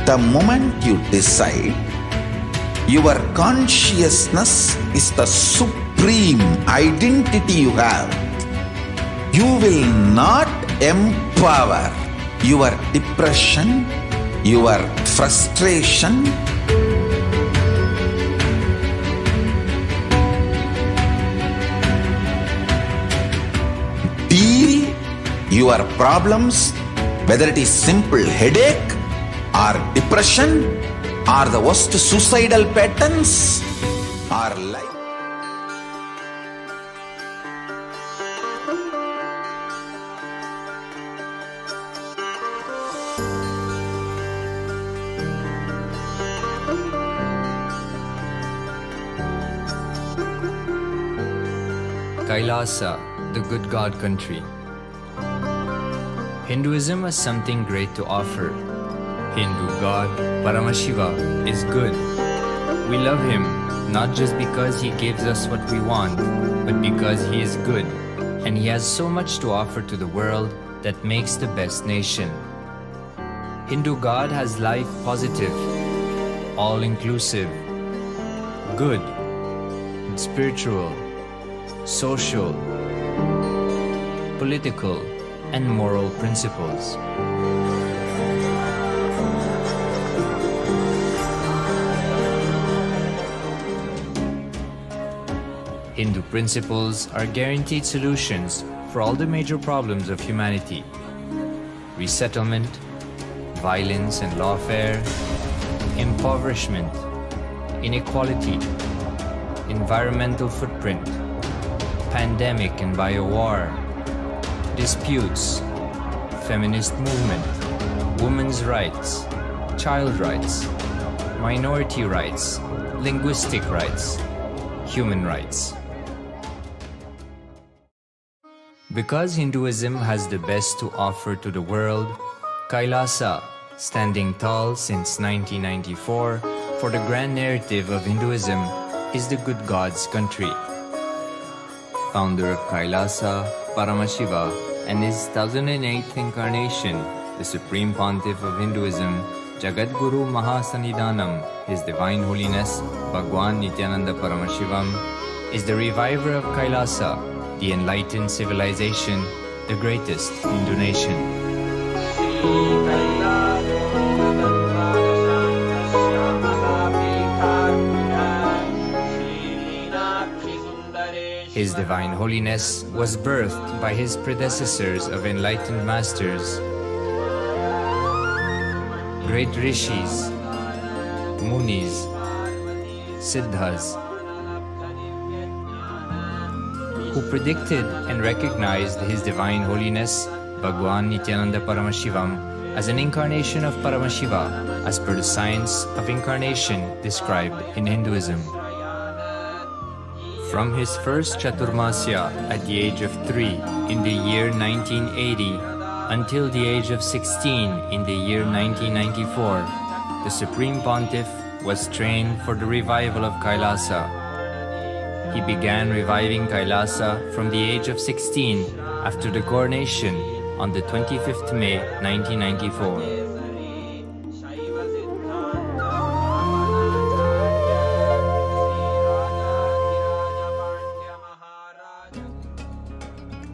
The moment you decide, your consciousness is the supreme identity you have. You will not empower your depression, your frustration, deal your problems, whether it is simple headache or depression or the worst suicidal patterns or life. KAILASA, the good God country. Hinduism has something great to offer. Hindu God, Paramashiva, is good. We love him not just because he gives us what we want, but because he is good, and he has so much to offer to the world that makes the best nation. Hindu God has life positive, all-inclusive, good, spiritual, social, political, and moral principles. Hindu principles are guaranteed solutions for all the major problems of humanity: resettlement, violence and lawfare, impoverishment, inequality, environmental footprint, pandemic and biowar, disputes, feminist movement, women's rights, child rights, minority rights, linguistic rights, human rights. Because Hinduism has the best to offer to the world, KAILASA, standing tall since 1994 for the grand narrative of Hinduism, is the good God's country. Founder of KAILASA, Paramashiva, and his 1008th incarnation, the Supreme Pontiff of Hinduism, Jagadguru Mahasannidhanam, His Divine Holiness, Bhagwan Nithyananda Paramashivam, is the reviver of KAILASA, the enlightened civilization, the greatest Hindu nation. His Divine Holiness was birthed by his predecessors of enlightened masters, great rishis, munis, siddhas, who predicted and recognized His Divine Holiness, Bhagwan Nithyananda Paramashivam, as an incarnation of Paramashiva, as per the science of incarnation described in Hinduism. From his first Chaturmasya at the age of 3 in the year 1980 until the age of 16 in the year 1994, the Supreme Pontiff was trained for the revival of KAILASA. He began reviving KAILASA from the age of 16 after the coronation on the 25th May 1994.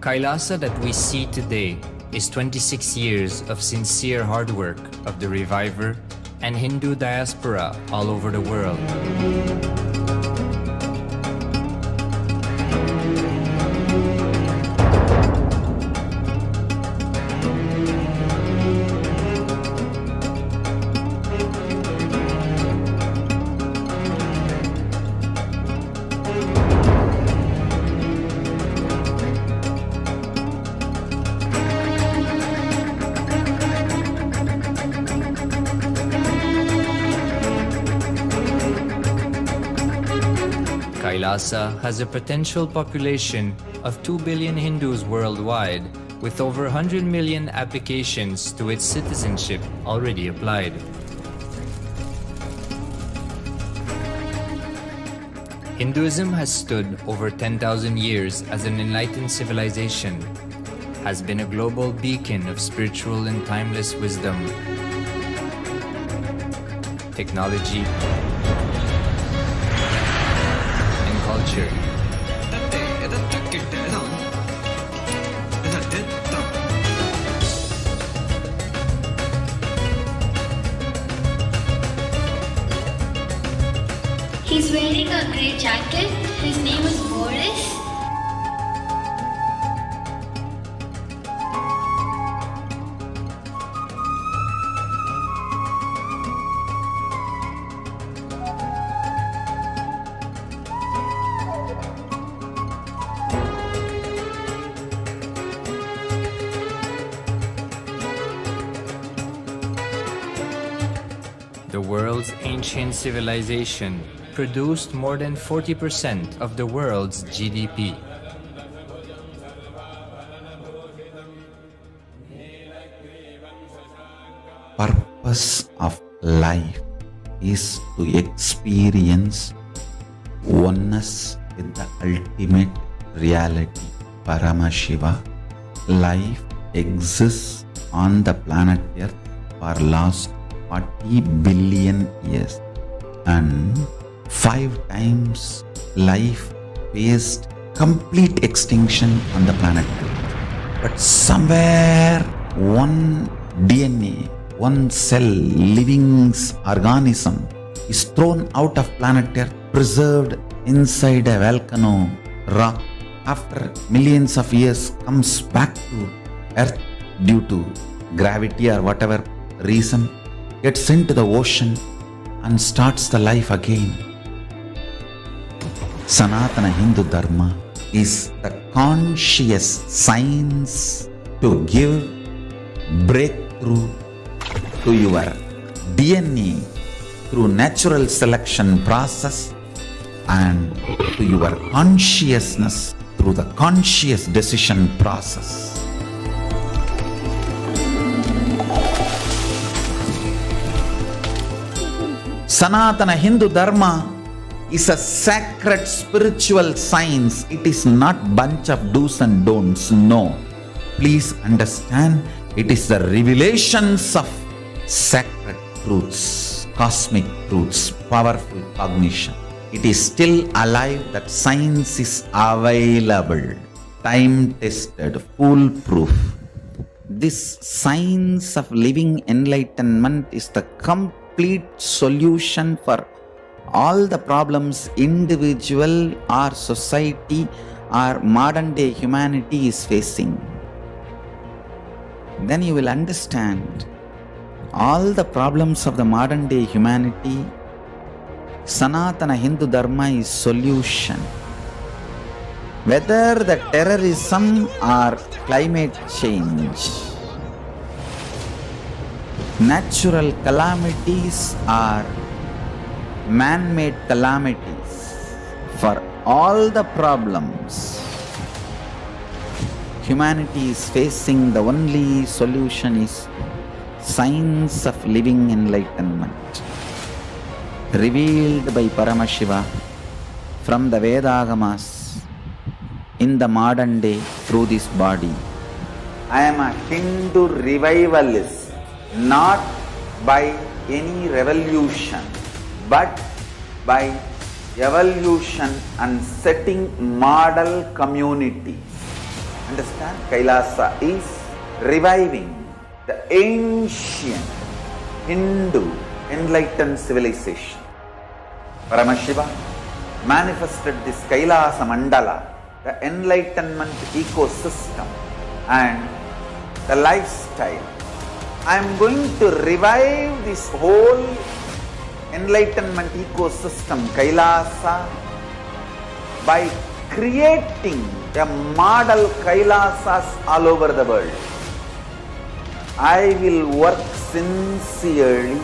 KAILASA that we see today is 26 years of sincere hard work of the reviver and Hindu diaspora all over the world. KAILASA has a potential population of 2 billion Hindus worldwide, with over 100 million applications to its citizenship already applied. Hinduism has stood over 10,000 years as an enlightened civilization, has been a global beacon of spiritual and timeless wisdom. technology, and culture. He's wearing a grey jacket. His name is Boris. The world's ancient civilization produced more than 40% of the world's GDP. Purpose of life is to experience oneness with the ultimate reality, Paramashiva. Life exists on the planet Earth for last 40 billion years, and 5 times life faced complete extinction on the planet Earth. But somewhere one DNA, one cell, living organism is thrown out of planet Earth, preserved inside a volcano rock. After millions of years comes back to Earth due to gravity or whatever reason, gets into the ocean and starts the life again. Sanatana Hindu Dharma is the conscious science to give breakthrough to your DNA through natural selection process and to your consciousness through the conscious decision process. Sanatana Hindu Dharma is a sacred spiritual science. It is not bunch of do's and don'ts. No. Please understand, it is the revelations of sacred truths, cosmic truths, powerful cognition. It is still alive, that science is available, time-tested, foolproof. This science of living enlightenment is the complete solution for all the problems individual or society or modern day humanity is facing. Then you will understand all the problems of the modern day humanity. Sanatana Hindu Dharma is solution. Whether the terrorism or climate change, natural calamities or man-made calamities, for all the problems humanity is facing, the only solution is science of living enlightenment, revealed by Paramashiva from the Vedagamas in the modern day through this body. I am a Hindu revivalist, not by any revolution, but by evolution and setting model communities. Understand? KAILASA is reviving the ancient Hindu enlightened civilization. Paramashiva manifested this KAILASA mandala, the enlightenment ecosystem and the lifestyle. I am going to revive this whole enlightenment ecosystem, KAILASA, by creating a model KAILASAs all over the world. I will work sincerely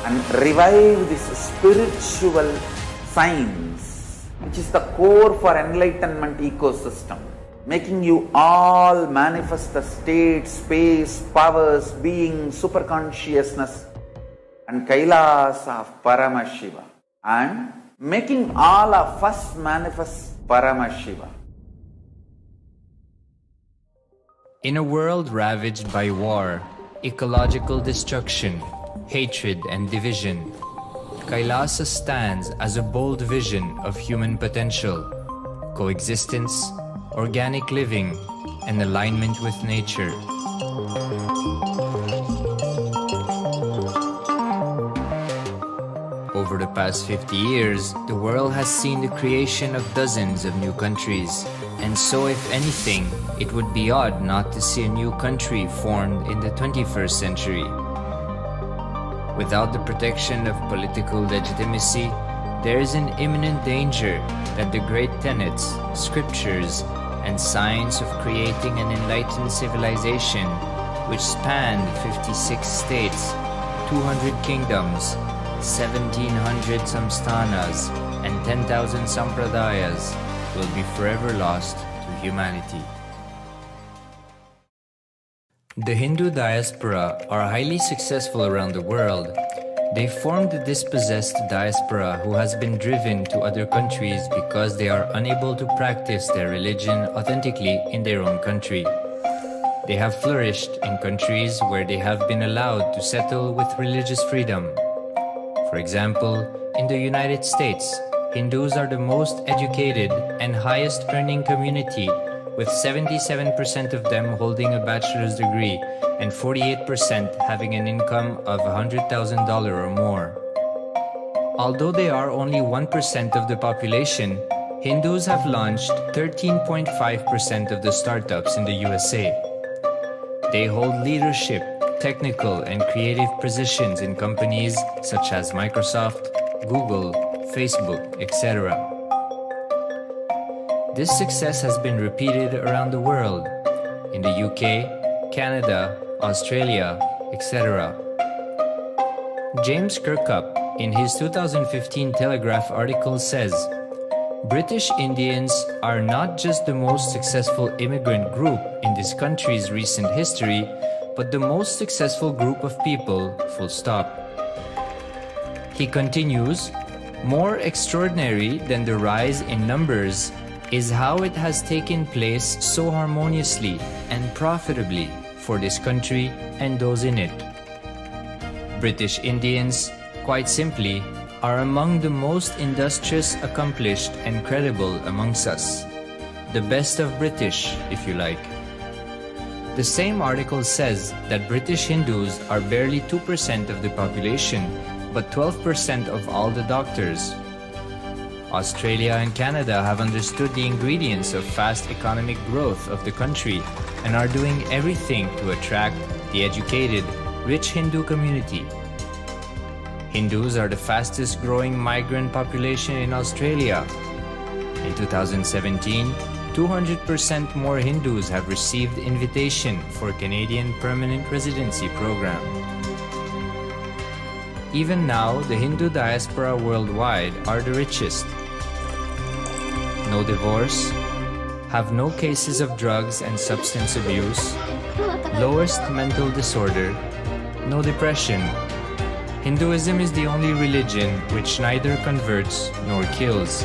and revive this spiritual science, which is the core for enlightenment ecosystem, making you all manifest the state, space, powers, being, superconsciousness and KAILASA of Paramashiva, and making all of us manifest Paramashiva. In a world ravaged by war, ecological destruction, hatred and division, Kailasa stands as a bold vision of human potential, coexistence, organic living, and alignment with nature. Over the past 50 years, the world has seen the creation of dozens of new countries, and so if anything, it would be odd not to see a new country formed in the 21st century. Without the protection of political legitimacy, there is an imminent danger that the great tenets, scriptures, and science of creating an enlightened civilization, which spanned 56 states, 200 kingdoms, 1700 samsthanas, and 10,000 sampradayas, will be forever lost to humanity. The Hindu diaspora are highly successful around the world. They formed a dispossessed diaspora who has been driven to other countries because they are unable to practice their religion authentically in their own country. They have flourished in countries where they have been allowed to settle with religious freedom. For example, in the United States, Hindus are the most educated and highest earning community, with 77% of them holding a bachelor's degree and 48% having an income of $100,000 or more. Although they are only 1% of the population, Hindus have launched 13.5% of the startups in the USA. They hold leadership, technical and creative positions in companies such as Microsoft, Google, Facebook, etc. This success has been repeated around the world, in the UK, Canada, Australia, etc. James Kirkup, in his 2015 Telegraph article says, British Indians are not just the most successful immigrant group in this country's recent history, but the most successful group of people, full stop. He continues, more extraordinary than the rise in numbers is how it has taken place so harmoniously and profitably for this country and those in it. British Indians, quite simply, are among the most industrious, accomplished, and credible amongst us. The best of British, if you like. The same article says that British Hindus are barely 2% of the population, but 12% of all the doctors. Australia and Canada have understood the ingredients of fast economic growth of the country and are doing everything to attract the educated, rich Hindu community. Hindus are the fastest growing migrant population in Australia. In 2017, 200% more Hindus have received invitation for Canadian Permanent Residency Program. Even now, the Hindu diaspora worldwide are the richest. No divorce, have no cases of drugs and substance abuse, lowest mental disorder, no depression. Hinduism is the only religion which neither converts nor kills.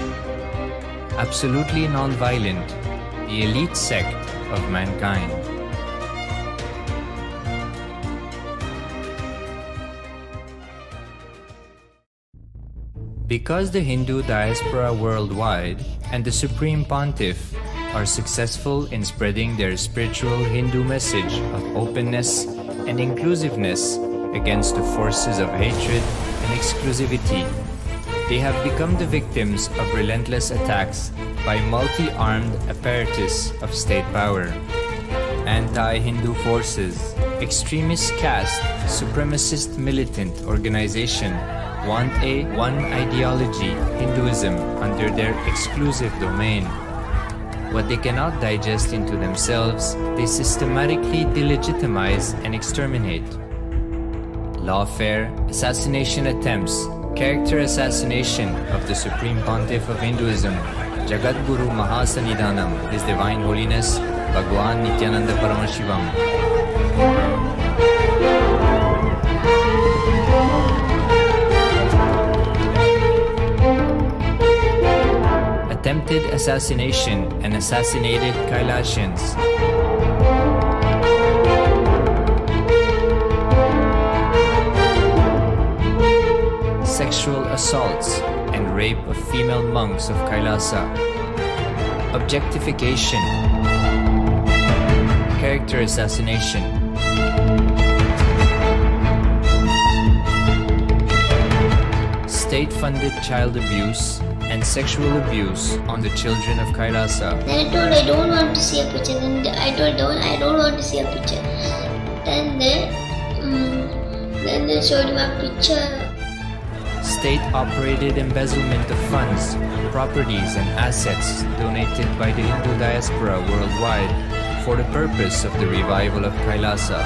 Absolutely non-violent, the elite sect of mankind. Because the Hindu diaspora worldwide and the Supreme Pontiff are successful in spreading their spiritual Hindu message of openness and inclusiveness against the forces of hatred and exclusivity, they have become the victims of relentless attacks by multi-armed apparatus of state power. Anti-Hindu forces, extremist caste, supremacist militant organization want a one ideology, Hinduism, under their exclusive domain. What they cannot digest into themselves, they systematically delegitimize and exterminate. Lawfare, assassination attempts, character assassination of the Supreme Pontiff of Hinduism, Jagadguru Mahasannidhanam, His Divine Holiness, Bhagwan Nithyananda Paramashivam. Attempted assassination and assassinated Kailasians. sexual assaults and rape of female monks of Kailasa, objectification, character assassination, state-funded child abuse and sexual abuse on the children of Kailasa. Then I told I don't want to see a picture. Then I told I don't want to see a picture. Then they showed him a picture. State-operated embezzlement of funds, properties and assets donated by the Hindu diaspora worldwide for the purpose of the revival of Kailasa.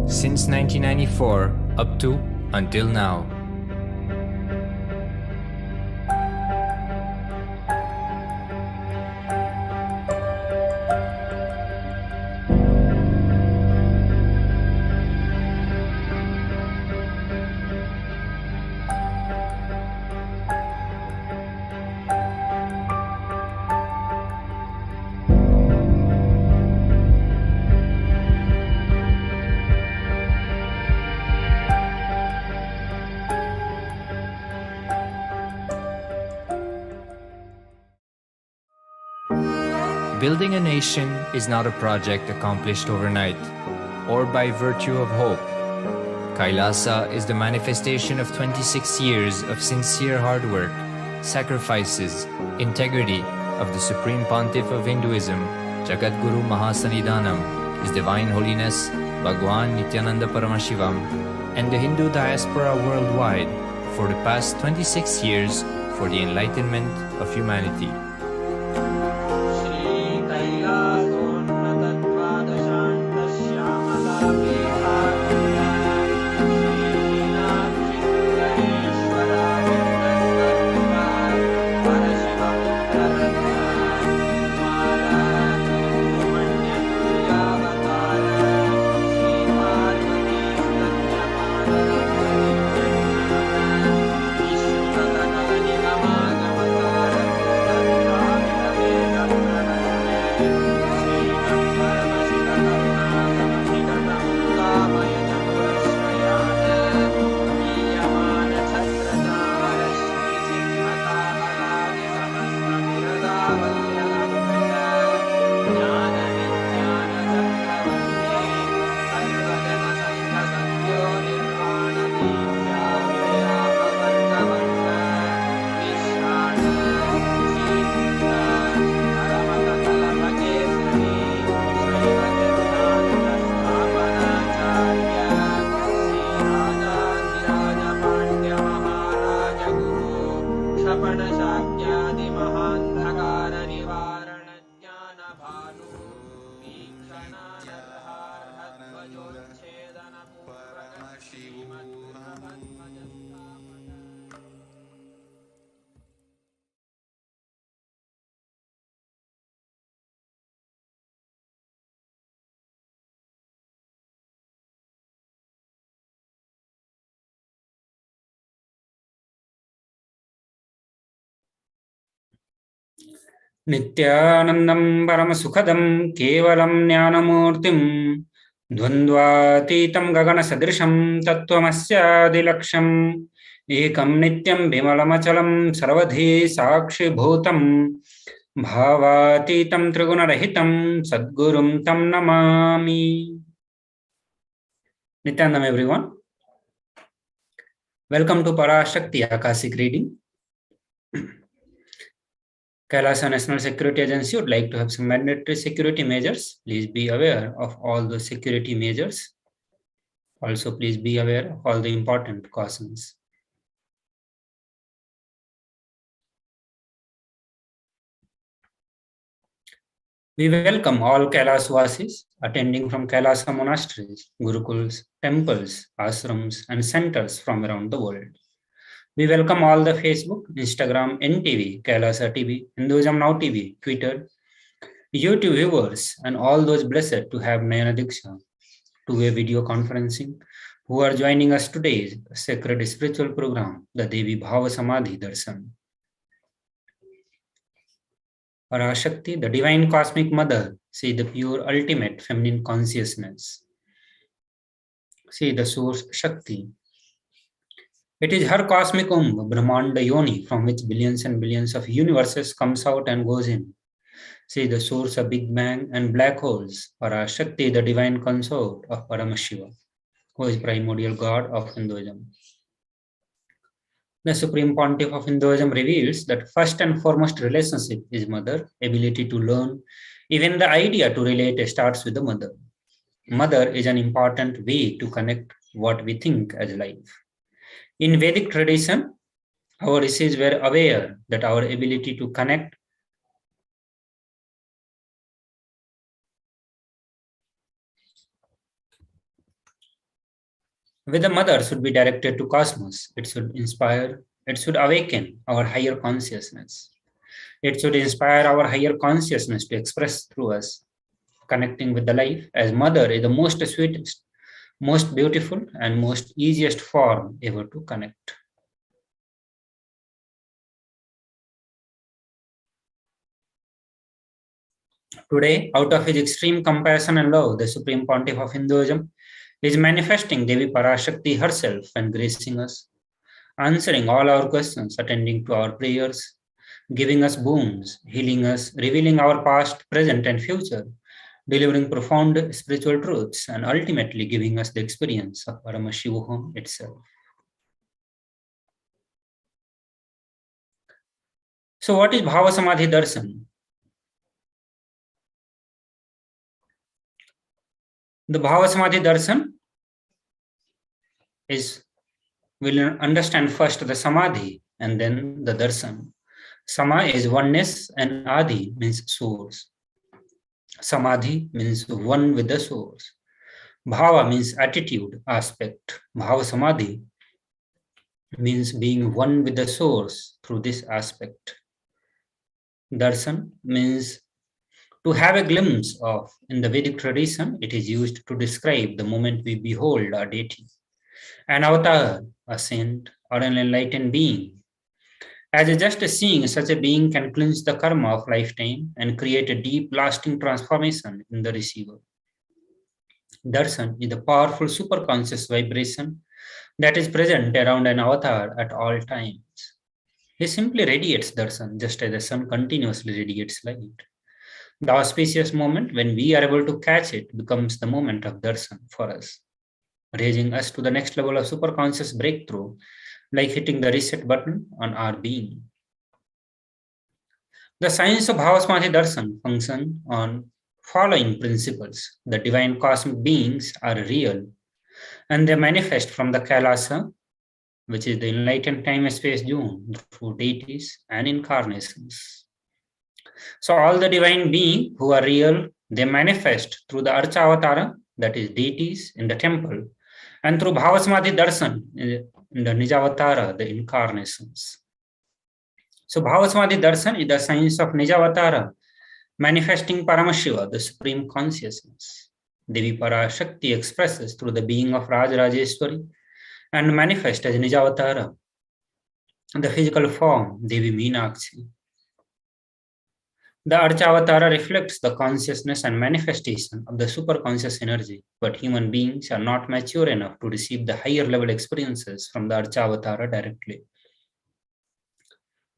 Since 1994 up to until now. Building a nation is not a project accomplished overnight or by virtue of hope. Kailasa is the manifestation of 26 years of sincere hard work, sacrifices, integrity of the Supreme Pontiff of Hinduism, Jagat Guru Mahasanidhanam, His Divine Holiness Bhagwan Nithyananda Paramashivam, and the Hindu diaspora worldwide for the past 26 years for the enlightenment of humanity. Nithyanandam Paramasukhadam Kevalam Jnanamurtim Dvandvatitam Gaganasadrisham Tattvamasya Ekam Nityam Bimalamachalam Sarvadhi Sakshi Bhutam Bhavatitam Trigunarahitam Sadgurum Tam Namami. Nithyanandam, everyone. Welcome to Parashakti Akashic reading. KAILASA National Security Agency would like to have some mandatory security measures. Please be aware of all the security measures. Also, please be aware of all the important cautions. We welcome all Kailasvasis attending from Kailasa monasteries, gurukuls, temples, ashrams, and centers from around the world. We welcome all the Facebook, Instagram, NTV, KAILASA TV, Hinduism Now TV, Twitter, YouTube viewers, and all those blessed to have Nayana Diksha, two-way video conferencing, who are joining us today's sacred spiritual program, the Devi Bhava Samadhi Darshan. Parashakti, the divine cosmic mother, see the pure ultimate feminine consciousness. See the source Shakti. It is her cosmic Brahmanda Yoni, from which billions and billions of universes comes out and goes in. See the source of Big Bang and black holes. Parashakti, the divine consort of Paramashiva, who is primordial god of Hinduism. The Supreme Pontiff of Hinduism reveals that first and foremost relationship is mother, ability to learn. Even the idea to relate starts with the mother. Mother is an important way to connect what we think as life. In Vedic tradition, our rishis were aware that our ability to connect with the mother should be directed to cosmos. It should inspire, it should awaken our higher consciousness. It should inspire our higher consciousness to express through us, connecting with the life, as mother is the most sweetest, most beautiful, and most easiest form ever to connect. Today, out of his extreme compassion and love, the Supreme Pontiff of Hinduism is manifesting Devi Parashakti herself and gracing us, answering all our questions, attending to our prayers, giving us boons, healing us, revealing our past, present, and future, delivering profound spiritual truths, and ultimately giving us the experience of Paramashivoham itself. So, what is Bhava Samadhi Darshan? The Bhava Samadhi Darshan is, we'll understand first the Samadhi and then the Darshan. Sama is oneness and Adi means source. Samadhi means one with the source. Bhava means attitude, aspect. Bhava Samadhi means being one with the source through this aspect. Darshan means to have a glimpse of. In the Vedic tradition, it is used to describe the moment we behold our deity, an avatar, a saint, or an enlightened being. As just seeing such a being can cleanse the karma of lifetime and create a deep, lasting transformation in the receiver. Darshan is the powerful superconscious vibration that is present around an avatar at all times. He simply radiates darshan, just as the sun continuously radiates light. The auspicious moment when we are able to catch it becomes the moment of darshan for us, raising us to the next level of superconscious breakthrough, like hitting the reset button on our being. The science of Bhava Samadhi Darshan functions on following principles. The divine cosmic beings are real, and they manifest from the KAILASA, which is the enlightened time-space zone, through deities and incarnations. So all the divine beings who are real, they manifest through the Archa Avatara, that is deities in the temple, and through Bhava Samadhi Darshan in the Nijavatara, the incarnations. So Bhava Samadhi Darshan is the science of Nijavatara, manifesting Paramashiva, the supreme consciousness. Devi Parashakti expresses through the being of Raj Rajeshwari and manifests as Nijavatara, the physical form, Devi Meenakshi. The Archavatara reflects the consciousness and manifestation of the superconscious energy, but human beings are not mature enough to receive the higher level experiences from the Archavatara directly.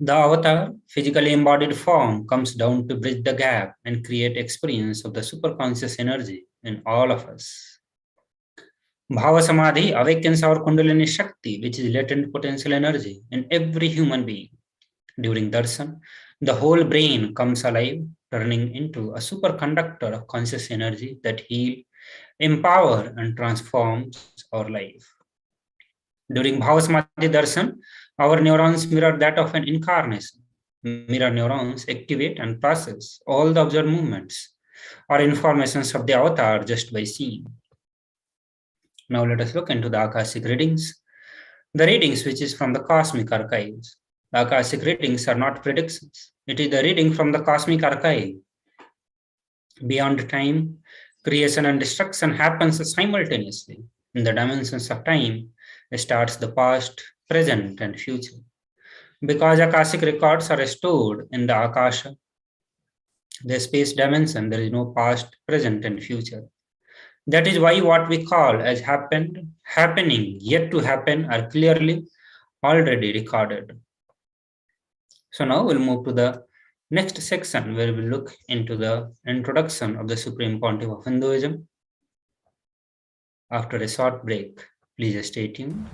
The avatar, physically embodied form, comes down to bridge the gap and create experience of the superconscious energy in all of us. Bhava Samadhi awakens our Kundalini Shakti, which is latent potential energy in every human being. During darshan, the whole brain comes alive, turning into a superconductor of conscious energy that heals, empowers, and transforms our life. During Bhava Samadhi Darshan, our neurons mirror that of an incarnation. Mirror neurons activate and process all the observed movements or informations of the avatar just by seeing. Now let us look into the Akashic readings. The readings which is from the cosmic archives. The Akashic readings are not predictions. It is the reading from the cosmic archive. Beyond time, creation and destruction happens simultaneously. in the dimensions of time starts the past, present, and future. Because Akashic records are stored in the Akasha, the space dimension, there is no past, present, and future. That is why what we call as happened, happening, yet to happen are clearly already recorded. So now we'll move to the next section where we'll look into the introduction of the Supreme Pontiff of Hinduism. After a short break, please stay tuned.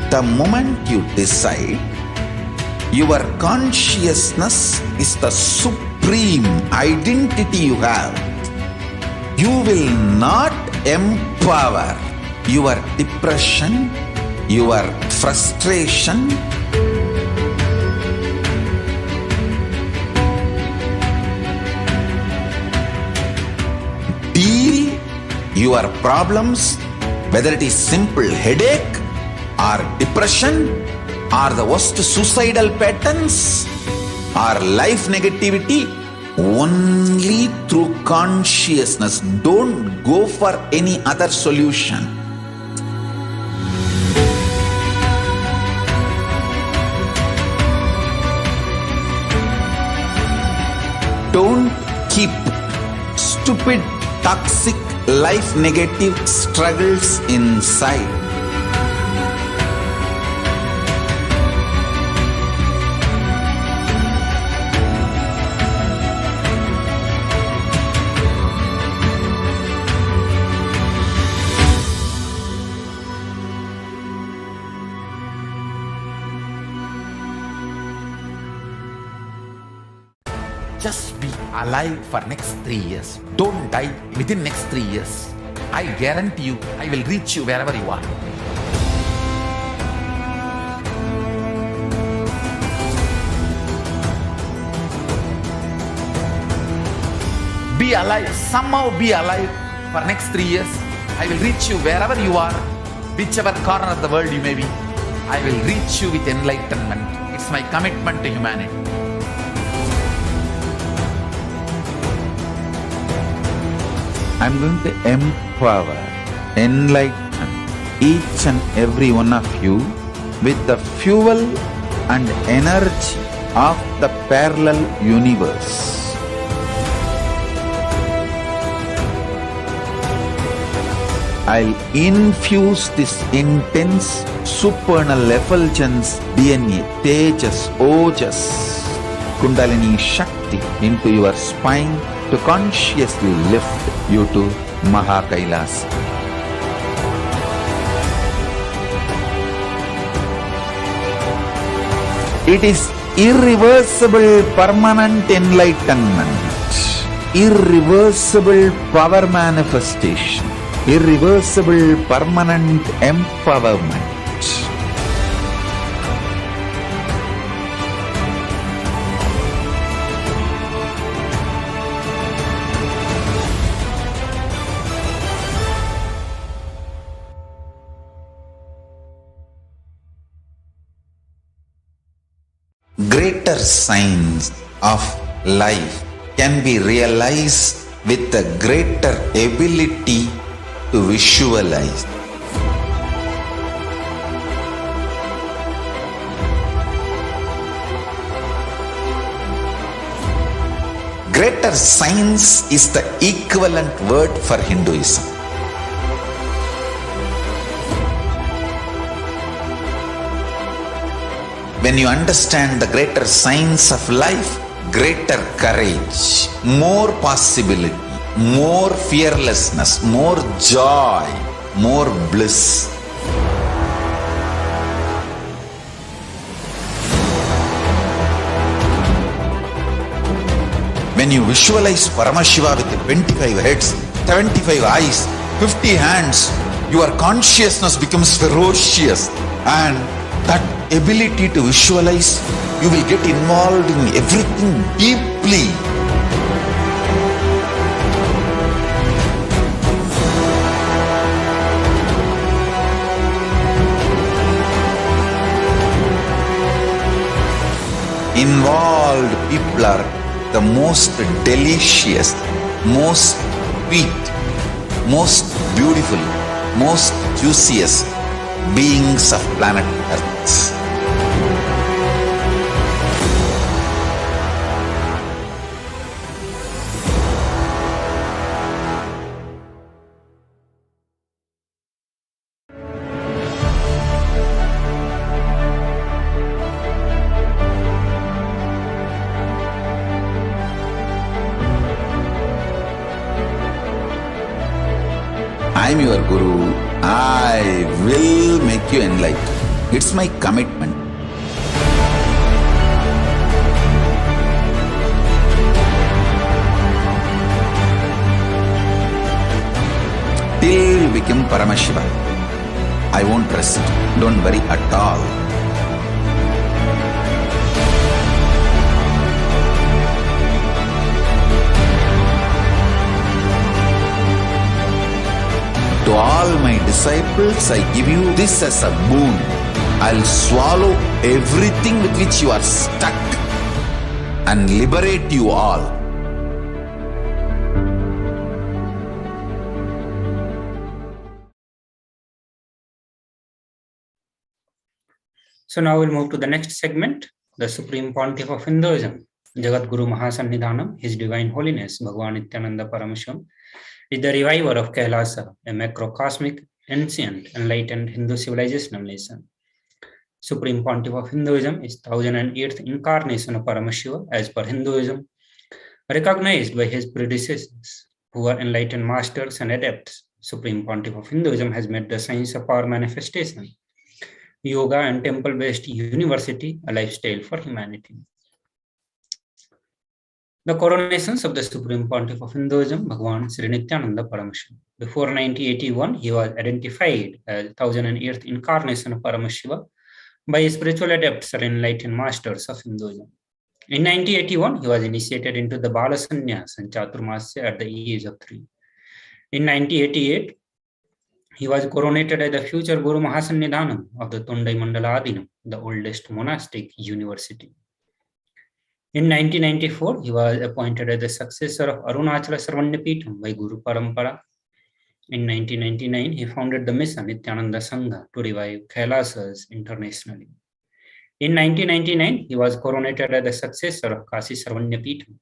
The moment you decide, your consciousness is the supreme identity you have. You will not empower your depression, your frustration, deal your problems, whether it is simple headache or depression or the worst suicidal patterns or life negativity, only through consciousness. Don't go for any other solution. Don't keep stupid, toxic, life negative struggles inside. Just be alive for next 3 years. Don't die within next 3 years. I guarantee you, I will reach you wherever you are. Be alive, somehow be alive for next 3 years. I will reach you wherever you are, whichever corner of the world you may be. I will reach you with enlightenment. It's my commitment to humanity. I'm going to empower, enlighten each and every one of you with the fuel and energy of the parallel universe. I'll infuse this intense supernal effulgence DNA, Tejas, Ojas, Kundalini Shakti into your spine to consciously lift you to KAILASA. It is irreversible permanent enlightenment, irreversible power manifestation, irreversible permanent empowerment. Greater signs of life can be realized with a greater ability to visualize. Greater science is the equivalent word for Hinduism. When you understand the greater science of life, greater courage, more possibility, more fearlessness, more joy, more bliss. When you visualize Paramashiva with 25 heads, 75 eyes, 50 hands, your consciousness becomes ferocious, and that ability to visualize, you will get involved in everything deeply. Involved people are the most delicious, most sweet, most beautiful, most juiciest beings of planet Earth. I am your Guru. I will make you enlightened. It's my commitment. Till you become Paramashiva, I won't rest. Don't worry at all. To all my disciples, I give you this as a boon. I'll swallow everything with which you are stuck and liberate you all. So now we'll move to the next segment, the Supreme Pontiff of Hinduism, Jagat Guru Mahasannidhanam, His Divine Holiness, Bhagavan Nithyananda Paramashivam, is the reviver of KAILASA, a macrocosmic, ancient, enlightened Hindu civilizational nation. Supreme Pontiff of Hinduism is 1008th incarnation of Paramashiva as per Hinduism, recognized by his predecessors, who are enlightened masters and adepts. Supreme Pontiff of Hinduism has made the science of power manifestation, yoga and temple-based university a lifestyle for humanity. The coronations of the Supreme Pontiff of Hinduism, Bhagavan Sri Nithyananda Paramashivam. Before 1981, he was identified as 1008th incarnation of Paramashiva by spiritual adepts or enlightened masters of Hinduism. In 1981, he was initiated into the Bala Sannyas and Chaturmasya at the age of 3. In 1988, he was coronated as the future Guru Mahasannidhanam of the Tondai Mandala Adinam, the oldest monastic university. In 1994, he was appointed as the successor of Arunachala Sarvanyapitham by Guru Parampara. In 1999, he founded the mission Nithyananda Sangha to revive KAILASAs internationally. In 1999, he was coronated as the successor of Kashi Sarvanyapitham.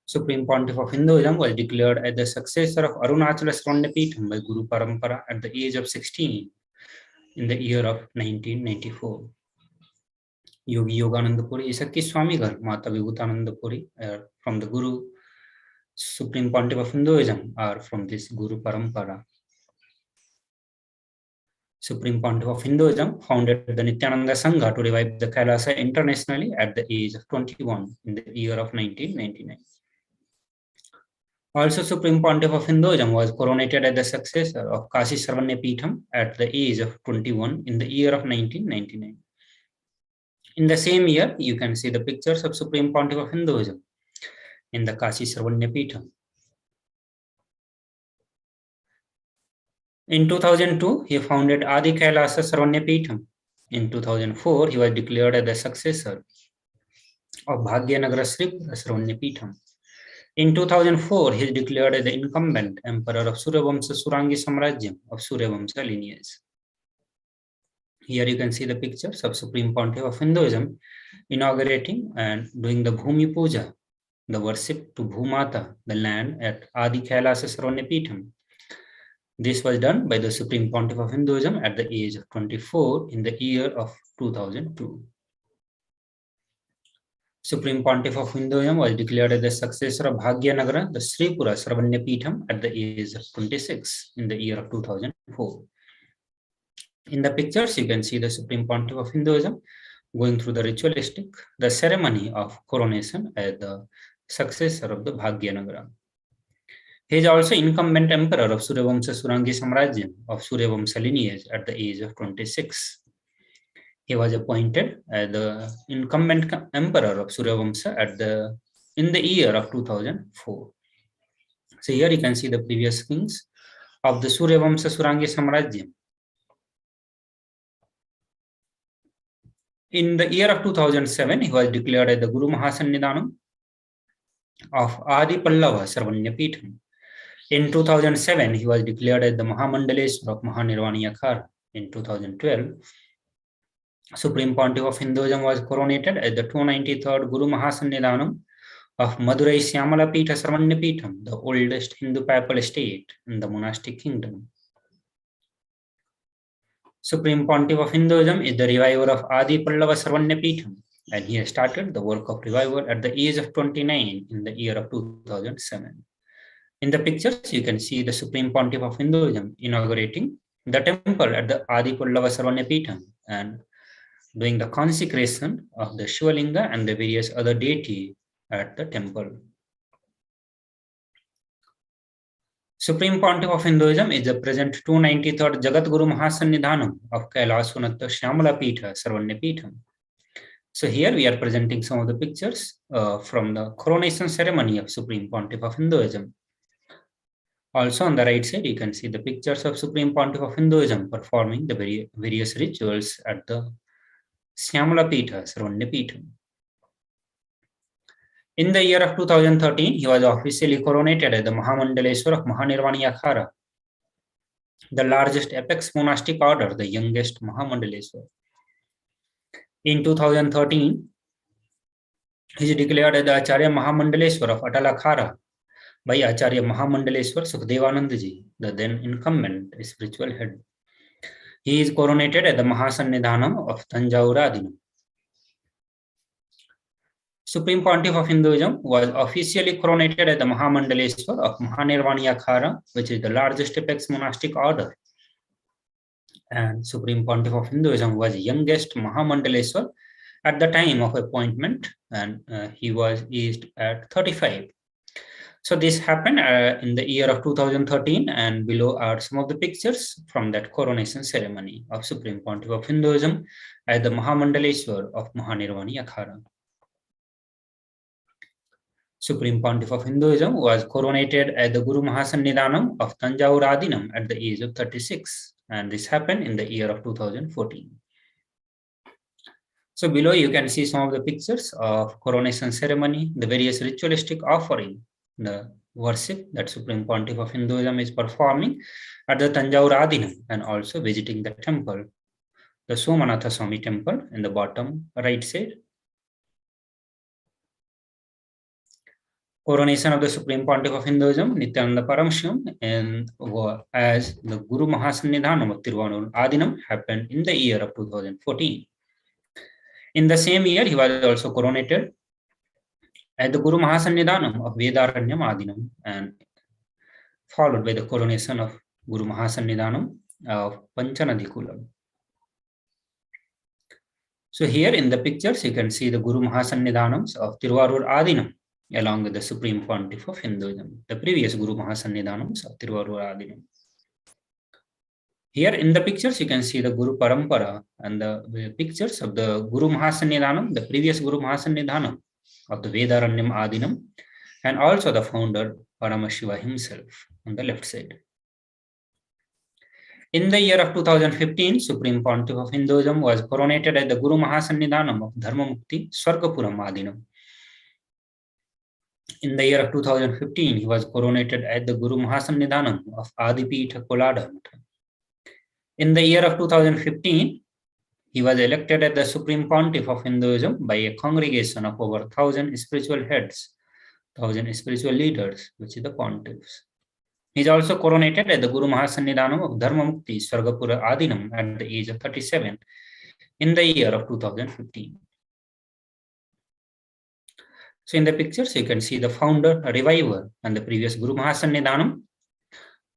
Supreme Pontiff of Hinduism was declared as the successor of Arunachala Sarvanyapitham by Guru Parampara at the age of 16 in the year of 1994. Yogi Yogananda Puri is a Kiswamigar, Mata Vibhutananda Puri from the Guru. Supreme Pontiff of Hinduism are from this Guru Parampara. Supreme Pontiff of Hinduism founded the Nithyananda Sangha to revive the KAILASA internationally at the age of 21 in the year of 1999. Also, Supreme Pontiff of Hinduism was coronated as the successor of Kashi Sarvanyapitham at the age of 21 in the year of 1999. In the same year, you can see the pictures of Supreme Pontiff of Hinduism in the Kashi Sarvanyapitham. In 2002, he founded Adi Kailasa Sarvanyapitham. In 2004, he was declared as the successor of Bhagyanagara Sri Sarvanyapitham. In 2004, he is declared as the incumbent emperor of Suryavamsa Surangi Samrajyam of Suryavamsa lineage. Here you can see the pictures of Supreme Pontiff of Hinduism inaugurating and doing the Bhumi Puja the worship to Bhumata, the land at Adi KAILASA Sarvanyapitham. This was done by the Supreme Pontiff of Hinduism at the age of 24 in the year of 2002. Supreme Pontiff of Hinduism was declared as the successor of Bhagyanagara, the Sripura Sarvanyapitham, at the age of 26 in the year of 2004. In the pictures, you can see the Supreme Pontiff of Hinduism going through the ceremony of coronation as the successor of the Bhagyanagara. He is also incumbent emperor of Suryavamsa Surangi Samrajyam of Suryavamsa lineage at the age of 26. He was appointed as the incumbent emperor of Suryavamsa in the year of 2004. So here you can see the previous kings of the Suryavamsa Surangi Samrajyam. In the year of 2007, he was declared as the Guru Mahasannidhanam of Adi Pallava Sarvanyapitham. In 2007, he was declared as the Mahamandaleshwar of Mahanirvani Akhara. In 2012, Supreme Pontiff of Hinduism was coronated as the 293rd Guru Mahasannidhanam of Madurai Syamala Pitha Sarvanyapitham, the oldest Hindu papal state in the monastic kingdom. Supreme Pontiff of Hinduism is the reviver of Adi Pallava Sarvanyapitham, and he started the work of revival at the age of 29 in the year of 2007. In the pictures, you can see the Supreme Pontiff of Hinduism inaugurating the temple at the Adi Pallava Sarvanyapitham and doing the consecration of the Shivalinga and the various other deities at the temple. Supreme Pontiff of Hinduism is the present 293rd Jagat Guru Mahasannidhanam of KAILASA Shyamala Pitha Sarvanyapitham. So here we are presenting some of the pictures from the coronation ceremony of Supreme Pontiff of Hinduism. Also on the right side, you can see the pictures of Supreme Pontiff of Hinduism performing the various rituals at the Shyamala Pitha Sarvanyapitham. In the year of 2013, he was officially coronated as the Mahamandaleshwar of Mahanirvani Akhara, the largest apex monastic order, the youngest Mahamandaleshwar. In 2013, he is declared as the Acharya Mahamandaleshwar of Atal Akhara by Acharya Mahamandaleshwar Sukhdevanandaji, the then incumbent spiritual head. He is coronated as the Mahasannidhanam of Tanjavur Adinam. Supreme Pontiff of Hinduism was officially coronated as the Mahamandaleshwar of Mahanirvani Akhara, which is the largest apex monastic order. And Supreme Pontiff of Hinduism was the youngest Mahamandaleshwar at the time of appointment, and he was aged at 35. So this happened in the year of 2013, and below are some of the pictures from that coronation ceremony of Supreme Pontiff of Hinduism as the Mahamandaleshwar of Mahanirvani Akhara. Supreme Pontiff of Hinduism was coronated as the Guru Mahasannidhanam of Tanjavur Adinam at the age of 36, and this happened in the year of 2014. So below you can see some of the pictures of coronation ceremony, the various ritualistic offering, the worship that Supreme Pontiff of Hinduism is performing at the Tanjavur Adinam, and also visiting the temple, the Somanatha Swami temple in the bottom right side. Coronation of the Supreme Pontiff of Hinduism, Nithyananda Paramashivam, and as the Guru Mahasannidhanam of Tiruvanur Adinam happened in the year of 2014. In the same year, he was also coronated as the Guru Mahasannidhanam of Vedaranyam Adinam, and followed by the coronation of Guru Mahasannidhanam of Panchanadikulam. So here in the pictures, you can see the Guru Mahasannidhanams of Tiruvarur Adinam along with the Supreme Pontiff of Hinduism, the previous Guru Mahasannidhanams of Tiruvarur Adinam. Here in the pictures, you can see the Guru Parampara and the pictures of the Guru Mahasannidhanam, the previous Guru Mahasannidhanam of the Vedaranyam Adinam, and also the founder Paramashiva himself on the left side. In the year of 2015, Supreme Pontiff of Hinduism was coronated as the Guru Mahasannidhanam of Dharmamukti Swargapuram Adinam. In the year of 2015, he was coronated as the Guru Mahasannidhanam of Adipitha Kolada. In the year of 2015, he was elected as the Supreme Pontiff of Hinduism by a congregation of over 1,000 spiritual heads 1,000 spiritual leaders, which is the pontiffs. He is also coronated at the Guru Mahasannidhanam of Dharma Mukti Swargapura Adinam at the age of 37 in the year of 2015. So in the pictures, you can see the founder, reviver, and the previous Guru Mahasannidhanam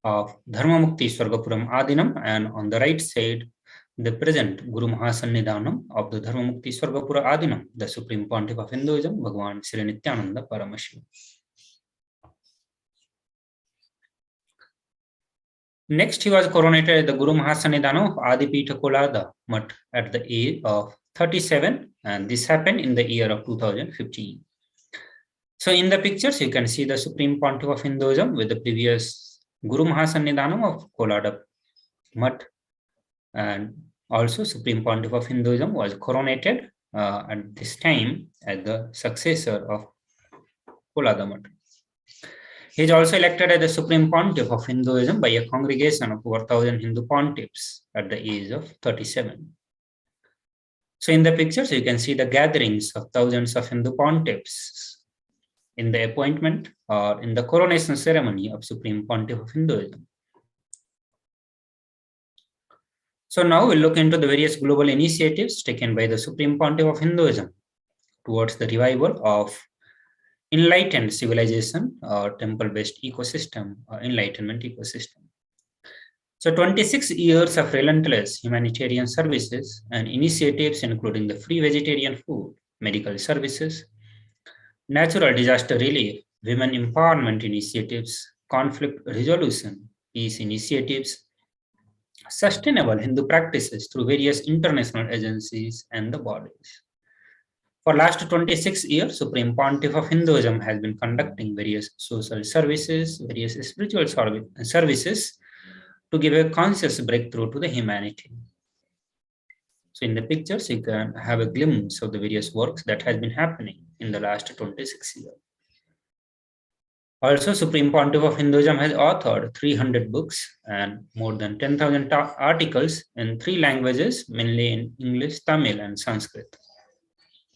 of Dharma Mukti Swargapuram Adinam, and on the right side, the present Guru Mahasannidhanam of the Dharma Mukti Swargapura Adinam, the Supreme Pontiff of Hinduism, Bhagavan Sri Nithyananda Paramashivam. Next, he was coronated at the Guru Mahasannidhanam of Adipita Kolada Mutt at the age of 37, and this happened in the year of 2015. So in the pictures, you can see the Supreme Pontiff of Hinduism with the previous Guru Mahasannidhanam of Kolada Mutt, and also Supreme Pontiff of Hinduism was coronated at this time as the successor of Kolada Mutt. He is also elected as the Supreme Pontiff of Hinduism by a congregation of over 1,000 Hindu pontiffs at the age of 37. So in the pictures, you can see the gatherings of thousands of Hindu pontiffs in the appointment or in the coronation ceremony of Supreme Pontiff of Hinduism. So now we'll look into the various global initiatives taken by the Supreme Pontiff of Hinduism towards the revival of enlightened civilization or temple-based ecosystem or enlightenment ecosystem. So 26 years of relentless humanitarian services and initiatives including the free vegetarian food, medical services, natural disaster relief, women empowerment initiatives, conflict resolution, peace initiatives, sustainable Hindu practices through various international agencies and the bodies. For last 26 years, Supreme Pontiff of Hinduism has been conducting various social services, various spiritual services to give a conscious breakthrough to the humanity. So in the pictures, you can have a glimpse of the various works that has been happening in the last 26 years. Also, Supreme Pontiff of Hinduism has authored 300 books and more than 10,000 articles in 3 languages, mainly in English, Tamil, and Sanskrit.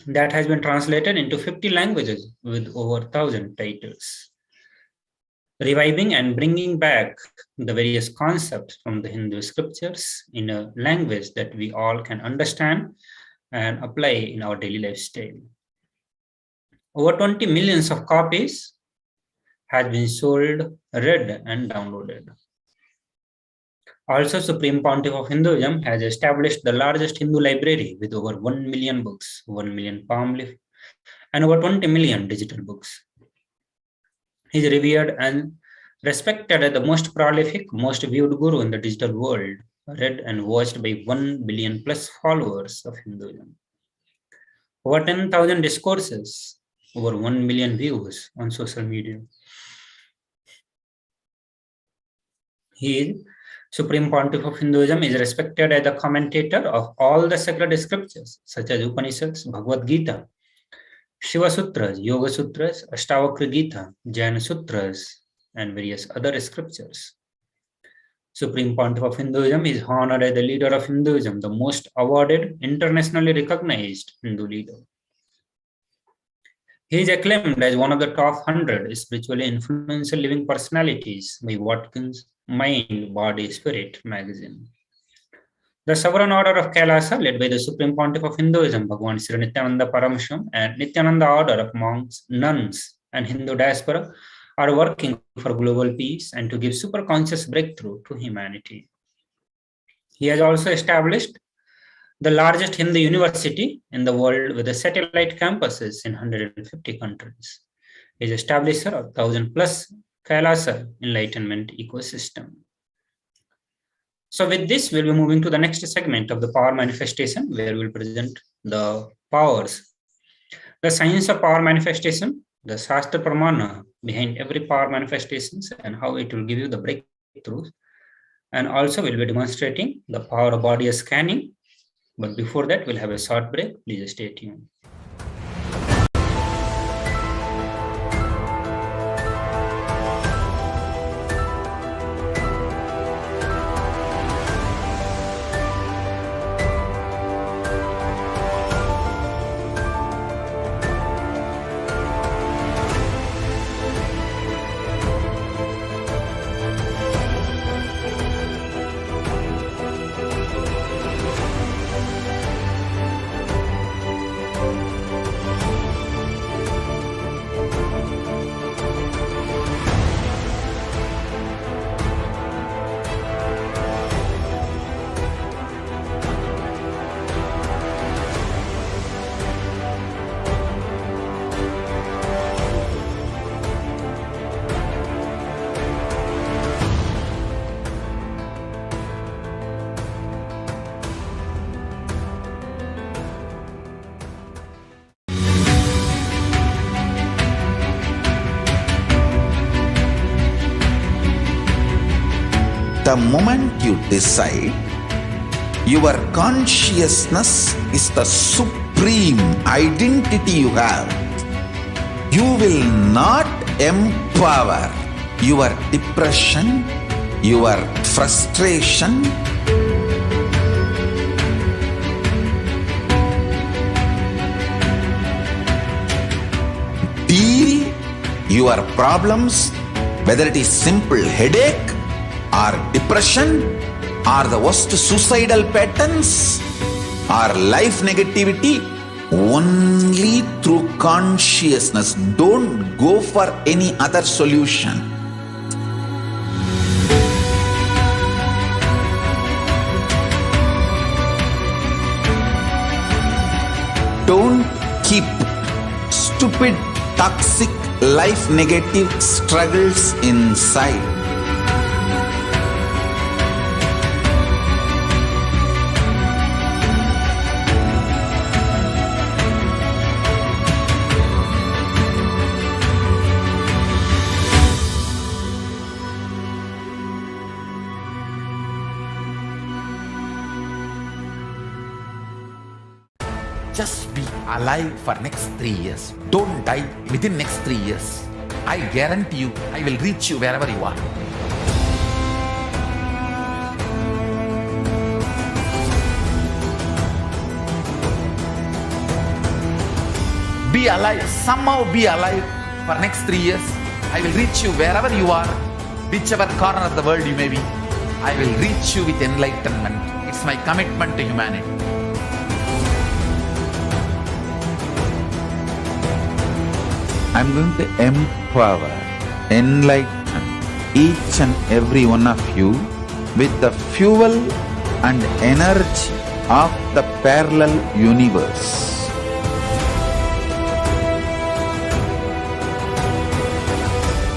That has been translated into 50 languages with over 1,000 titles, reviving and bringing back the various concepts from the Hindu scriptures in a language that we all can understand and apply in our daily lifestyle. Over 20 millions of copies has been sold, read, and downloaded. Also, Supreme Pontiff of Hinduism has established the largest Hindu library with over 1 million books, 1 million palm leaf, and over 20 million digital books. He is revered and respected as the most prolific, most viewed guru in the digital world, read and watched by 1 billion plus followers of Hinduism. Over 10,000 discourses, over 1 million views on social media. Supreme Pontiff of Hinduism is respected as the commentator of all the sacred scriptures such as Upanishads, Bhagavad Gita, Shiva Sutras, Yoga Sutras, Ashtavakra Gita, Jaina Sutras, and various other scriptures. Supreme Pontiff of Hinduism is honored as the leader of Hinduism, the most awarded, internationally recognized Hindu leader. He is acclaimed as one of the top 100 spiritually influential living personalities by Watkins Mind, Body, Spirit magazine. The Sovereign Order of KAILASA, led by the Supreme Pontiff of Hinduism, Bhagavan Sri Nithyananda Paramashivam, and Nithyananda Order of monks, nuns, and Hindu diaspora are working for global peace and to give superconscious breakthrough to humanity. He has also established the largest Hindu university in the world with the satellite campuses in 150 countries. He is establisher of 1,000 plus KAILASA Enlightenment ecosystem. So with this, we'll be moving to the next segment of the power manifestation, where we'll present the powers, the science of power manifestation, the Shastra Pramana behind every power manifestations and how it will give you the breakthroughs. And also we'll be demonstrating the power of body scanning. But before that, we'll have a short break. Please stay tuned. The moment you decide, your consciousness is the supreme identity you have. You will not empower your depression, your frustration, deal your problems, whether it is simple headache or depression or the worst suicidal patterns or life negativity, only through consciousness. Don't go for any other solution. Don't keep stupid, toxic, life negative struggles inside. Just be alive for next 3 years. Don't die within next 3 years. I guarantee you, I will reach you wherever you are. Be alive, somehow be alive for next 3 years. I will reach you wherever you are, whichever corner of the world you may be. I will reach you with enlightenment. It's my commitment to humanity. I'm going to empower, enlighten each and every one of you with the fuel and energy of the parallel universe.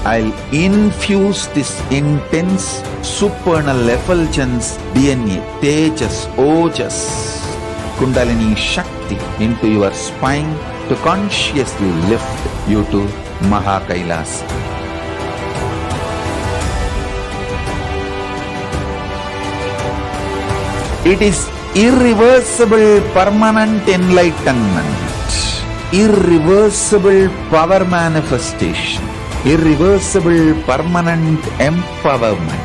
I'll infuse this intense supernal effulgence DNA, Tejas, Ojas, Kundalini Shakti into your spine to consciously lift you to KAILASA. It is irreversible permanent enlightenment, irreversible power manifestation, irreversible permanent empowerment.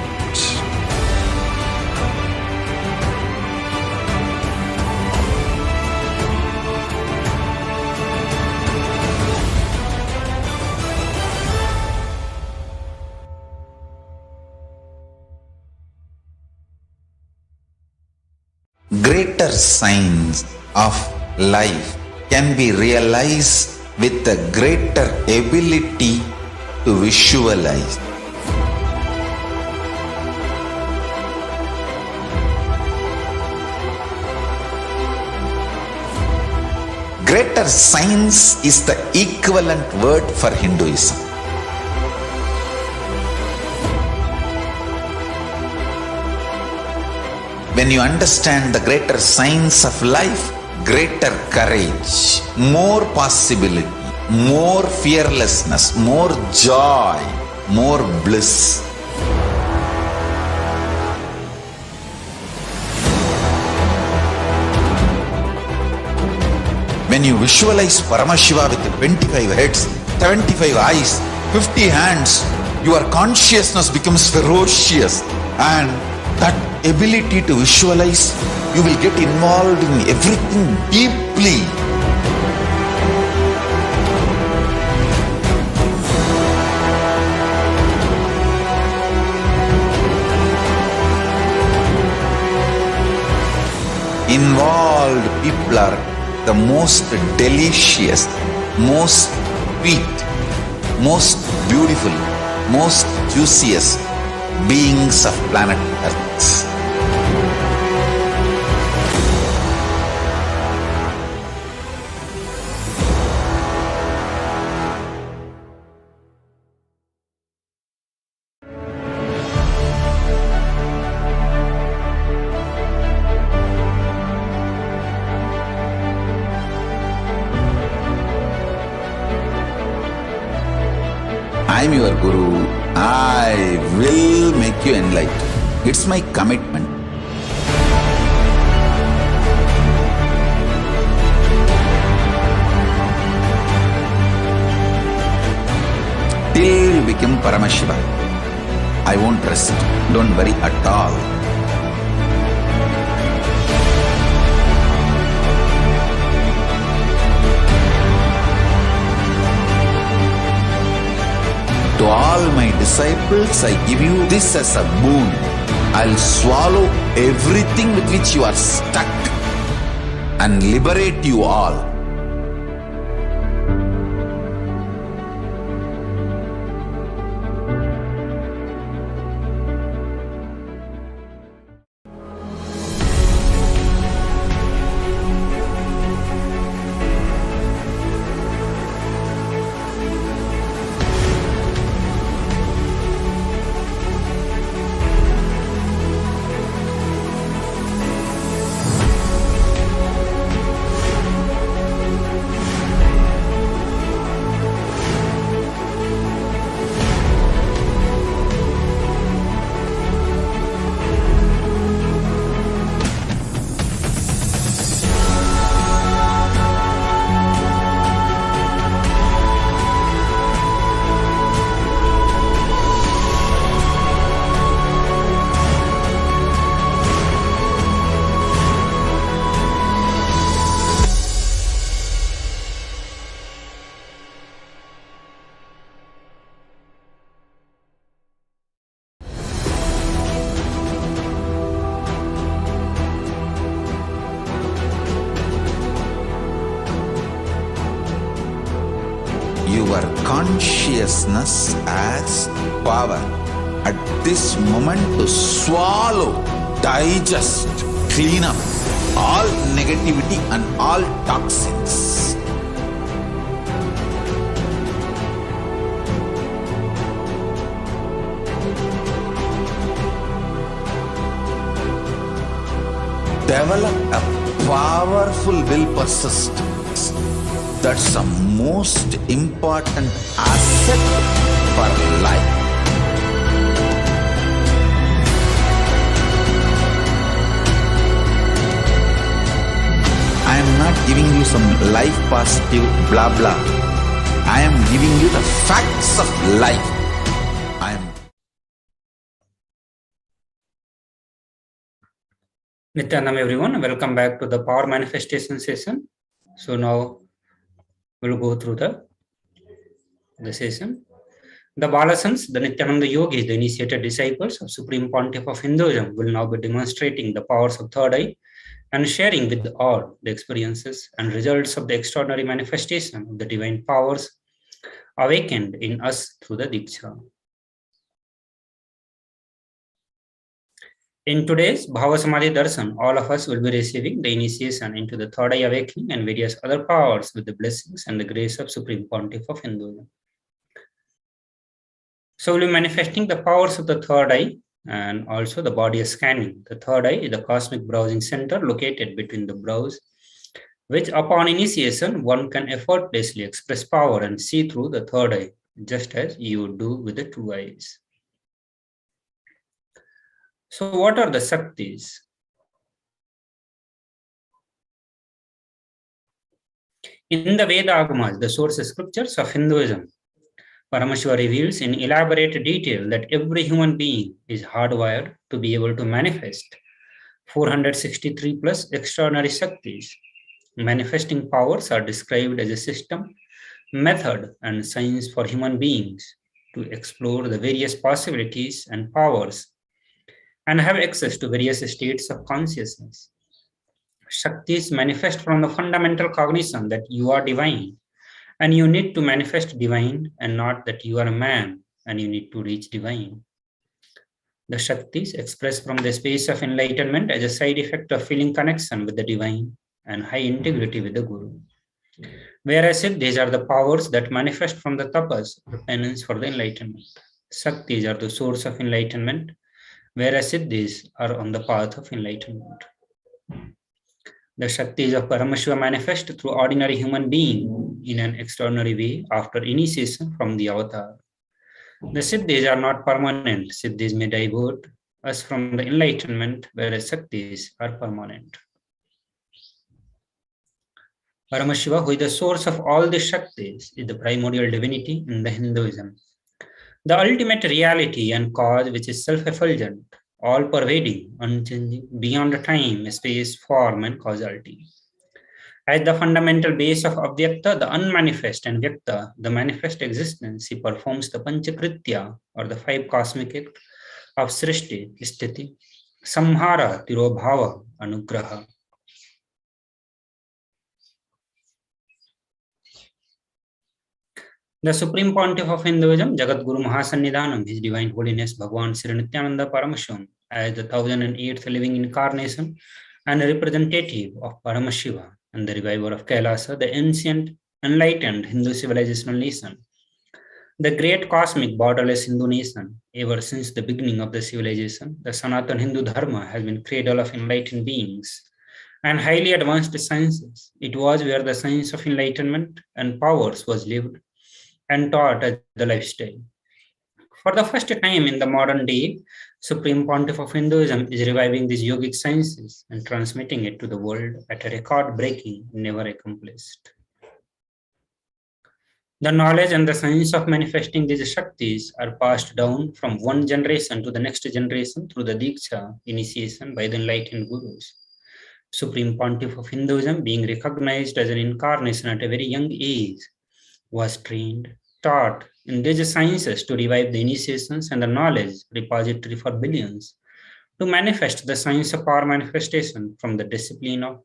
Greater signs of life can be realized with a greater ability to visualize. Greater science is the equivalent word for Hinduism. When you understand the greater science of life, greater courage, more possibility, more fearlessness, more joy, more bliss. When you visualize Paramashiva with 25 heads, 75 eyes, 50 hands, your consciousness becomes ferocious, and that ability to visualize, you will get involved in everything deeply. Involved people are the most delicious, most sweet, most beautiful, most juiciest beings of planet Earth. I am your Guru. I will make you enlightened. It's my commitment. Till you become Paramashiva, I won't rest. Don't worry at all. To all my disciples, I give you this as a boon. I'll swallow everything with which you are stuck and liberate you all. Your consciousness as power at this moment to swallow, digest, clean up all negativity and all toxins. Develop a powerful will persistence. That's the most important asset for life. I am not giving you some life positive blah blah. I am giving you the facts of life. I am Nithyanam everyone, welcome back to the Power Manifestation session. So now we'll go through the session. The Balasans, the Nithyananda yogis, the initiated disciples of Supreme Pontiff of Hinduism, will now be demonstrating the powers of third eye and sharing with all the experiences and results of the extraordinary manifestation of the divine powers awakened in us through the Diksha. In today's Bhava Samadhi Darshan, all of us will be receiving the initiation into the third eye awakening and various other powers with the blessings and the grace of Supreme Pontiff of Hinduism. So we'll be manifesting the powers of the third eye and also the body scanning. The third eye is the cosmic browsing center located between the brows, which upon initiation, one can effortlessly express power and see through the third eye, just as you do with the two eyes. So what are the Shaktis? In the Veda Agamas, the source scriptures of Hinduism, Paramashiva reveals in elaborate detail that every human being is hardwired to be able to manifest 463 plus extraordinary Shaktis. Manifesting powers are described as a system, method, and science for human beings to explore the various possibilities and powers and have access to various states of consciousness. Shaktis manifest from the fundamental cognition that you are divine, and you need to manifest divine, and not that you are a man and you need to reach divine. The Shaktis express from the space of enlightenment as a side effect of feeling connection with the divine and high integrity with the Guru. Whereas these are the powers that manifest from the tapas, the penance for the enlightenment. Shaktis are the source of enlightenment, whereas these are on the path of enlightenment. The Shaktis of Paramashiva manifest through ordinary human being in an extraordinary way after initiation from the avatar. The Siddhis are not permanent. Siddhis may divert us from the enlightenment, whereas Shaktis are permanent. Paramashiva, who is the source of all the Shaktis, is the primordial divinity in the Hinduism, the ultimate reality and cause which is self-effulgent, all-pervading, unchanging, beyond time, space, form, and causality. As the fundamental base of Avyakta, the unmanifest, and Vyakta, the manifest existence, he performs the Panchakritya, or the 5 cosmic acts of Srishti, Sthiti, Samhara, Tirobhava, Anugraha. The Supreme Pontiff of Hinduism, Jagat Guru Mahasannidhanam, His Divine Holiness Bhagwan Sri Nithyananda Paramashivam, as the 1008th living incarnation and a representative of Paramashiva and the reviver of KAILASA, the ancient, enlightened Hindu civilizational nation, the great cosmic borderless Hindu nation. Ever since the beginning of the civilization, the Sanatana Hindu Dharma has been cradle of enlightened beings and highly advanced sciences. It was where the science of enlightenment and powers was lived and taught as the lifestyle. For the first time in the modern day, Supreme Pontiff of Hinduism is reviving these yogic sciences and transmitting it to the world at a record-breaking, never accomplished. The knowledge and the science of manifesting these Shaktis are passed down from one generation to the next generation through the Diksha initiation by the enlightened Gurus. Supreme Pontiff of Hinduism, being recognized as an incarnation at a very young age, was trained, taught in these sciences to revive the initiations and the knowledge repository for billions, to manifest the science of power manifestation from the discipline of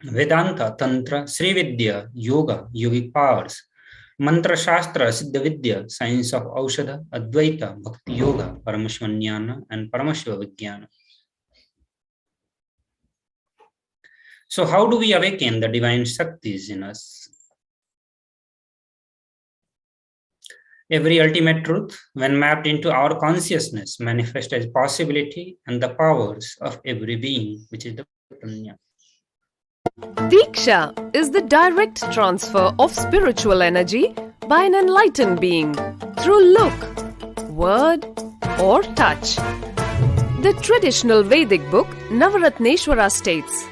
Vedanta, Tantra, Sri Vidya, Yoga, yogic powers, Mantra Shastra, Siddha Vidya, science of Aushadha, Advaita, Bhakti Yoga, Paramashiva Jnana, and Paramashiva Vijnana. So how do we awaken the divine Shaktis in us? Every ultimate truth, when mapped into our consciousness, manifests as possibility and the powers of every being, which is the Prajna. Diksha is the direct transfer of spiritual energy by an enlightened being through look, word, or touch. The traditional Vedic book Navaratneshwara states,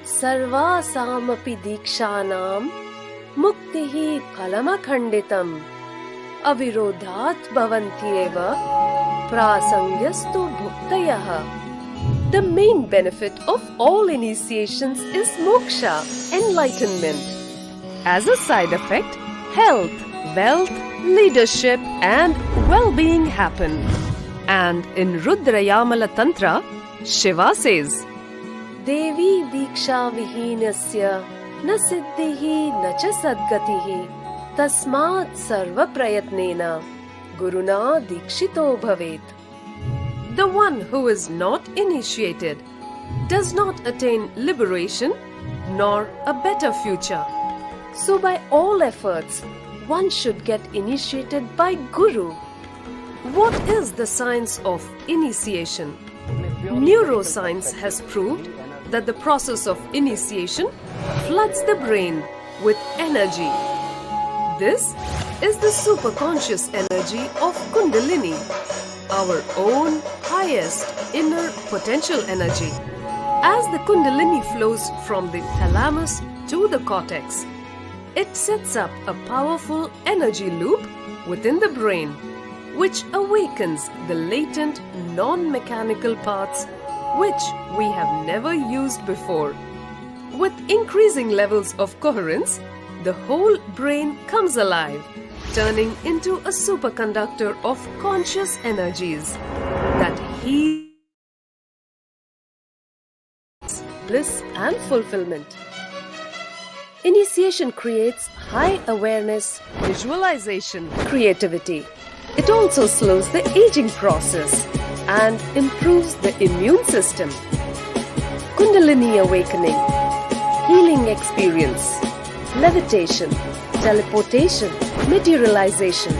Sarvasamapi dikshanam muktihi phalamakhanditam avirodhat bhavantyeva prasangyastu bhuktayaha. The main benefit of all initiations is moksha, enlightenment. As a side effect, health, wealth, leadership, and well-being happen. And in Rudrayamala Tantra, Shiva says, Devi diksha vihinasya na siddhihi na cha sadgatihi tasmat sarva prayatnena guruna dikshito bhavet. The one who is not initiated does not attain liberation nor a better future. So by all efforts, one should get initiated by Guru. What is the science of initiation? Neuroscience has proved that the process of initiation floods the brain with energy. This is the superconscious energy of Kundalini, our own highest inner potential energy. As the Kundalini flows from the thalamus to the cortex, it sets up a powerful energy loop within the brain, which awakens the latent non-mechanical parts which we have never used before. With increasing levels of coherence, the whole brain comes alive, turning into a superconductor of conscious energies that heals bliss and fulfillment. Initiation creates high awareness, visualization, creativity. It also slows the aging process and improves the immune system. Kundalini awakening, healing experience, levitation, teleportation, materialization.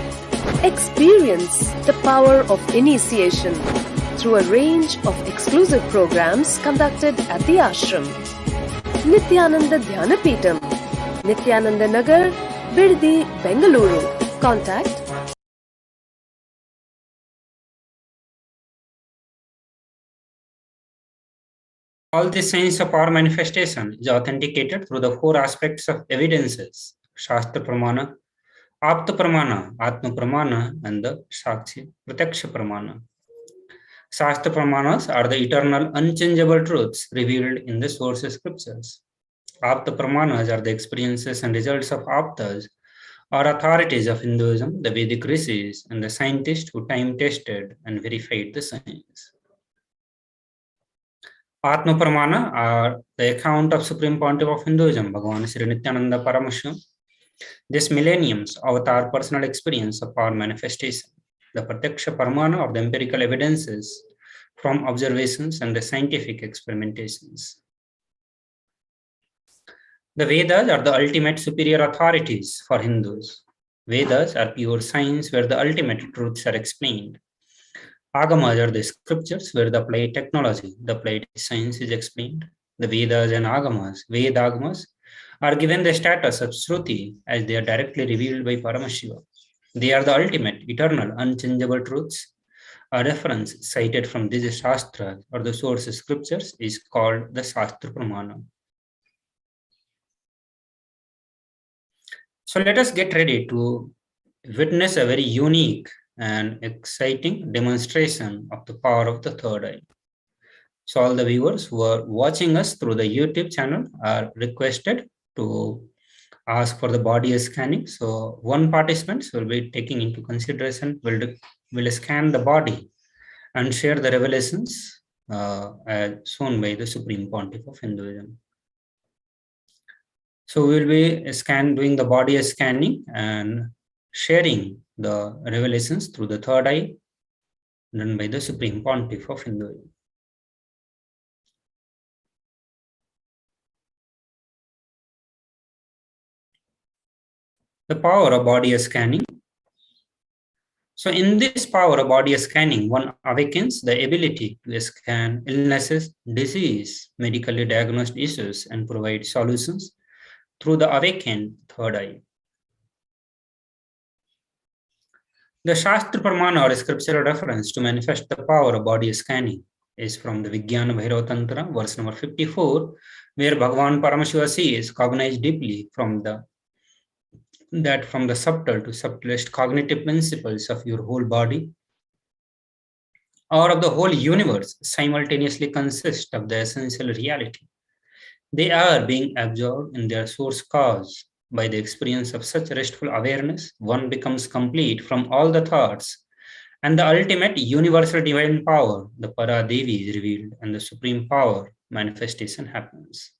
Experience the power of initiation through a range of exclusive programs conducted at the ashram. Nithyananda Dhyanapitham, Nithyananda Nagar, Birdi, Bengaluru. Contact All this science of power manifestation is authenticated through the four aspects of evidences: Shastra Pramana, Apta Pramana, Atma Pramana, and the Sakshi Pratyaksha Pramana. Shastra Pramanas are the eternal, unchangeable truths revealed in the source scriptures. Apta Pramanas are the experiences and results of Aptas, or authorities of Hinduism, the Vedic rishis, and the scientists who time tested and verified the science. Atma Pramana are the account of Supreme Pontiff of Hinduism, Bhagavan Sri Nithyananda Paramashivam. This millennium's avatar personal experience of power manifestation, the Pratyaksha Pramana of the empirical evidences from observations and the scientific experimentations. The Vedas are the ultimate superior authorities for Hindus. Vedas are pure science where the ultimate truths are explained. Agamas are the scriptures where the applied technology, the applied science is explained. The Vedas and Agamas, Vedagamas, are given the status of Shruti as they are directly revealed by Paramashiva. They are the ultimate, eternal, unchangeable truths. A reference cited from these Shastras or the source scriptures is called the Shastra Pramana. So let us get ready to witness a very unique and exciting demonstration of the power of the third eye. So all the viewers who are watching us through the YouTube channel are requested to ask for the body scanning. So one participant will be taking into consideration, will scan the body and share the revelations as shown by the Supreme Pontiff of Hinduism. So we will be doing the body scanning and sharing the revelations through the third eye done by the Supreme Pontiff of Hinduism. The power of body scanning. So in this power of body scanning, one awakens the ability to scan illnesses, disease, medically diagnosed issues, and provide solutions through the awakened third eye. The Shastra Pramana or scriptural reference to manifest the power of body scanning is from the Vijnana Bhairava Tantra, verse number 54, where Bhagavan Paramashiva says, cognize deeply from the subtle to subtlest cognitive principles of your whole body or of the whole universe simultaneously consist of the essential reality. They are being absorbed in their source cause. By the experience of such restful awareness, one becomes complete from all the thoughts, and the ultimate universal divine power, the Paradevi, is revealed, and the supreme power manifestation happens.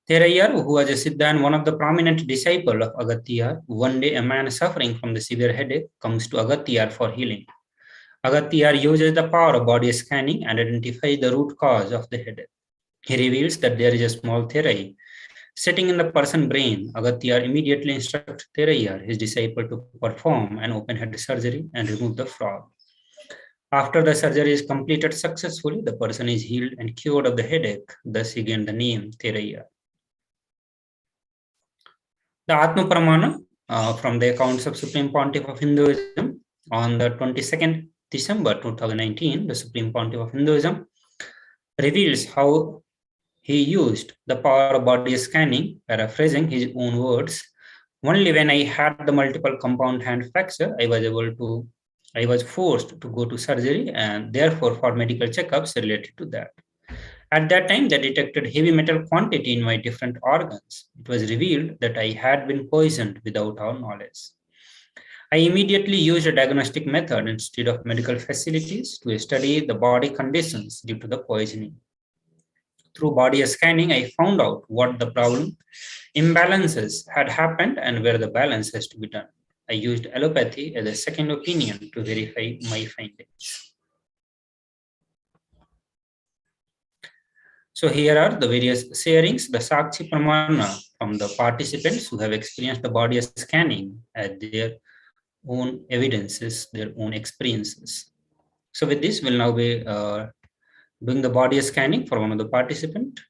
Therayar, who was a Siddha and one of the prominent disciples of Agatyar, one day a man suffering from the severe headache comes to Agatyar for healing. Agatyar uses the power of body scanning and identifies the root cause of the headache. He reveals that there is a small therai sitting in the person's brain. Agatyar immediately instructs Therayar, his disciple, to perform an open head surgery and remove the frog. After the surgery is completed successfully, the person is healed and cured of the headache. Thus he gained the name Therayar. The Atma Pramana from the accounts of Supreme Pontiff of Hinduism on the 22nd December 2019, the Supreme Pontiff of Hinduism reveals how he used the power of body scanning, paraphrasing his own words. Only when I had the multiple compound hand fracture, I was forced to go to surgery and therefore for medical checkups related to that. At that time, they detected heavy metal quantity in my different organs. It was revealed that I had been poisoned without our knowledge. I immediately used a diagnostic method instead of medical facilities to study the body conditions due to the poisoning. Through body scanning, I found out what the problem imbalances had happened and where the balance has to be done. I used allopathy as a second opinion to verify my findings. So here are the various sharings, the Sakshi Pramana from the participants who have experienced the body scanning at their own evidences, their own experiences. So with this, we'll now be doing the body scanning for one of the participants.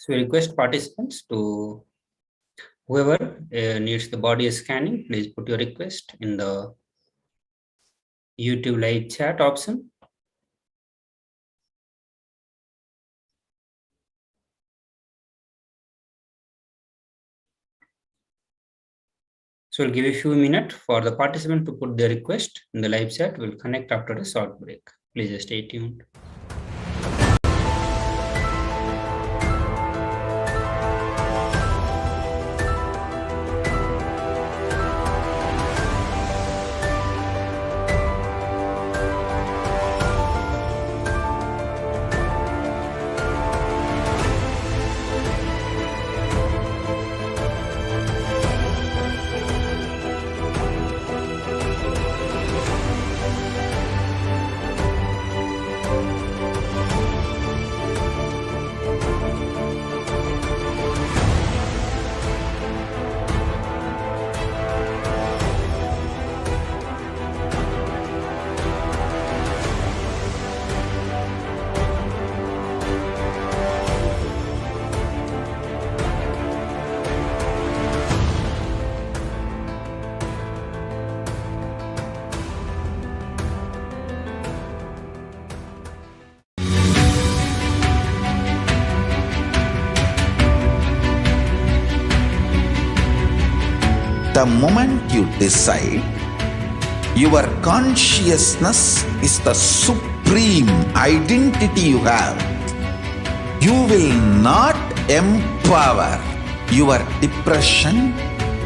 So we request participants to, whoever needs the body scanning, please put your request in the YouTube live chat option. So we'll give a few minutes for the participant to put their request in the live chat. We'll connect after a short break. Please stay tuned. The moment you decide, your consciousness is the supreme identity you have, you will not empower your depression,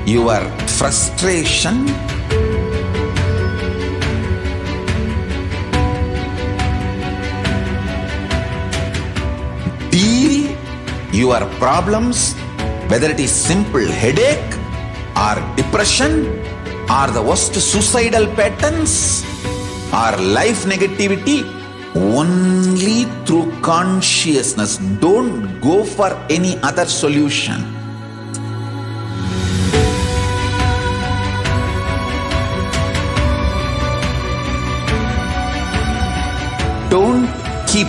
your frustration, deal your problems, whether it is simple headache or depression or the worst suicidal patterns or life negativity, only through consciousness. Don't go for any other solution. Don't keep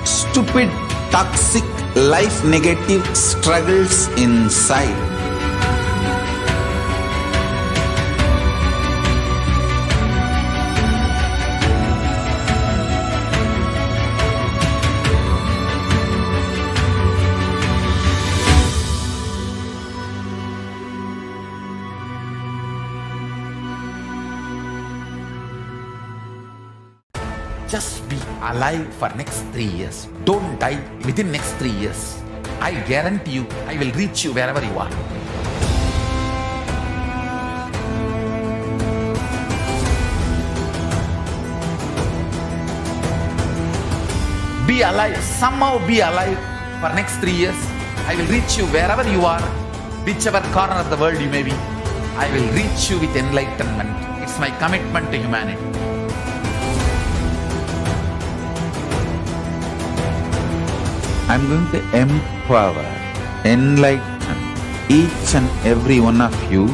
stupid, toxic, life negative struggles inside. Just be alive for next 3 years. Don't die within next 3 years. I guarantee you, I will reach you wherever you are. Be alive, somehow be alive for next 3 years. I will reach you wherever you are, whichever corner of the world you may be. I will reach you with enlightenment. It's my commitment to humanity. I'm going to empower, enlighten each and every one of you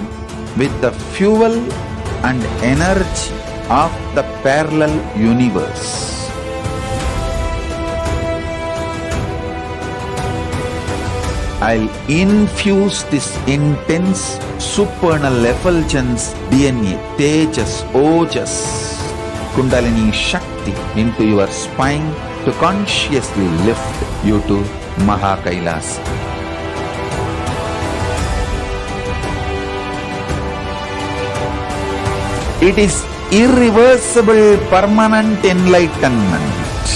with the fuel and energy of the parallel universe. I'll infuse this intense supernal effulgence DNA, Tejas, Ojas, Kundalini Shakti into your spine to consciously lift you to KAILASA. It is irreversible permanent enlightenment,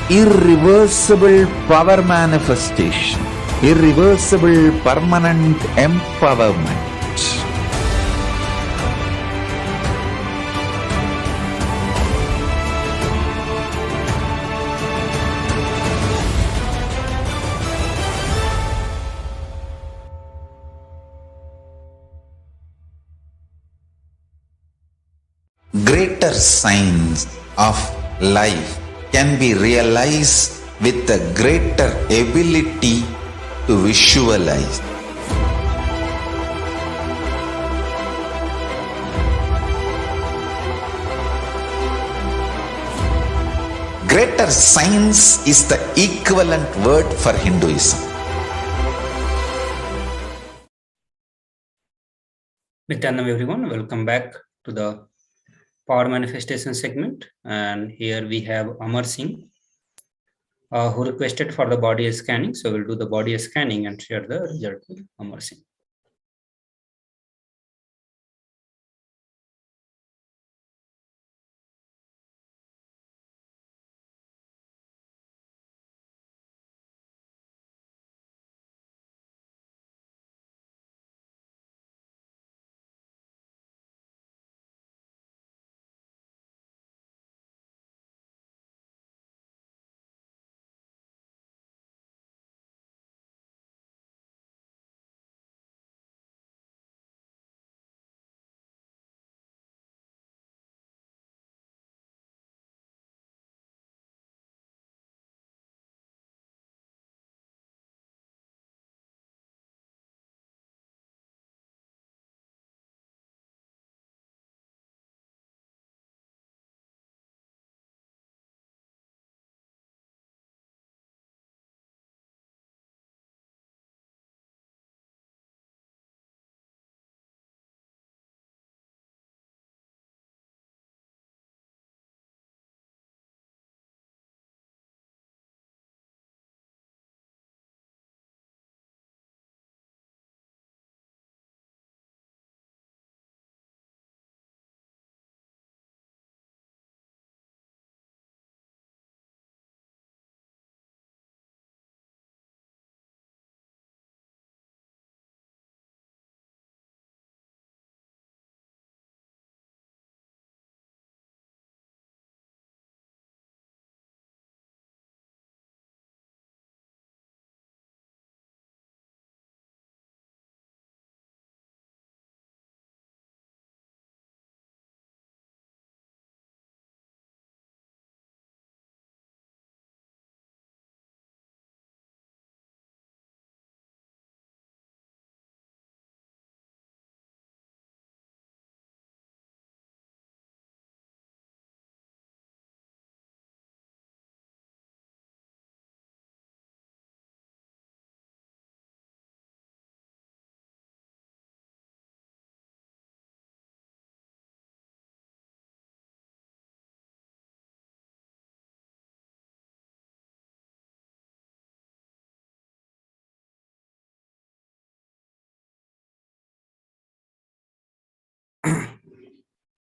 irreversible power manifestation, irreversible permanent empowerment. Greater signs of life can be realized with a greater ability to visualize. Greater science is the equivalent word for Hinduism. Nithyanam everyone, welcome back to the power manifestation segment. And here we have Amar Singh, who requested for the body scanning. So we'll do the body scanning and share the result with Amar Singh.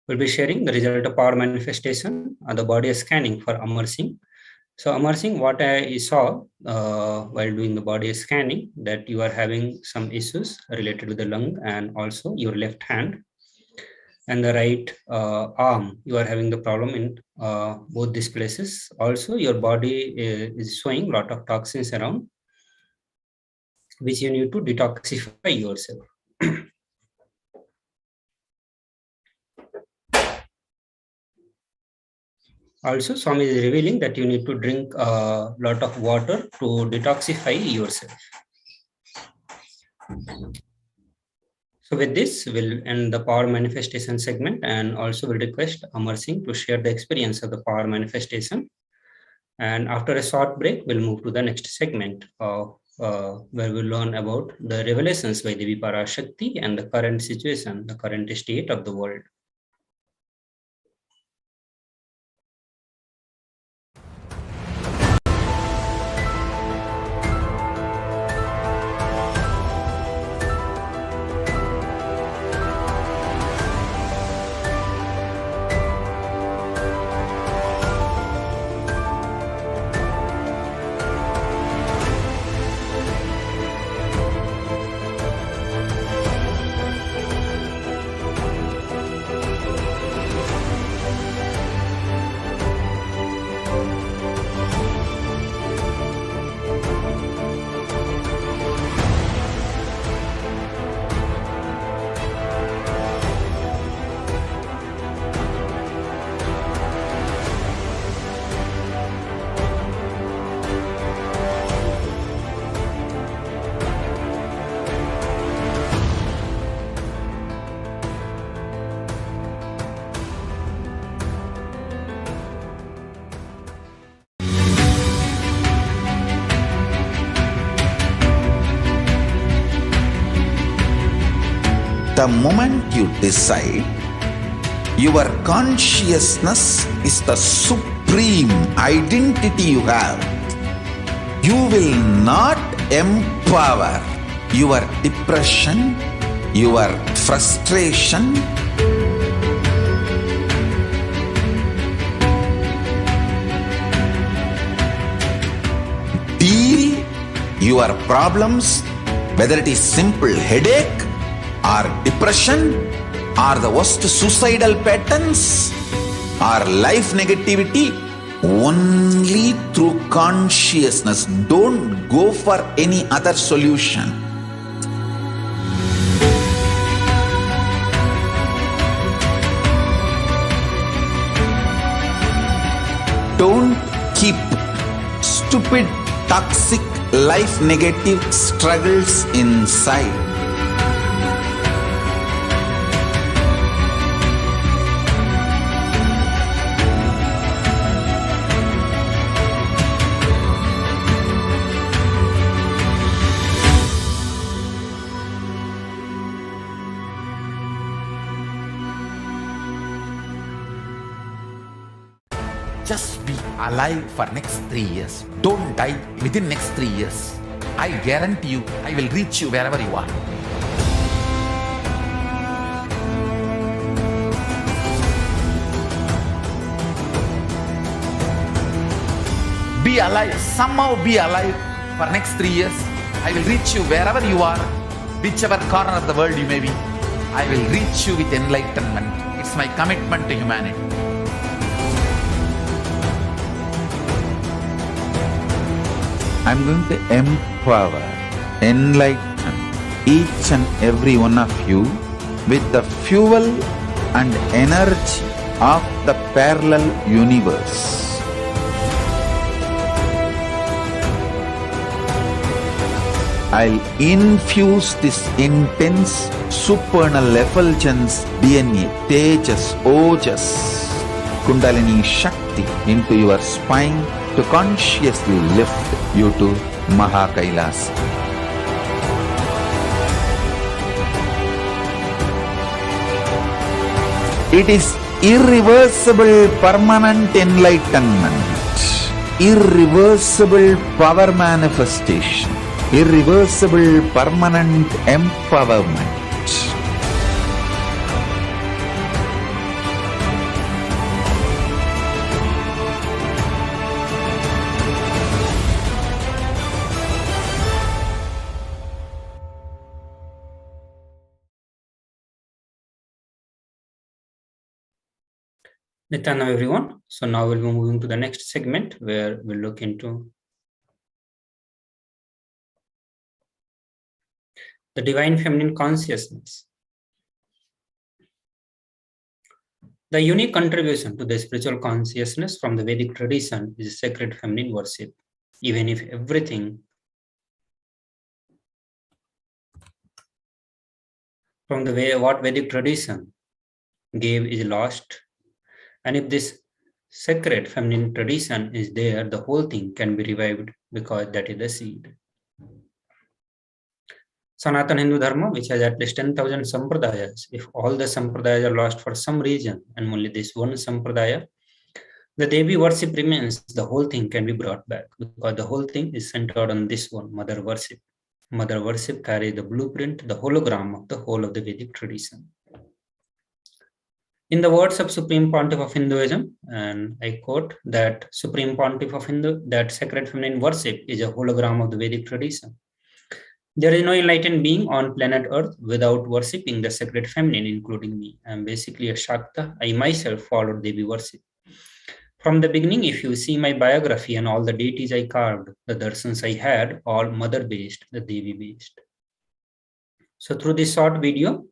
We'll be sharing the result of power manifestation and the body scanning for Amar Singh. So Amar Singh, what I saw while doing the body scanning, that you are having some issues related to the lung and also your left hand and the right arm. You are having the problem in both these places. Also, your body is showing a lot of toxins around, which you need to detoxify yourself. Also, Swami is revealing that you need to drink a lot of water to detoxify yourself. So with this, we'll end the power manifestation segment, and also will request Amar Singh to share the experience of the power manifestation. And after a short break, we'll move to the next segment of where we'll learn about the revelations by Devi Parashakti and the current situation, the current state of the world. The moment you decide, your consciousness is the supreme identity you have. You will not empower your depression, your frustration, deal your problems, whether it is simple headache or depression or the worst suicidal patterns or life negativity, only through consciousness. Don't go for any other solution. Don't keep stupid, toxic, life negative struggles inside. Just be alive for next 3 years. Don't die within next 3 years. I guarantee you, I will reach you wherever you are. Be alive, somehow be alive for next 3 years. I will reach you wherever you are, whichever corner of the world you may be. I will reach you with enlightenment. It's my commitment to humanity. I'm going to empower, enlighten each and every one of you with the fuel and energy of the parallel universe. I'll infuse this intense supernal effulgence DNA, Tejas, Ojas, Kundalini Shakti into your spine to consciously lift you to KAILASA. It is irreversible permanent enlightenment, irreversible power manifestation, irreversible permanent empowerment. Nithyananda everyone. So now we'll be moving to the next segment where we'll look into the divine feminine consciousness. The unique contribution to the spiritual consciousness from the Vedic tradition is sacred feminine worship. Even if everything from the way what Vedic tradition gave is lost, and if this sacred feminine tradition is there, the whole thing can be revived because that is the seed. Sanatana Hindu Dharma, which has at least 10,000 sampradayas, if all the sampradayas are lost for some reason and only this one sampradaya, the Devi worship remains, the whole thing can be brought back because the whole thing is centered on this one, mother worship. Mother worship carries the blueprint, the hologram of the whole of the Vedic tradition. In the words of Supreme Pontiff of Hinduism, and I quote, that Supreme Pontiff of Hindu, that sacred feminine worship is a hologram of the Vedic tradition. There is no enlightened being on planet Earth without worshipping the sacred feminine, including me. I am basically a Shakta. I myself followed Devi worship. From the beginning, if you see my biography and all the deities I carved, the darshans I had, all mother-based, the Devi-based. So through this short video,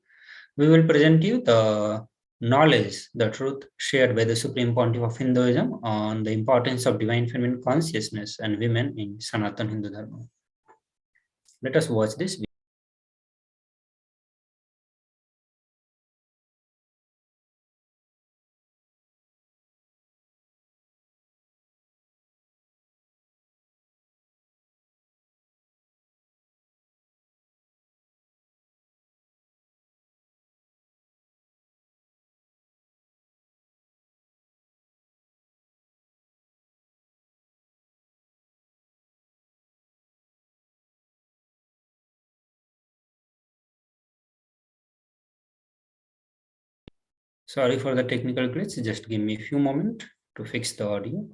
we will present you the knowledge, the truth shared by the Supreme Pontiff of Hinduism on the importance of divine feminine consciousness and women in Sanatana Hindu Dharma. Let us watch this video. Sorry for the technical glitch. Just give me a few moments to fix the audio.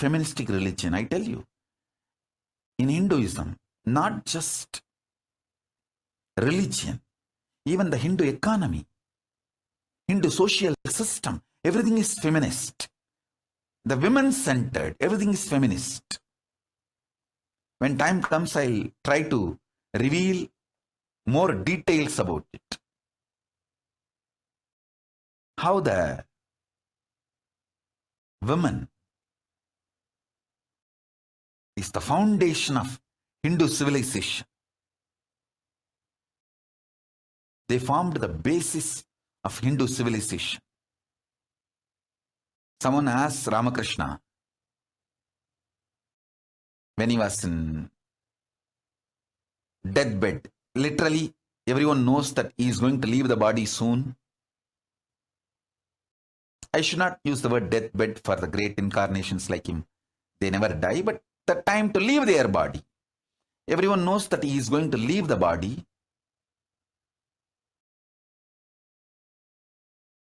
Feministic religion, I tell you. In Hinduism, not just religion, even the Hindu economy, Hindu social system, everything is feminist. The women-centered, everything is feminist. When time comes, I'll try to reveal more details about it. How the women is the foundation of Hindu civilization. They formed the basis of Hindu civilization. Someone asked Ramakrishna when he was in deathbed. Literally, everyone knows that he is going to leave the body soon. I should not use the word deathbed for the great incarnations like him. They never die, but the time to leave their body. Everyone knows that he is going to leave the body.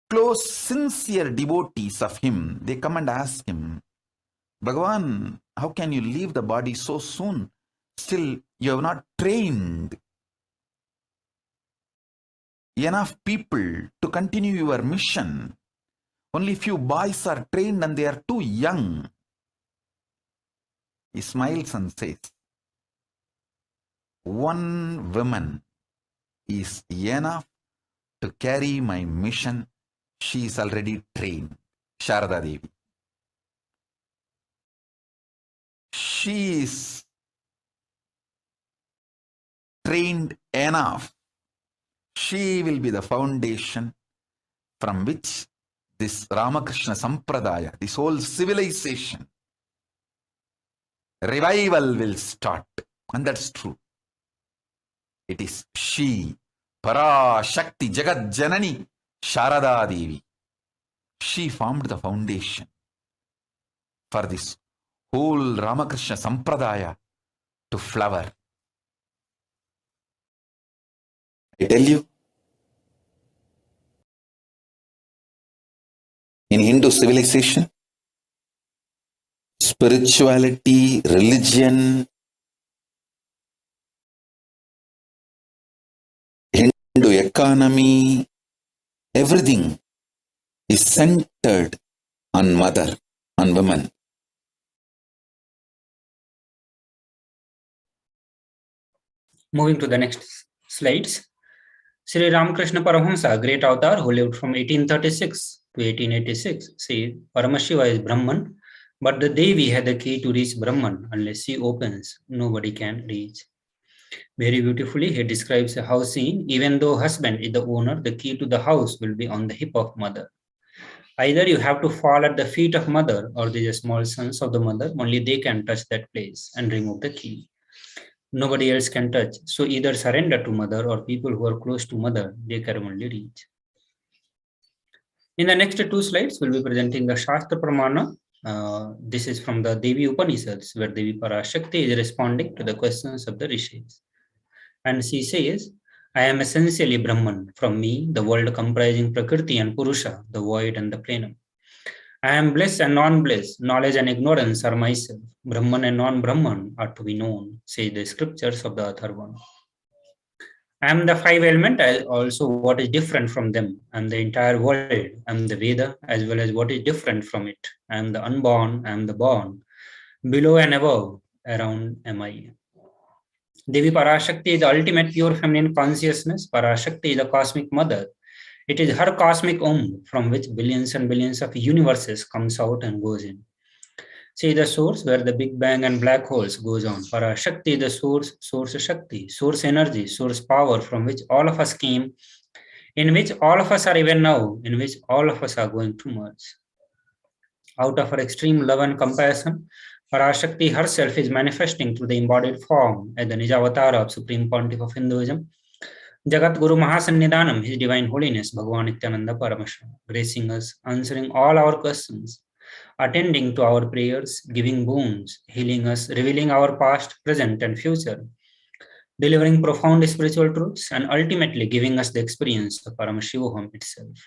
Close, sincere devotees of him, they come and ask him, Bhagavan, how can you leave the body so soon? Still, you have not trained enough people to continue your mission. Only few boys are trained and they are too young. He smiles and says, one woman is enough to carry my mission. She is already trained. Sharada Devi. She is trained enough. She will be the foundation from which this Ramakrishna Sampradaya, this whole civilization, revival will start. And that's true. It is she, Parashakti, Jagat Janani, Sharada Devi. She formed the foundation for this whole Ramakrishna Sampradaya to flower. I tell you, in Hindu civilization, spirituality, religion, Hindu economy, everything is centered on mother, on women. Moving to the next slides. Sri Ramakrishna Paramahamsa, great avatar who lived from 1836 to 1886, says Paramashiva is Brahman, but the Devi had the key to reach Brahman. Unless she opens, nobody can reach. Very beautifully, he describes a house scene. Even though husband is the owner, the key to the house will be on the hip of mother. Either you have to fall at the feet of mother, or the small sons of the mother, only they can touch that place and remove the key. Nobody else can touch. So either surrender to mother, or people who are close to mother, they can only reach. In the next two slides, we'll be presenting the Shastra Pramana. This is from the Devi Upanishads, where Devi Parashakti is responding to the questions of the rishis. And she says, I am essentially Brahman. From me, the world comprising Prakriti and Purusha, the void and the plenum. I am bliss and non-bliss, knowledge and ignorance are myself. Brahman and non-Brahman are to be known, say the scriptures of the Atharvana. I am the five elements, also what is different from them. I am the entire world. I am the Veda, as well as what is different from it. I am the unborn, I am the born. Below and above, around am I. Devi Parashakti is the ultimate pure feminine consciousness. Parashakti is the cosmic mother. It is her cosmic from which billions and billions of universes comes out and goes in. See the source where the Big Bang and black holes goes on. Parashakti, the source, source Shakti, source energy, source power from which all of us came, in which all of us are even now, in which all of us are going to merge. Out of her extreme love and compassion, Parashakti herself is manifesting through the embodied form as the Nijavatara of Supreme Pontiff of Hinduism, Jagat Guru Mahasannidhanam, His Divine Holiness, Bhagavan Nithyananda Paramashivam, gracing us, answering all our questions, attending to our prayers, giving boons, healing us, revealing our past, present, and future, delivering profound spiritual truths, and ultimately giving us the experience of Paramashivoham itself.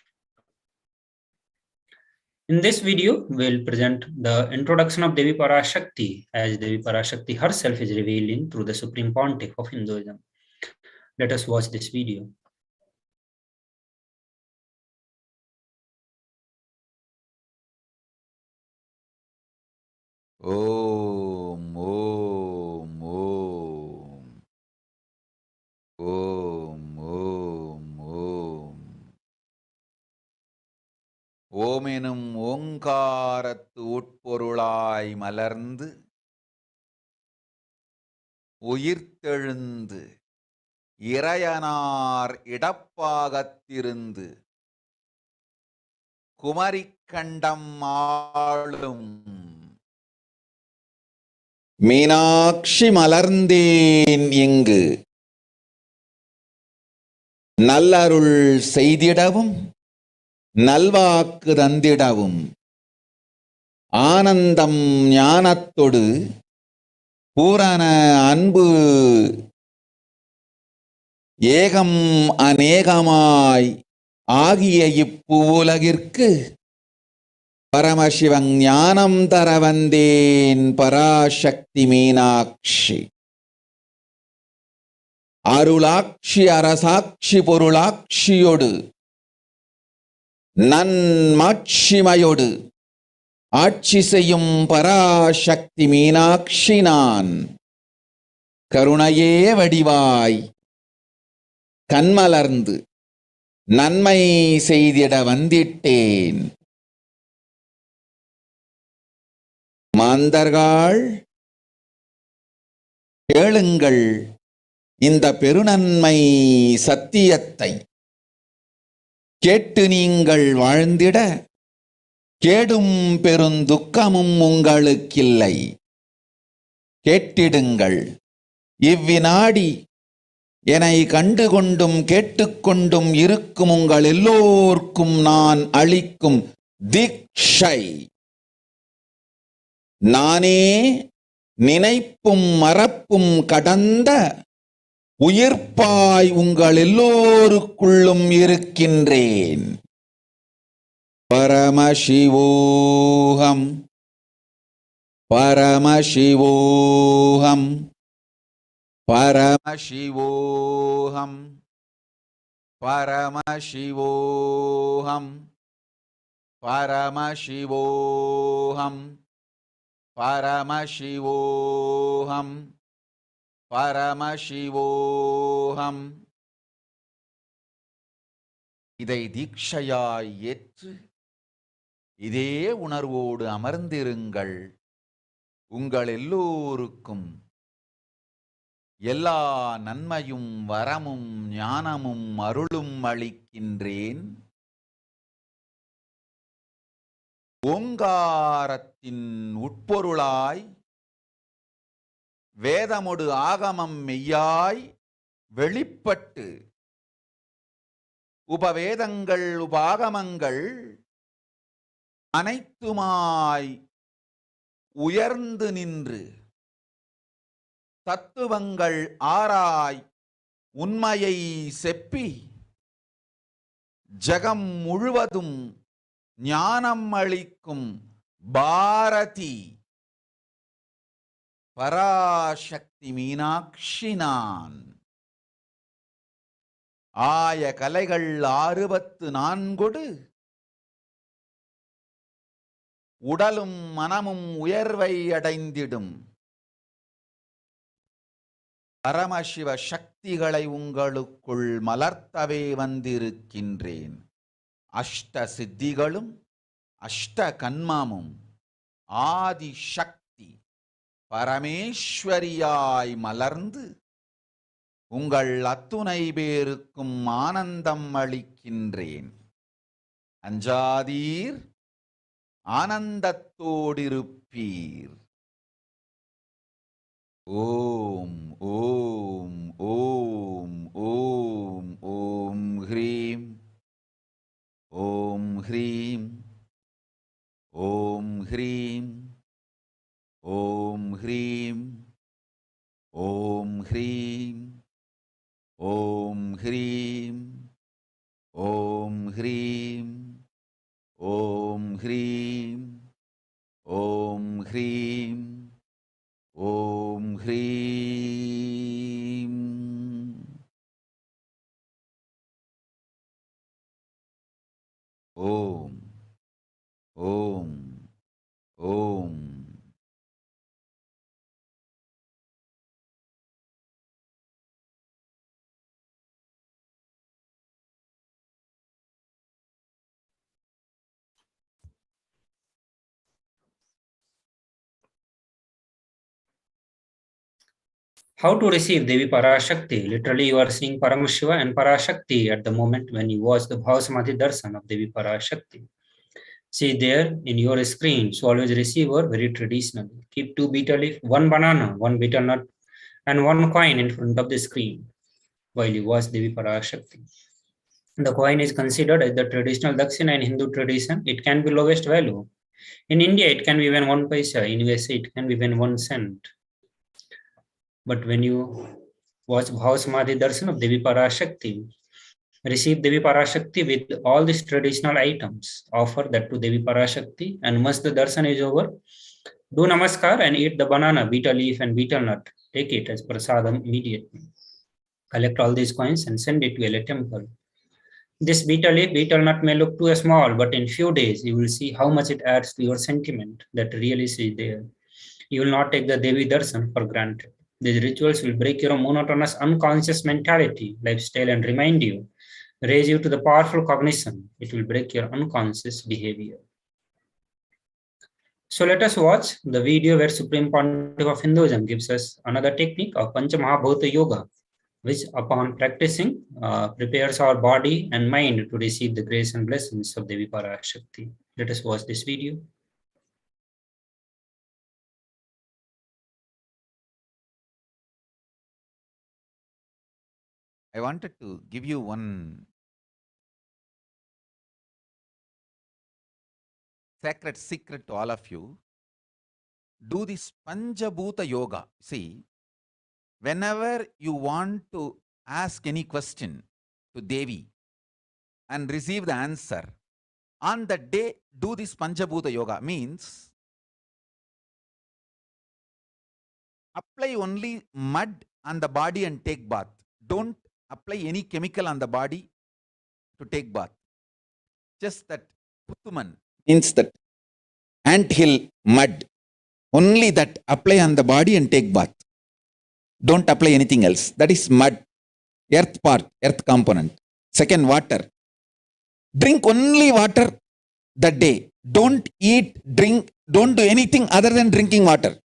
In this video, we'll present the introduction of Devi Parashakti, as Devi Parashakti herself is revealing through the Supreme Pontiff of Hinduism. Let us watch this video. Om, Om, Om. Om, Om, Om. ஓமெனும் ஓங்காரத்து உட்பொருளாய் மலர்ந்து உயிர்த்தெழுந்து இறையனார் இடப்பாகத்திருந்து குமரிக்கண்டம் ஆளும் மீனாட்சி மலர்ந்தேன் இங்கு நல்லருள் செய்திடவும் நல்வாக்கு தந்திடவும் ஆனந்தம் ஞானத்தொடு பூரண அன்பு ஏகம் அநேகமாய் ஆகிய இப்புலகிற்கு பரமசிவன் ஞானம் தர வந்தேன் பராசக்தி மீனாட்சி. அருளாட்சி அரசாட்சி பொருளாட்சியோடு நன்மாட்சிமையோடு ஆட்சி செய்யும் பராசக்தி மீனாட்சி நான். கருணையே வடிவாய் கண்மலர்ந்து நன்மை செய்திட வந்திட்டேன். மாந்தர்கள் கேளுங்கள் இந்த பெருநன்மை சத்தியத்தை, கேட்டு நீங்கள் வாழ்ந்திட கேடும் பெருந்துக்கமும் உங்களுக்கில்லை. கேட்டிடுங்கள். இவ்வினாடி என்னை கண்டுகொண்டும் கேட்டுக்கொண்டும் இருக்கும் உங்கள் எல்லோர்க்கும் நான் அளிக்கும் தீட்சை. நானே நினைப்பும் மறப்பும் கடந்த உயிர்ப்பாய் உங்கள் எல்லோருக்குள்ளும் இருக்கின்றேன். பரமசிவோஹம் பரமசிவோஹம் பரமசிவோஹம் பரமசிவோஹம் பரமசிவோஹம் பரமசிவோஹம் பரமசிவோஹம். இதை தீட்சையாய் ஏற்று இதே உணர்வோடு அமர்ந்திருங்கள். உங்கள் எல்லோருக்கும் எல்லா நன்மையும் வரமும் ஞானமும் அருளும் அளிக்கின்றேன். ஓங்காரத்தின் உட்பொருளாய் வேதமொடு ஆகமம் மெய்யாய் வெளிப்பட்டு உபவேதங்கள் உபாகமங்கள் அனைத்துமாய் உயர்ந்து நின்று தத்துவங்கள் ஆராய் உண்மையை செப்பி ஜகம் முழுவதும் ஞானம் அளிக்கும் பாரதி பராசக்தி மீனாட்சி நான். ஆய கலைகள் 64 உடலும் மனமும் உயர்வை அடைந்திடும் பரமசிவ சக்திகளை உங்களுக்குள் மலர்த்தவே வந்திருக்கின்றேன். அஷ்ட சித்திகளும் அஷ்ட கன்மமும் ஆதிசக்தி பரமேஸ்வரியாய் மலர்ந்து உங்கள் அத்துணை பேருக்கும் ஆனந்தம் அளிக்கின்றேன். அஞ்சாதீர், ஆனந்தத்தோடிருப்பீர். ஓம் ஓம் ஓம் ஓம் ஓம் ஹ்ரீம் ஓம் ஹ்ரீம் ஓம் ஹ்ரீம் ஓம் ஹ்ரீம் ஓம் ஹ்ரீம் ஓம் ஹ்ரீம் ஓம் ஹ்ரீம் ஓம் ஹ்ரீம் ஓம் ஹ்ரீம் ஓம் ஹ்ரீம். ஓம் ஓம் ஓம். How to receive Devi Parashakti? Literally, you are seeing Paramashiva and Parashakti at the moment when you watch the Bhavasamadhi Darshan of Devi Parashakti. See there in your screen, so always receive her very traditionally. Keep 2 betel leaf, 1 banana, 1 betel nut, and 1 coin in front of the screen while you watch Devi Parashakti. The coin is considered as the traditional Dakshina in Hindu tradition. It can be lowest value. In India, it can be even 1 paisa. In USA, it can be even 1 cent. But when you watch Bhavasamadhi Darshan of Devi Parashakti, receive Devi Parashakti with all these traditional items, offer that to Devi Parashakti, and once the darshan is over, do namaskar and eat the banana, betel leaf and betel nut. Take it as prasadam immediately. Collect all these coins and send it to a temple. This betel leaf, betel nut may look too small, but in few days you will see how much it adds to your sentiment that really is there. You will not take the Devi darshan for granted. These rituals will break your monotonous unconscious mentality, lifestyle, and remind you, raise you to the powerful cognition. It will break your unconscious behavior. So let us watch the video where Supreme Pontiff of Hinduism gives us another technique of Pancha Mahabhuta Yoga, which upon practicing prepares our body and mind to receive the grace and blessings of Devi Parashakti. Let us watch this video. I wanted to give you one sacred secret to all of you. Do this Panchabhuta Yoga. See, whenever you want to ask any question to Devi and receive the answer, on that day, do this Panchabhuta Yoga. Means, apply only mud on the body and take bath. Don't apply any chemical on the body to take bath. Just that Puttuman means that anthill mud. Only that apply on the body and take bath. Don't apply anything else. That is mud. Earth part, earth component. Second, water. Drink only water that day. Don't eat, drink, don't do anything other than drinking water.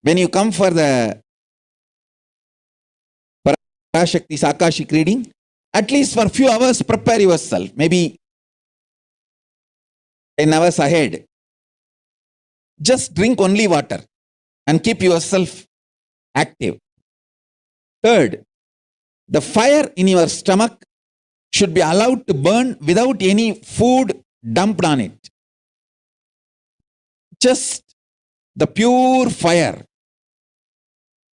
When you come for the Parashakti's Akashic reading, at least for a few hours prepare yourself. Maybe 10 hours ahead. Just drink only water and keep yourself active. Third, the fire in your stomach should be allowed to burn without any food dumped on it. Just the pure fire.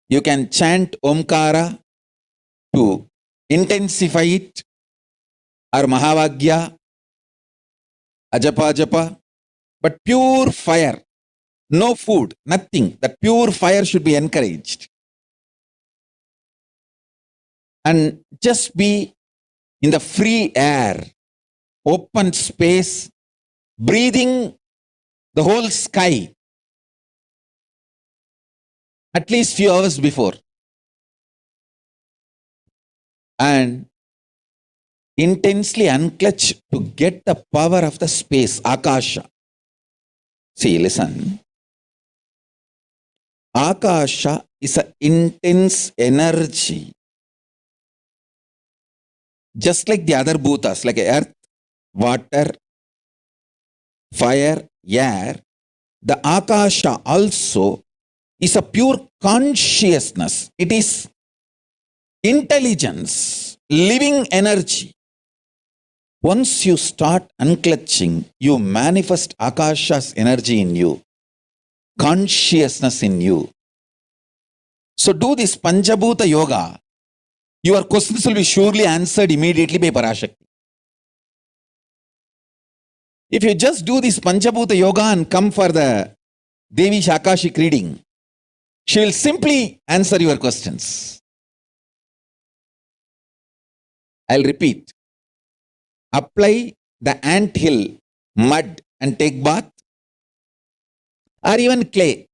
You can chant Omkara to intensify it, or Mahavagya, Ajapa Japa, but pure fire. No food, nothing. That pure fire should be encouraged. And just be in the free air, open space, breathing the whole sky. At least few hours before. And intensely unclutch to get the power of the space, Akasha. See, listen. Akasha is an intense energy. Just like the other bhutas, like earth, water, fire, air, the Akasha also is a pure consciousness. It is intelligence, living energy. Once you start unclutching, you manifest Akasha's energy in you, consciousness in you. So do this Panchabhuta Yoga. Your questions will be surely answered immediately by Parashakti. If you just do this Panchabhuta Yoga and come for the Devi's Akashic reading, she will simply answer your questions. I'll repeat. Apply the anthill mud and take bath, or even clay.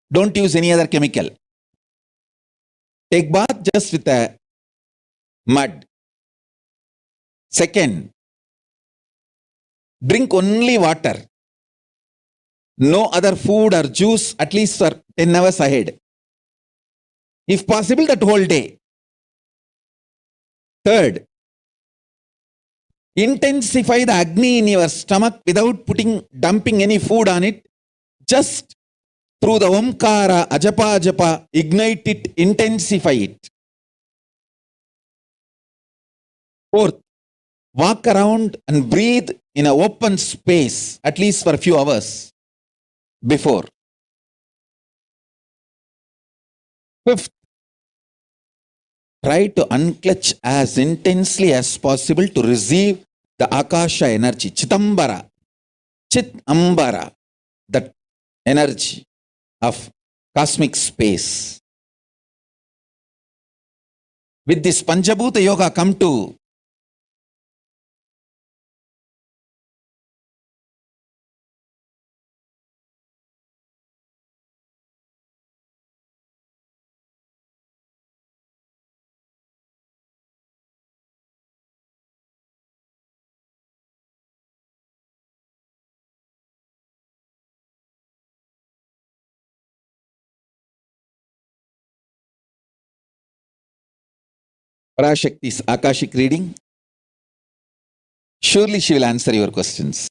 Don't use any other chemical. Take bath just with the mud. Second, drink only water. No other food or juice at least for 10 hours ahead. If possible, that whole day. Third, intensify the Agni in your stomach without dumping any food on it. Just through the Omkara, Ajapa, ignite it, intensify it. Fourth, walk around and breathe in an open space at least for a few hours before. Fifth, try to unclutch as intensely as possible to receive the Akasha energy, Chitambara, that energy of cosmic space. With this Panchabhuta Yoga, come to Parashakti's Akashic reading. Surely she will answer your questions.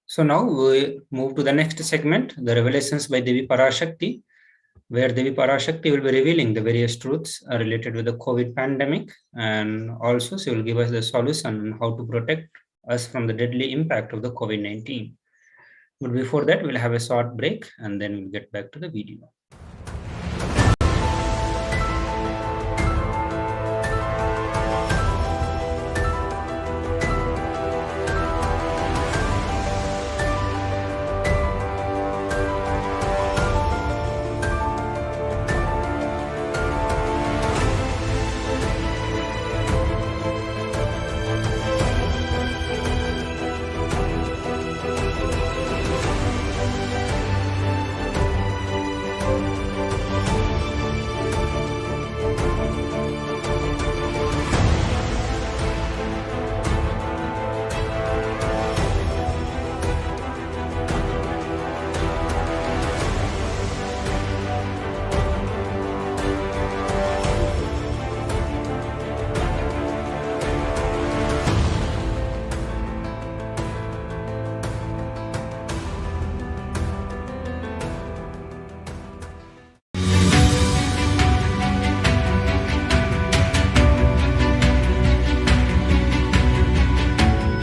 So now we move to the next segment, the revelations by Devi Parashakti, where Devi Parashakti will be revealing the various truths related with the COVID pandemic, and also she will give us the solution on how to protect us from the deadly impact of the COVID-19. But before that, we'll have a short break and then we'll get back to the video.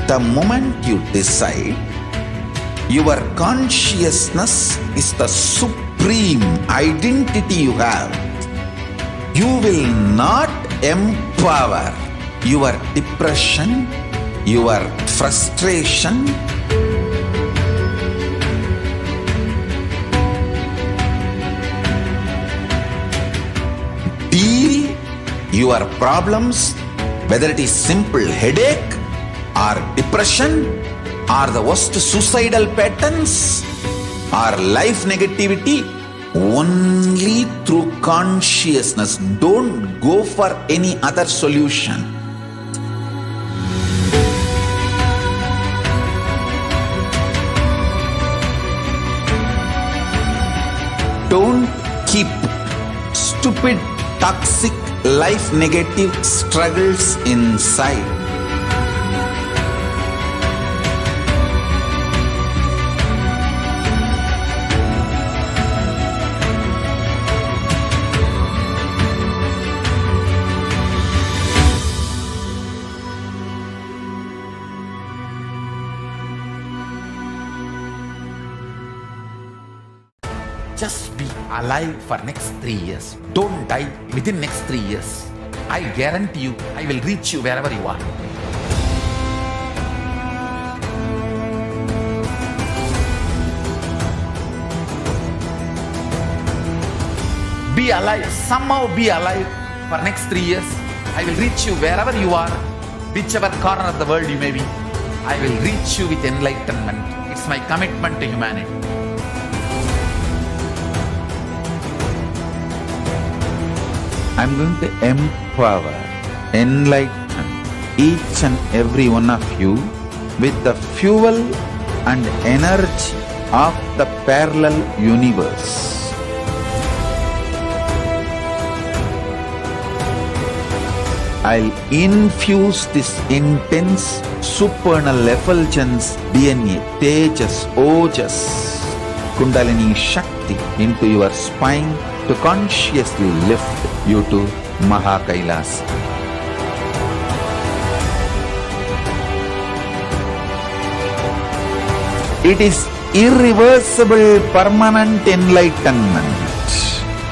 The moment you decide, your consciousness is the supreme identity you have. You will not empower your depression, your frustration, deal your problems, whether it is simple headache or depression or the worst suicidal patterns or life negativity, only through consciousness. Don't go for any other solution. Don't keep stupid, toxic, life negative struggles inside. Just be alive for next 3 years. Don't die within next 3 years. I guarantee you, I will reach you wherever you are. Be alive, somehow be alive for next 3 years. I will reach you wherever you are, whichever corner of the world you may be. I will reach you with enlightenment. It's my commitment to humanity. I'm going to empower, enlighten each and every one of you with the fuel and energy of the parallel universe. I'll infuse this intense supernal effulgence DNA, Tejas, Ojas, Kundalini Shakti into your spine to consciously lift you to KAILASA. It is irreversible permanent enlightenment,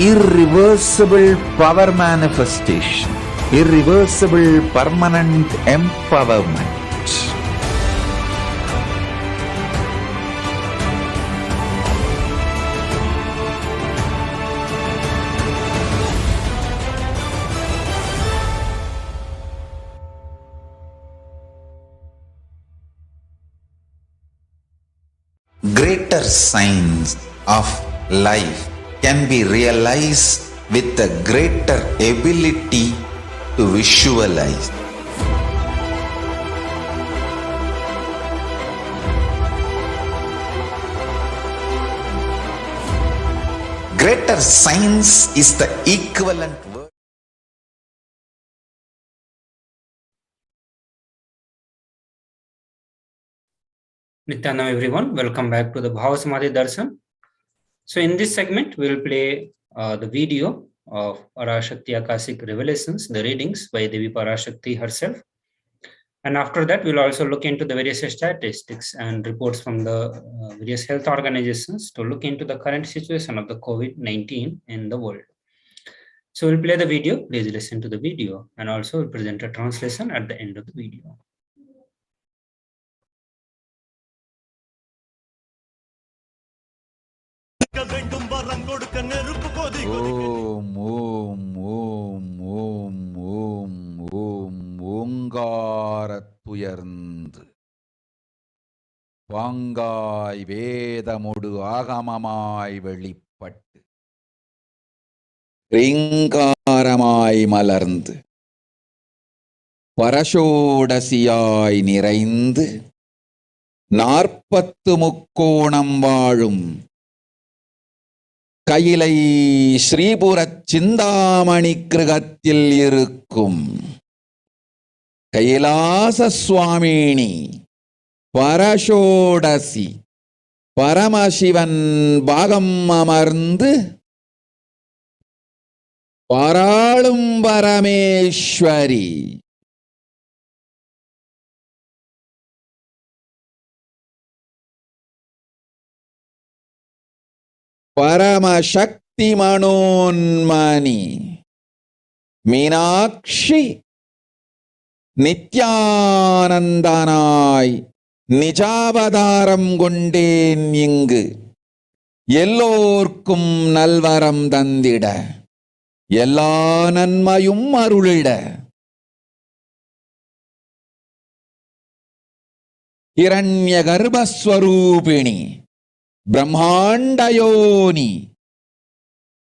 irreversible power manifestation, irreversible permanent empowerment. Greater signs of life can be realized with a greater ability to visualize. Greater science is the equivalent word. Nityanam everyone, welcome back to the Bhava Samadhi Darshan. So in this segment, we will play the video of Parashakti Akashic revelations, the readings by Devi Parashakti herself. And after that, we'll also look into the various statistics and reports from the various health organizations to look into the current situation of the COVID-19 in the world. So we'll play the video, please listen to the video, and also we'll present a translation at the end of the video. Om, Om, Om, Om, Om, Om, ஓங்காரத்துயர்ந்து பாங்காய் வேதமொடு ஆகமமாய் வெளிப்பட்டு ரீங்காரமாய் மலர்ந்து பரஷோடசியாய் நிறைந்து 40 முக்கோணம் வாழும் கையிலை ஸ்ரீபுரச் சிந்தாமணி கிருகத்தில் இருக்கும் கைலாச சுவாமினி பரஷோடசி பரமசிவன் பாகம் அமர்ந்து பாராளும் பரமேஸ்வரி பரமசக்தி மனோன்மணி மீனாட்சி நித்யானந்தனாய் நிஜாவதாரம் கொண்டேன் இங்கு எல்லோர்க்கும் நல்வரம் தந்திட எல்லா நன்மையும் அருளிட ஹிரண்ய கர்ப்பஸ்வரூபிணி பிரம்மாண்டயோனி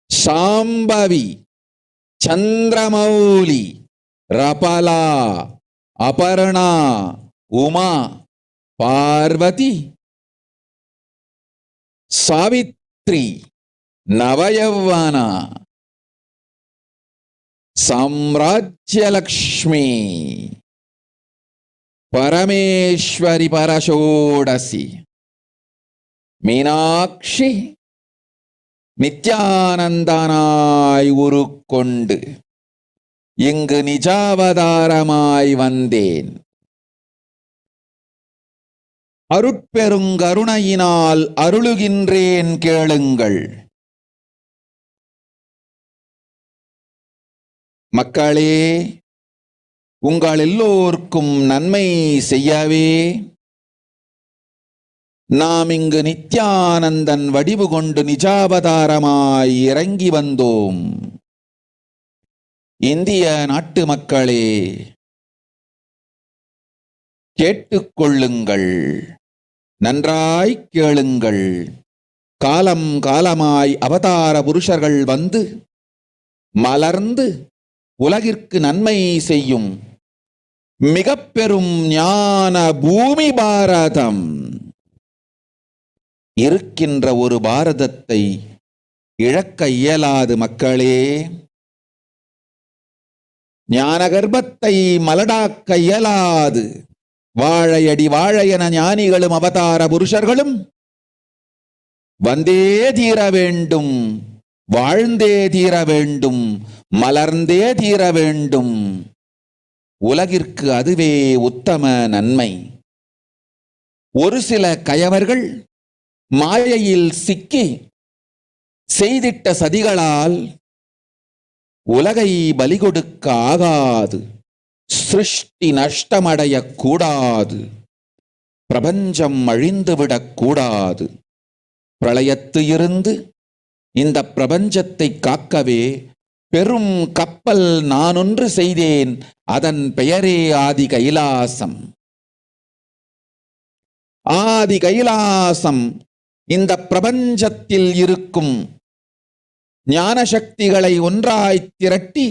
சாம்பவி சந்திரமௌலி ரபலா அபர்ணா உமா பார்வதி சாவித்ரி நவயவனா சாம்ராஜ்யலக்ஷ்மி பரமேஸ்வரி பரஷோடசி மீனாட்சி நித்யானந்தனாய் உருக்கொண்டு இங்கு நிஜாவதாரமாய் வந்தேன். அருட்பெருங்கருணையினால் அருளுகின்றேன் கேளுங்கள். மக்களே, உங்கள் எல்லோருக்கும் நன்மை செய்யவே நாம் இங்கு நித்யானந்தன் வடிவு கொண்டு நிஜாவதாரமாய் இறங்கி வந்தோம். இந்திய நாட்டு மக்களே, கேட்டுக்கொள்ளுங்கள், நன்றாய் கேளுங்கள். காலம் காலமாய் அவதார புருஷர்கள் வந்து மலர்ந்து உலகிற்கு நன்மை செய்யும் மிக பெரும் ஞான பூமி பாரதம். இருக்கின்ற ஒரு பாரதத்தை இழக்க இயலாது மக்களே. ஞான கர்ப்பத்தை மலடாக்க இயலாது. வாழையடி வாழையென ஞானிகளும் அவதார புருஷர்களும் வந்தே தீர வேண்டும், வாழ்ந்தே தீர வேண்டும், மலர்ந்தே தீர வேண்டும். உலகிற்கு அதுவே உத்தம நன்மை. ஒரு சில கயவர்கள் மாயையில் சிக்கி செய்திட்ட சதிகளால் உலகை பலி கொடுக்க ஆகாது. சிருஷ்டி நஷ்டமடைய கூடாது. பிரபஞ்சம் அழிந்துவிடக் கூடாது. பிரளயத்து இருந்து இந்த பிரபஞ்சத்தை காக்கவே பெரும் கப்பல் நானொன்று செய்தேன். அதன் பெயரே ஆதி கைலாசம். ஆதி கைலாசம் இந்த பிரபஞ்சத்தில் இருக்கும் ஞான சக்திகளை ஒன்றாய் திரட்டி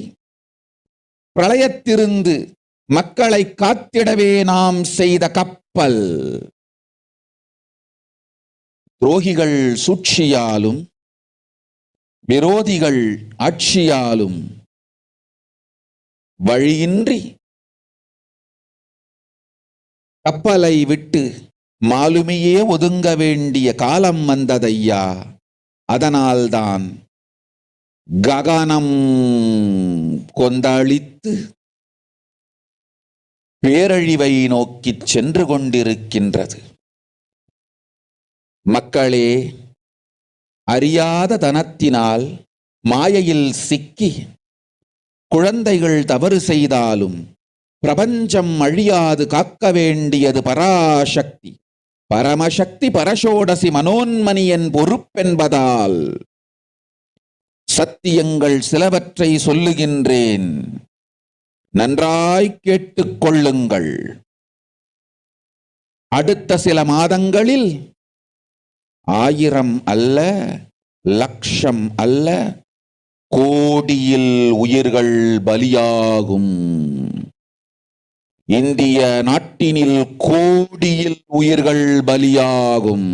பிரளயத்திலிருந்து மக்களை காத்திடவே நாம் செய்த கப்பல். துரோகிகள் சூழ்ச்சியாலும் விரோதிகள் ஆட்சியாலும் வழியின்றி கப்பலை விட்டு மாலுமியே ஒதுங்க வேண்டிய காலம் வந்ததையா. அதனால்தான் ககனம் கொந்தளித்து பேரழிவை நோக்கி சென்று கொண்டிருக்கின்றது. மக்களே, அறியாத தனத்தினால் மாயையில் சிக்கி குழந்தைகள் தவறு செய்தாலும் பிரபஞ்சம் அழியாது காக்க வேண்டியது பராசக்தி. பரமசக்தி பரஷோடசி மனோன்மணியன் பொறுப்பென்பதால் சத்தியங்கள் சிலவற்றை சொல்லுகின்றேன், நன்றாய் கேட்டுக்கொள்ளுங்கள். அடுத்த சில மாதங்களில் 1000 அல்ல, லட்சம் அல்ல, கோடியில் உயிர்கள் பலியாகும். இந்திய நாட்டினில் கோடியில் உயிர்கள் பலியாகும்.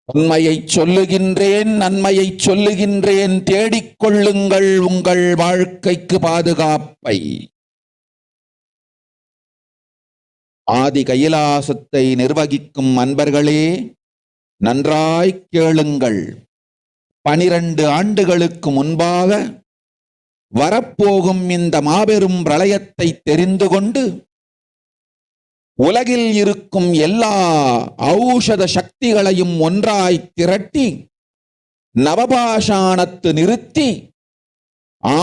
உண்மையை சொல்லுகின்றேன், நன்மையை சொல்லுகின்றேன். தேடிக்கொள்ளுங்கள் உங்கள் வாழ்க்கைக்கு பாதுகாப்பை. ஆதி கைலாசத்தை நிர்வகிக்கும் அன்பர்களே, நன்றாய் கேளுங்கள். 12 ஆண்டுகளுக்கு முன்பாக வரப்போகும் இந்த மாபெரும் பிரளயத்தை தெரிந்து கொண்டு உலகில் இருக்கும் எல்லா ஔஷத சக்திகளையும் ஒன்றாய் திரட்டி நவபாஷாணத்து நிறுத்தி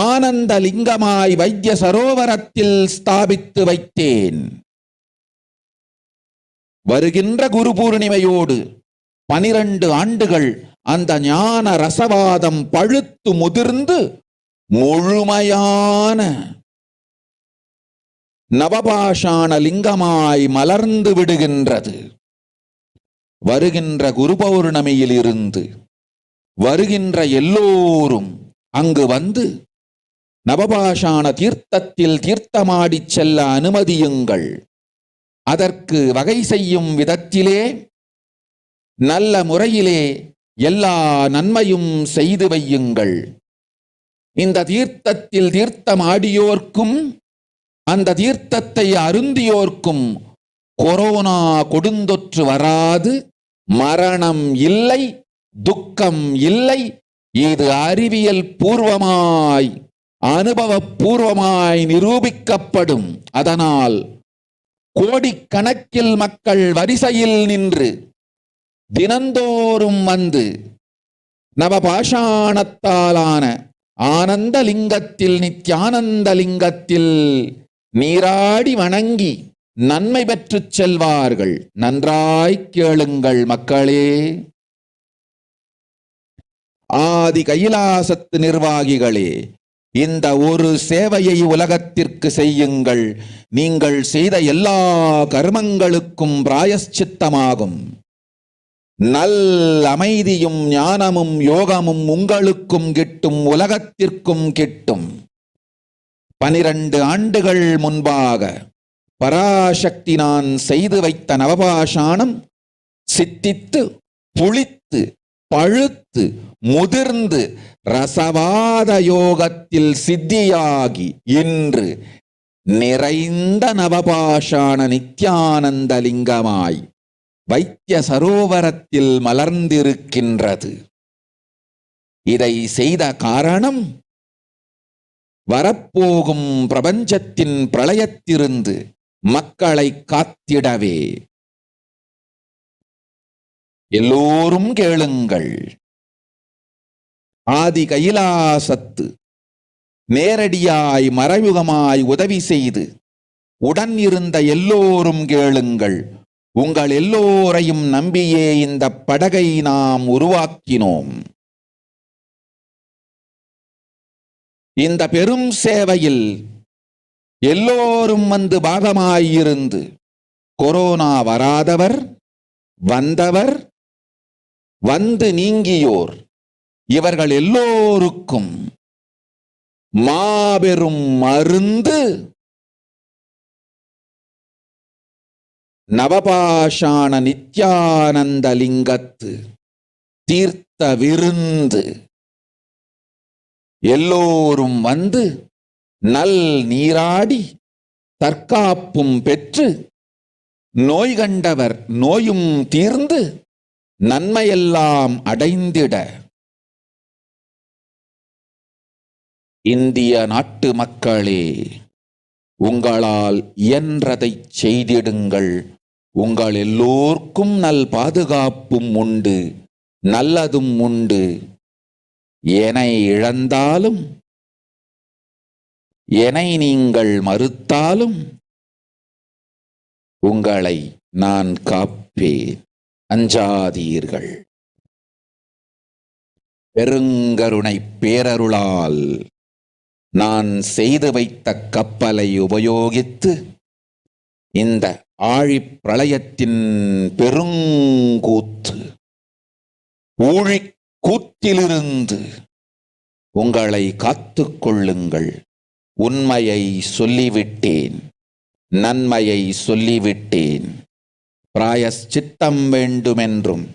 ஆனந்த லிங்கமாய் வைத்திய சரோவரத்தில் ஸ்தாபித்து வைத்தேன். வருகின்ற குரு பூர்ணிமையோடு 12 ஆண்டுகள் அந்த ஞான ரசவாதம் பழுத்து முதிர்ந்து முழுமையான நவபாஷாண லிங்கமாய் மலர்ந்து விடுகின்றது. வருகின்ற குரு பௌர்ணமியில் இருந்து வருகின்ற எல்லோரும் அங்கு வந்து நவபாஷாண தீர்த்தத்தில் தீர்த்தமாடிச் செல்ல அனுமதியுங்கள். அதற்கு வகை செய்யும் விதத்திலே நல்ல முறையிலே எல்லா நன்மையும் செய்து வையுங்கள். இந்த தீர்த்தத்தில் தீர்த்தமாடியோர்க்கும் அந்த தீர்த்தத்தை அருந்தியோர்க்கும் கொரோனா கொடுந்தொற்று வராது, மரணம் இல்லை, துக்கம் இல்லை. இது அறிவியல் பூர்வமாய் அனுபவபூர்வமாய் நிரூபிக்கப்படும். அதனால் கோடிக்கணக்கில் மக்கள் வரிசையில் நின்று தினந்தோறும் வந்து நவபாஷாணத்தாலான ஆனந்த லிங்கத்தில் நித்யானந்த லிங்கத்தில் நீராடி வணங்கி நன்மை பெற்றுச் செல்வார்கள். நன்றாய் கேளுங்கள் மக்களே. ஆதி கைலாசத்து நிர்வாகிகளே, இந்த ஒரு சேவையை உலகத்திற்கு செய்யுங்கள். நீங்கள் செய்த எல்லா கர்மங்களுக்கும் பிராயஷ்சித்தமாகும். நல் அமைதியும் ஞானமும் யோகமும் உங்களுக்கும் கிட்டும், உலகத்திற்கும் கிட்டும். 12 ஆண்டுகள் முன்பாக பராசக்தி நான் செய்து வைத்த நவபாஷாணம் சித்தித்து புளித்து பழுத்து முதிர்ந்து ரசவாத யோகத்தில் சித்தியாகி இன்று நிறைந்த நவபாஷாண நித்யானந்த லிங்கமாய் வைத்திய சரோவரத்தில் மலர்ந்திருக்கின்றது. இதை செய்த காரணம் வரப்போகும் பிரபஞ்சத்தின் பிரளயத்திலிருந்து மக்களை காத்திடவே. எல்லோரும் கேளுங்கள். ஆதி கைலாசத்து நேரடியாய் மறைமுகமாய் உதவி செய்து உடன் இருந்த எல்லோரும் கேளுங்கள். உங்கள் எல்லோரையும் நம்பியே இந்த படகை நாம் உருவாக்கினோம். இந்த பெரும் சேவையில் எல்லோரும் வந்து பாகமாயிருந்து கொரோனா வராதவர், வந்தவர், வந்து நீங்கியோர், இவர்கள் எல்லோருக்கும் மாபெரும் மருந்து நவபாஷாண நித்யானந்த லிங்கத்து தீர்த்த விருந்து. எல்லோரும் வந்து நல் நீராடி தற்காப்பும் பெற்று நோய் கண்டவர் நோயும் தீர்ந்து நன்மையெல்லாம் அடைந்திட இந்திய நாட்டு மக்களே, உங்களால் இயன்றதை செய்திடுங்கள். உங்கள் எல்லோர்க்கும் நல் பாதுகாப்பும் உண்டு, நல்லதும் உண்டு. என்னை இழந்தாலும் என்னை நீங்கள் மறுத்தாலும் உங்களை நான் காப்பேன். அஞ்சாதீர்கள். பெருங்கருணை பேரருளால் நான் செய்து வைத்த கப்பலை உபயோகித்து இந்த ஆழிப் பிரளயத்தின் பெருங்கூத்து ஊழிக் கூத்திலிருந்து உங்களை காத்துக் கொள்ளுங்கள். உண்மையை சொல்லிவிட்டேன், நன்மையை சொல்லிவிட்டேன். பிராயஷ்சித்தம் வேண்டுமென்றும்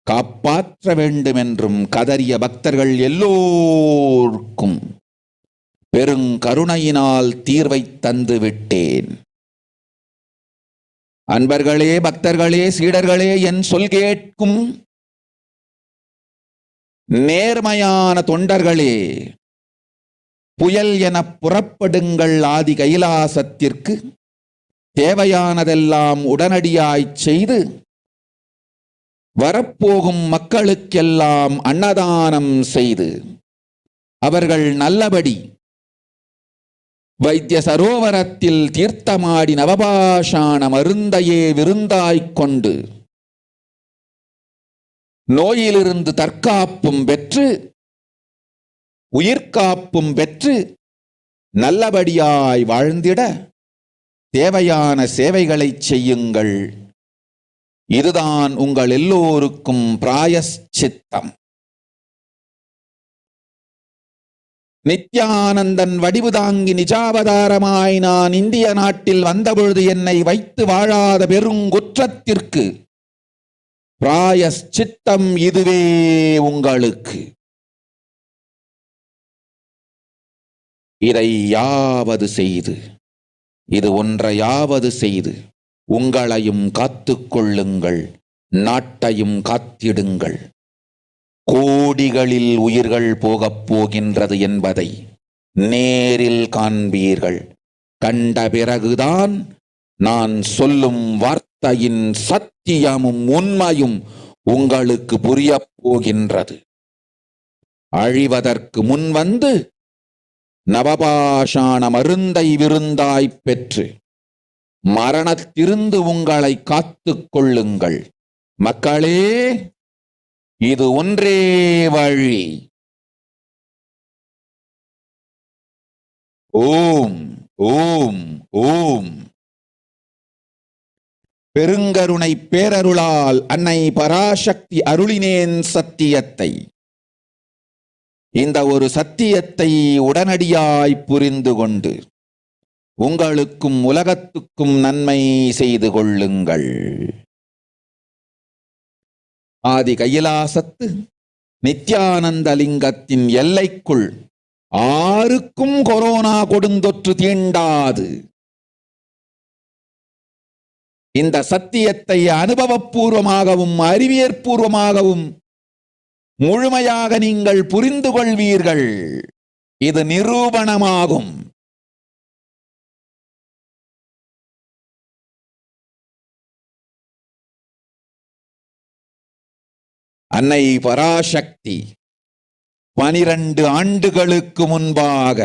காப்பாற்ற வேண்டுமென்றும் கதறிய பக்தர்கள் எல்லோருக்கும் பெருங்கருணையினால் தீர்வை தந்து விட்டேன். அன்பர்களே, பக்தர்களே, சீடர்களே, என் சொல் கேட்கும் நேர்மையான தொண்டர்களே, புயல் என புறப்படுங்கள். ஆதி கைலாசத்திற்கு தேவையானதெல்லாம் உடனடியாய்ச் செய்து வரப்போகும் மக்களுக்கெல்லாம் அன்னதானம் செய்து அவர்கள் நல்லபடி வைத்திய சரோவரத்தில் தீர்த்தமாடி நவபாஷாண மருந்தையே விருந்தாய்க் கொண்டு நோயிலிருந்து தற்காப்பும் பெற்று உயிர்காப்பும் பெற்று நல்லபடியாய் வாழ்ந்திட தேவையான சேவைகளை செய்யுங்கள். இதுதான் உங்கள் எல்லோருக்கும் பிராயஷ்சித்தம். நித்யானந்தன் வடிவு தாங்கி நிஜாவதாரமாய் நான் இந்திய நாட்டில் வந்தபொழுது என்னை வைத்து வாழாத பெருங்குற்றத்திற்கு பிராயஷ்சித்தம் இதுவே உங்களுக்கு. இதை யாவது செய்து, இது ஒன்றையாவது செய்து உங்களையும் காத்துக்கொள்ளுங்கள், நாட்டையும் காத்திடுங்கள். கோடிகளில் உயிர்கள் போகப் போகின்றது என்பதை நேரில் காண்பீர்கள். கண்ட பிறகுதான் நான் சொல்லும் வார்த்தையின் சத்தியமும் உண்மையும் உங்களுக்கு புரியப் போகின்றது. அழிவதற்கு முன் வந்து நவபாஷாண மருந்தை விருந்தாய்ப் பெற்று மரணத்திலிருந்து உங்களை காத்துக் கொள்ளுங்கள். மக்களே, இது ஒன்றே வழி. ஓம் ஓம் ஓம். பெருங்கருணை பேரருளால் அன்னை பராசக்தி அருளினேன் சத்தியத்தை. இந்த ஒரு சத்தியத்தை உடனடியாய் புரிந்து கொண்டு உங்களுக்கும் உலகத்துக்கும் நன்மை செய்து கொள்ளுங்கள். ஆதி கைலாசத்து நித்யானந்த லிங்கத்தின் எல்லைக்குள் ஆருக்கும் கொரோனா கொடுந்தொற்று தீண்டாது. இந்த சத்தியத்தை அனுபவபூர்வமாகவும் அறிவியற்பூர்வமாகவும் முழுமையாக நீங்கள் புரிந்து கொள்வீர்கள். இது நிரூபணமாகும். அன்னை பராசக்தி 12 ஆண்டுகளுக்கு முன்பாக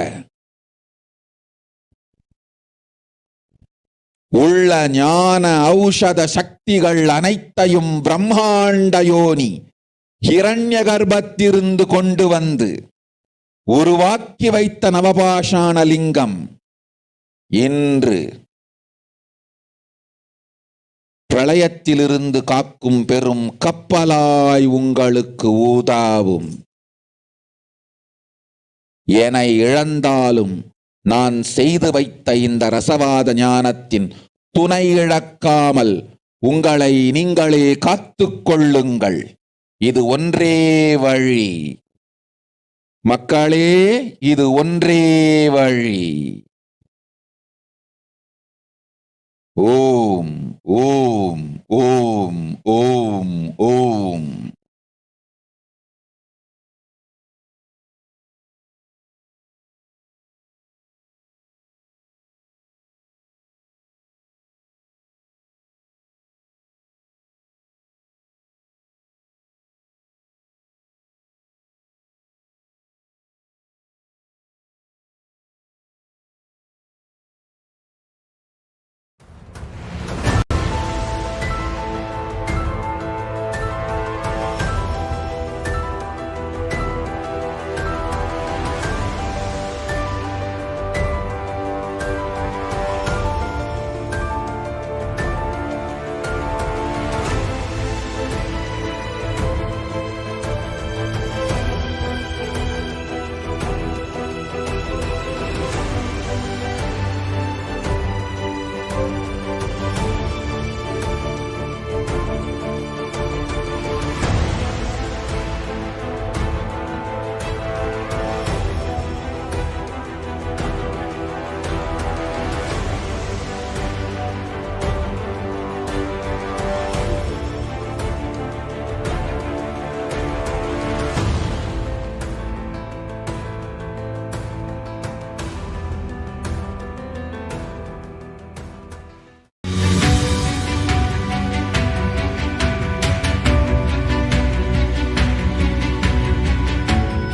உள்ள ஞான ஔஷத சக்திகள் அனைத்தையும் பிரம்மாண்ட யோனி ஹிரண்ய கர்ப்பத்திலிருந்து கொண்டு வந்து உருவாக்கி வைத்த நவபாஷாண லிங்கம் இன்று பிரளயத்திலிருந்து காக்கும் பெரும் கப்பலாய் உங்களுக்கு ஊதாவும். என இழந்தாலும் நான் செய்து வைத்த இந்த ரசவாத ஞானத்தின் துணை இழக்காமல் உங்களை நீங்களே காத்துக்கொள்ளுங்கள். இது ஒன்றே வழி. மக்களே, இது ஒன்றே வழி. ஓம் ஓம் ஓம் ஓம் ஓம்.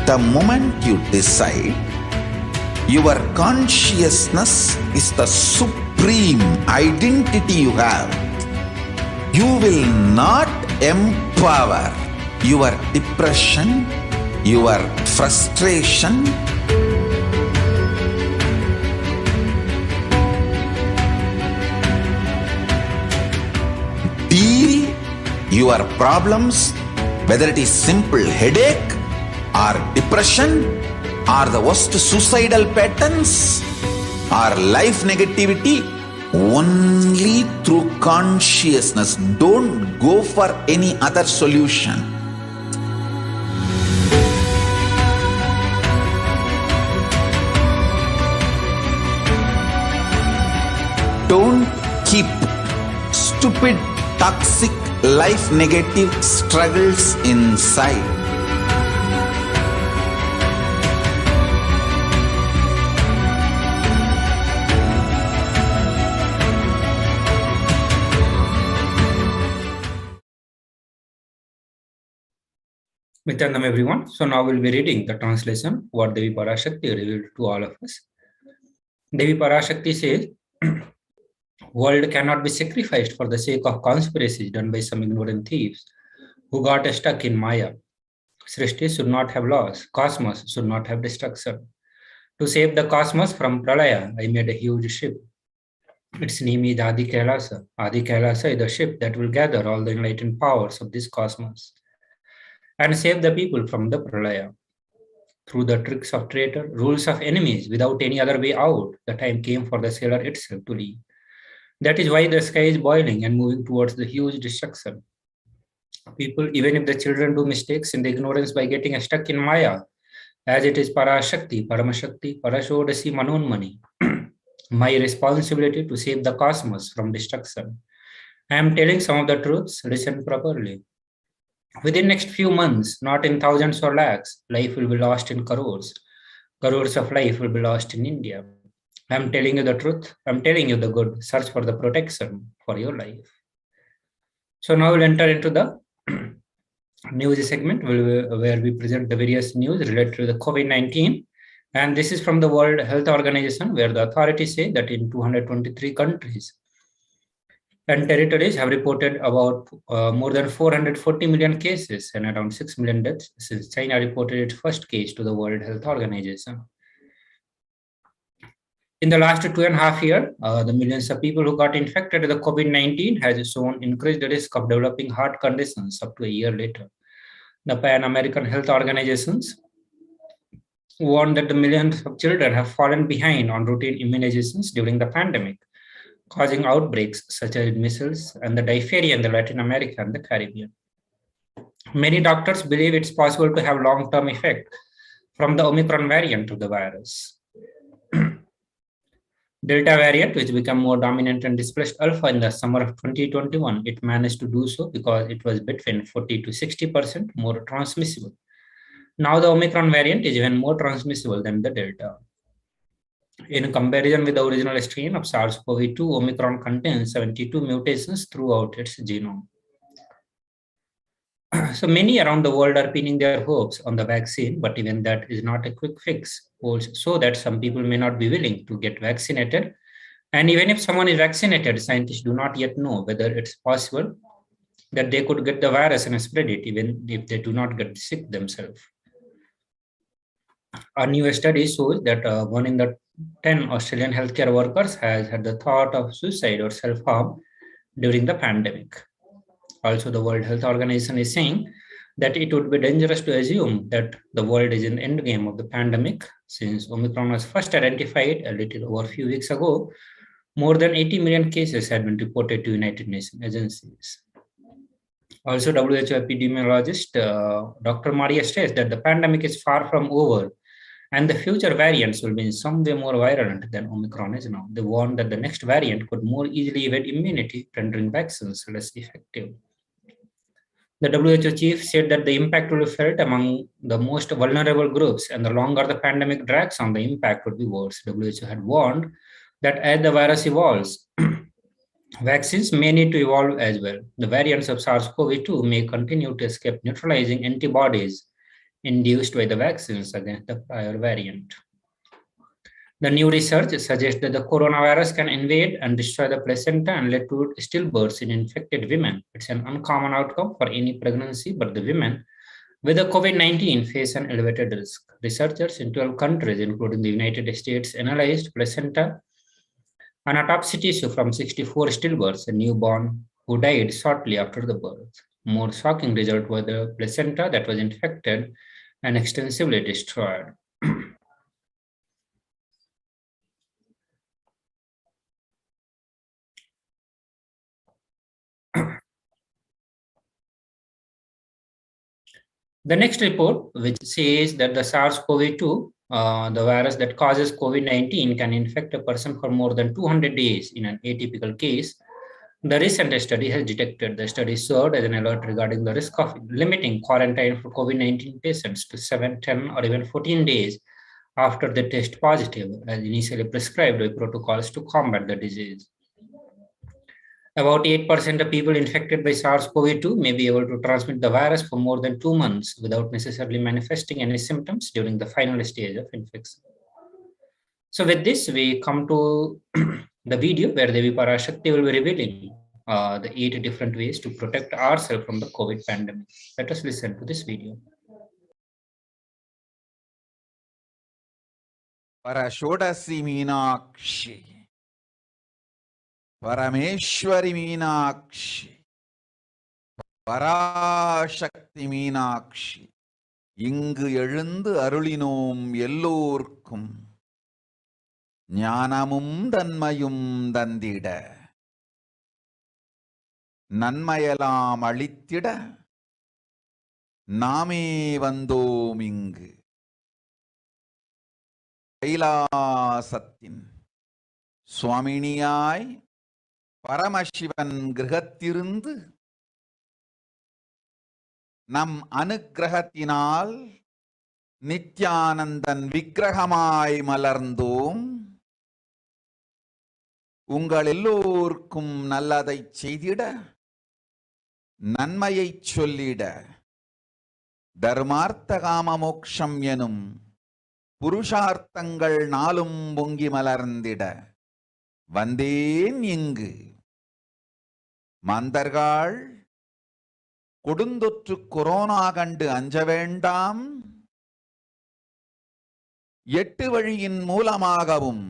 The moment you decide, your consciousness is the supreme identity you have. You will not empower your depression, your frustration, deal your problems, whether it is simple headache or depression or the worst suicidal patterns or life negativity, only through consciousness. Don't go for any other solution. Don't keep stupid, toxic, life negative struggles inside. Nithyanandam everyone. So now we'll be reading the translation what Devi Parashakti revealed to all of us. Devi Parashakti says, world cannot be sacrificed for the sake of conspiracies done by some ignorant thieves who got stuck in Maya. Srishti should not have loss. Cosmos should not have destruction. To save the cosmos from Pralaya, I made a huge ship. Its name is Adi KAILASA. Adi KAILASA is the ship that will gather all the enlightened powers of this cosmos and save the people from the Pralaya. Through the tricks of traitor, rules of enemies, without any other way out, the time came for the sailor itself to leave. That is why the sky is boiling and moving towards the huge destruction. People, even if the children do mistakes in the ignorance by getting stuck in Maya, as it is Parashakti, Paramashakti, Parashodasi Manonmani, my responsibility to save the cosmos from destruction. I am telling some of the truths, listen properly. Within next few months, not in thousands or lakhs, life will be lost in crores. Crores of life will be lost in India. I am telling you the truth. I am telling you the good. Search for the protection for your life. So now we'll enter into the news segment where we present the various news related to the COVID-19. And this is from the World Health Organization, where the authorities say that in 223 countries and territories have reported about more than 440 million cases and around 6 million deaths since China reported its first case to the World Health Organization. In the last 2.5 years, the millions of people who got infected with the COVID-19 has shown increased risk of developing heart conditions up to a year later. The Pan-American Health Organizations warned that the millions of children have fallen behind on routine immunizations during the pandemic, causing outbreaks such as measles and the diphtheria in the Latin America and the Caribbean. Many doctors believe it's possible to have long-term effect from the Omicron variant of the virus. Delta variant, which became more dominant and displaced Alpha in the summer of 2021, it managed to do so because it was between 40 to 60% more transmissible. Now the Omicron variant is even more transmissible than the Delta. In comparison with the original strain of SARS-CoV-2, Omicron contains 72 mutations throughout its genome. So many around the world are pinning their hopes on the vaccine, but even that is not a quick fix. Polls show that some people may not be willing to get vaccinated. And even if someone is vaccinated, scientists do not yet know whether it's possible that they could get the virus and spread it, even if they do not get sick themselves. A new study shows that 1 in the 10 Australian healthcare workers has had the thought of suicide or self-harm during the pandemic. Also, the World Health Organization is saying that it would be dangerous to assume that the world is in the end game of the pandemic. Since Omicron was first identified a little over a few weeks ago, more than 80 million cases had been reported to United Nations agencies. Also, WHO epidemiologist Dr. Maria states that the pandemic is far from over and the future variants will be in some way more virulent than Omicron is now. They warn that the next variant could more easily evade immunity, rendering vaccines less effective. The WHO chief said that the impact will be felt among the most vulnerable groups, and the longer the pandemic drags on, the impact would be worse. WHO had warned that as the virus evolves, vaccines may need to evolve as well. The variants of SARS-CoV-2 may continue to escape neutralizing antibodies induced by the vaccines against the prior variant. The new research suggests that the coronavirus can invade and destroy the placenta and lead to stillbirths in infected women. It's an uncommon outcome for any pregnancy, but the women with the COVID-19 face an elevated risk. Researchers in 12 countries, including the United States, analyzed placenta and autopsy tissue from 64 stillbirths, a newborn who died shortly after the birth. More shocking result were the placenta that was infected and extensively destroyed. The next report, which says that the SARS-CoV-2, the virus that causes COVID-19, can infect a person for more than 200 days in an atypical case. The recent study has detected. The study served as an alert regarding the risk of limiting quarantine for COVID-19 patients to 7, 10, or even 14 days after they test positive, as initially prescribed by protocols to combat the disease. About 8% of people infected by SARS-CoV-2 may be able to transmit the virus for more than 2 months without necessarily manifesting any symptoms during the final stage of infection. So with this, we come to the video where Devi Parashakti will be revealing the 8 different ways to protect ourselves from the COVID pandemic. Let us listen to this video. Parashodasi Meenakshi, Parameshwari Meenakshi, Parashakti Meenakshi, இங்கு எழுந்து அருளினோம் எல்லோர்க்கும் ஞானமும் தன்மையும் தந்திட நன்மையெல்லாம் அளித்திட நாமே வந்தோம் இங்கு கைலாசத்தின் சுவாமினியாய் பரமசிவன் கிரகத்திருந்து நம் அனுக்கிரகத்தினால் நித்யானந்தன் விக்கிரகமாய் மலர்ந்தோம். உங்கள் எல்லோருக்கும் நல்லதை செய்திட, நன்மையை சொல்லிட, தர்மார்த்த காம மோக்ஷம் எனும் புருஷார்த்தங்கள் நாளும் பொங்கி மலர்ந்திட வந்தேன் இங்கு. மாந்தர்கள் கொடுந்தொற்று கொரோனா கண்டு அஞ்ச வேண்டாம். 8 வழியின் மூலமாகவும்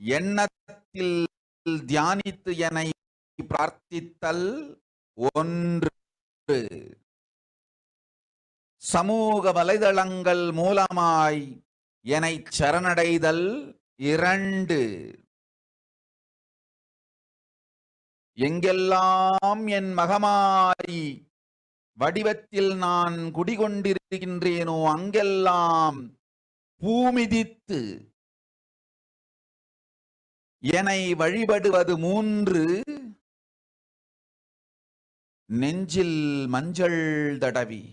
எண்ணத்தில் தியானித்து என்னை பிரார்த்தித்தல் 1, சமூக வலைதளங்கள் மூலமாய் என்னை சரணடைதல் 2, எங்கெல்லாம் என் மகமாய் வடிவத்தில் நான் குடிகொண்டிருக்கின்றேனோ அங்கெல்லாம் பூமிதித்து என்னை வழிபடுவது 3, நெஞ்சில் மஞ்சள் தடவி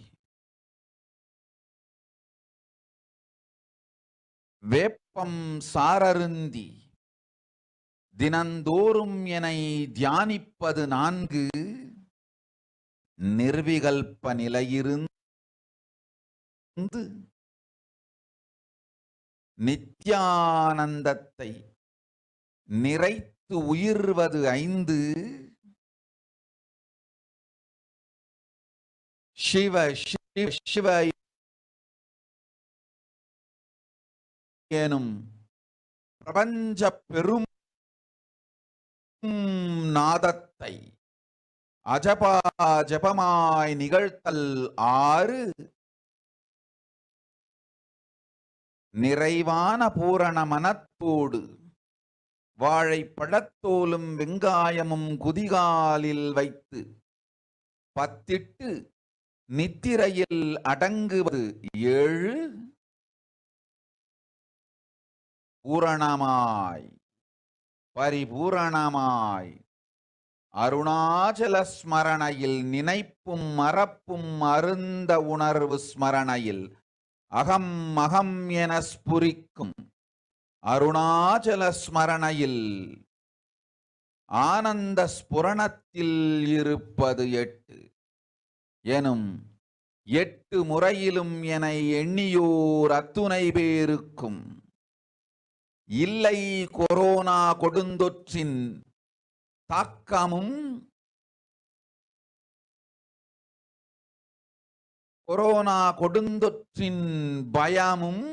வேப்பம் சாரருந்தி தினந்தோறும் என்னை தியானிப்பது 4, நிர்விகல்ப நிலையிருந்து நித்யானந்தத்தை நிறைத்து உயிர்வது 5, சிவ சிவ சிவ எனும் பிரபஞ்ச பெரும் நாதத்தை அஜபா ஜபமாய் நிகழ்த்தல் 6, நிறைவான பூரண மனத்தோடு வாழைப்பழத்தோலும் வெங்காயமும் குதிகாலில் வைத்து பத்திட்டு நித்திரையில் அடங்குவது 7, பூரணமாய் பரிபூரணமாய் அருணாச்சல ஸ்மரணையில் நினைப்பும் மறப்பும் அருந்த உணர்வு ஸ்மரணையில் அகம் அகம் என ஸ்புரிக்கும் அருணாச்சல ஸ்மரணையில் ஆனந்த ஸ்புரணத்தில் இருப்பது 8 எனும் 8 முறையிலும் என எண்ணியோர் அத்துணை பேருக்கும் இல்லை கொரோனா கொடுந்தொற்றின் தாக்கமும் கொரோனா கொடுந்தொற்றின் பயமும்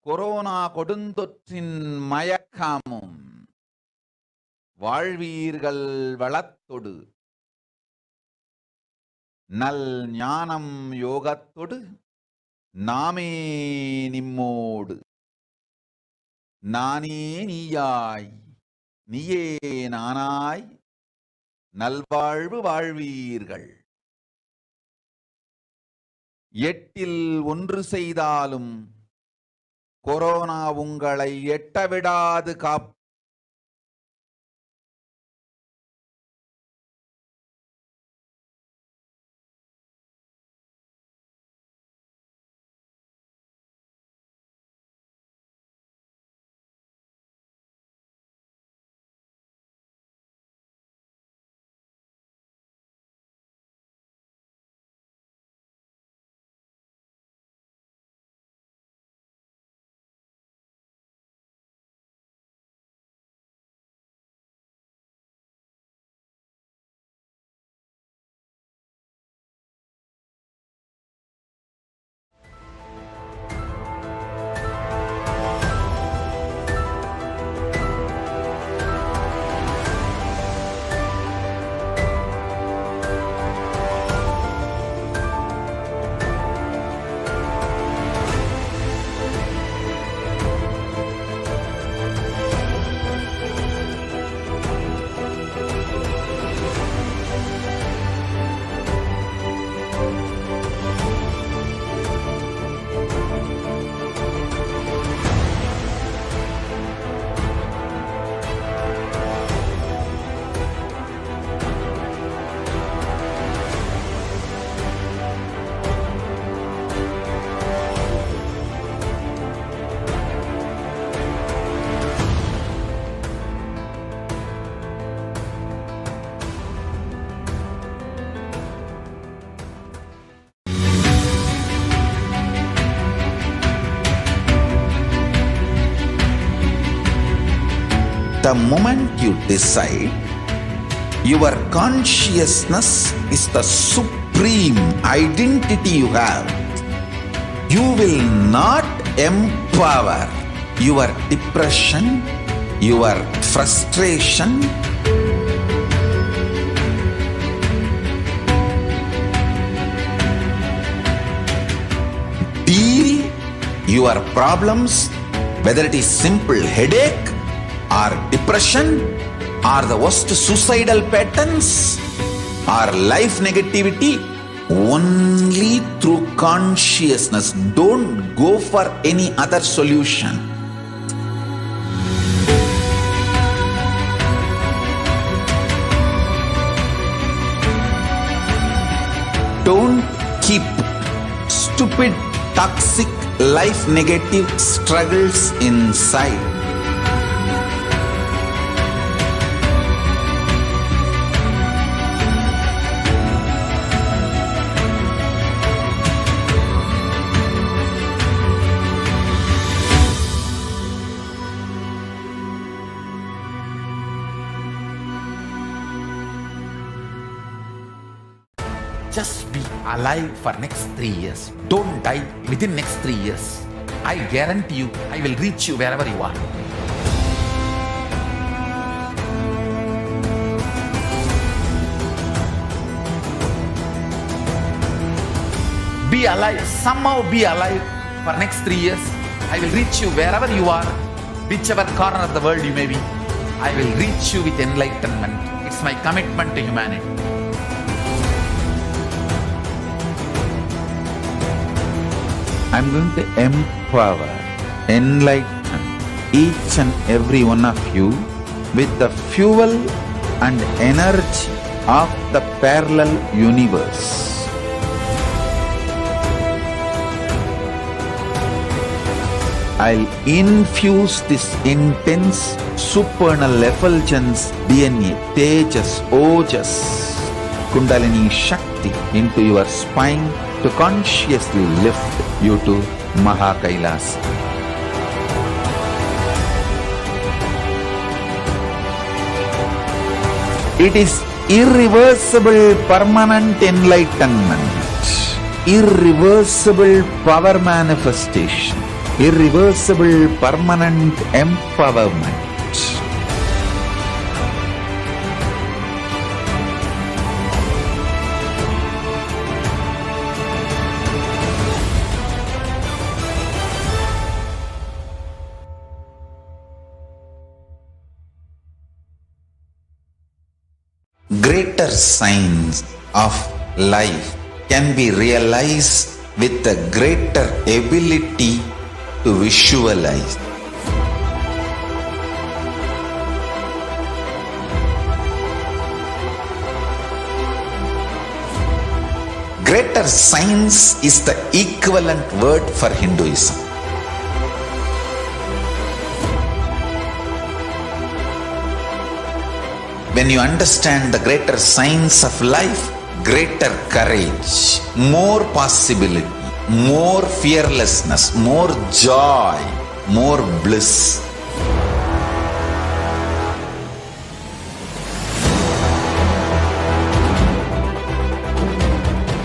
கொரோனா கொடுந்தொற்றின் மயக்கமும் வாழ்வீர்கள் வளத்தொடு நல் ஞானம் யோகத்தொடு நாமே நிம்மோடு நானே நீயாய் நீயே நானாய் நல்வாழ்வு வாழ்வீர்கள். 8இல் 1 செய்தாலும் கொரோனா உங்களை எட்டவிடாது காப்பு. The moment you decide, your consciousness is the supreme identity you have. You will not empower your depression, your frustration, deal your problems, whether it is simple headache or depression or the worst suicidal patterns or life negativity, only through consciousness. Don't go for any other solution. Don't keep stupid, toxic, life negative struggles inside. Just be alive for next 3 years. Don't die within next 3 years. I guarantee you, I will reach you wherever you are. Be alive, somehow be alive for next 3 years. I will reach you wherever you are, whichever corner of the world you may be. I will reach you with enlightenment. It's my commitment to humanity. I'm going to empower, enlighten each and every one of you with the fuel and energy of the parallel universe. I'll infuse this intense supernal effulgence DNA, Tejas, Ojas, Kundalini Shakti into your spine to consciously lift you to KAILASA. It is irreversible permanent enlightenment, irreversible power manifestation, irreversible permanent empowerment. Greater signs of life can be realized with a greater ability to visualize. Greater signs is the equivalent word for Hinduism. When you understand the greater signs of life, greater courage, more possibility, more fearlessness, more joy, more bliss.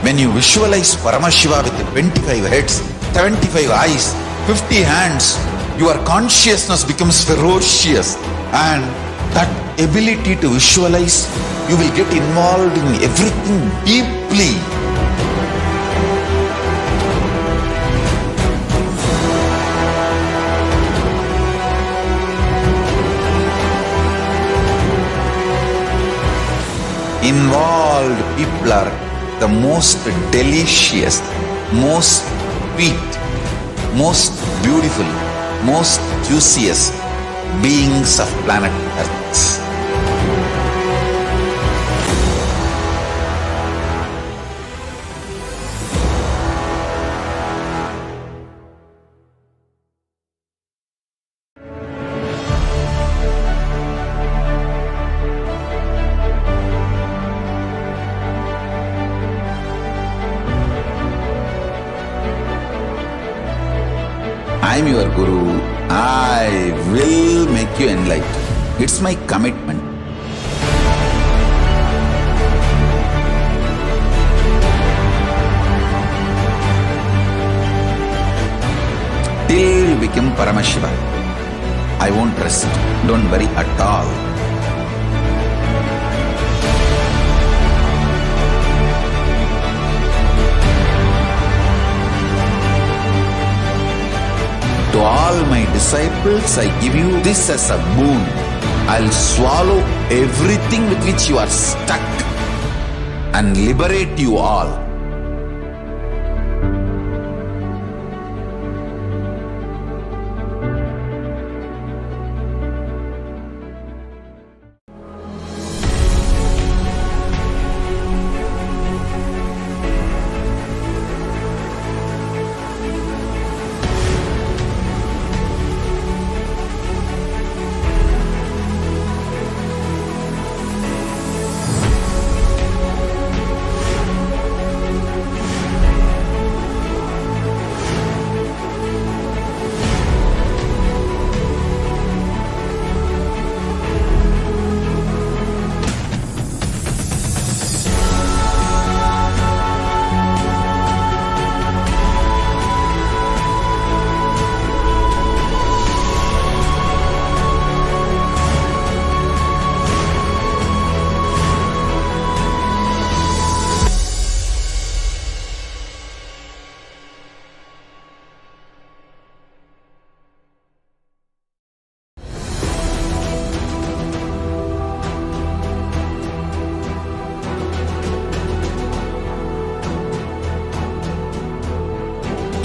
When you visualize Paramashiva with 25 heads, 75 eyes, 50 hands, your consciousness becomes ferocious, and that ability to visualize, you will get involved in everything deeply. Involved people are the most delicious, most sweet, most beautiful, most juiciest beings of planet Earth. I am your Guru. I will make you enlightened. It's my commitment. Till you become Paramashiva, I won't rest. Don't worry at all. To all my disciples, I give you this as a boon. I'll swallow everything with which you are stuck and liberate you all.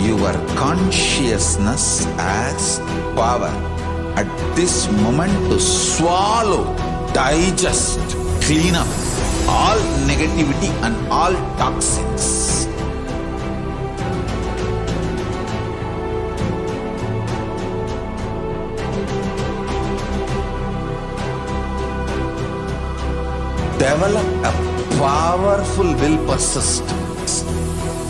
Your consciousness as power at this moment to swallow, digest, clean up all negativity and all toxins. Develop a powerful will persist.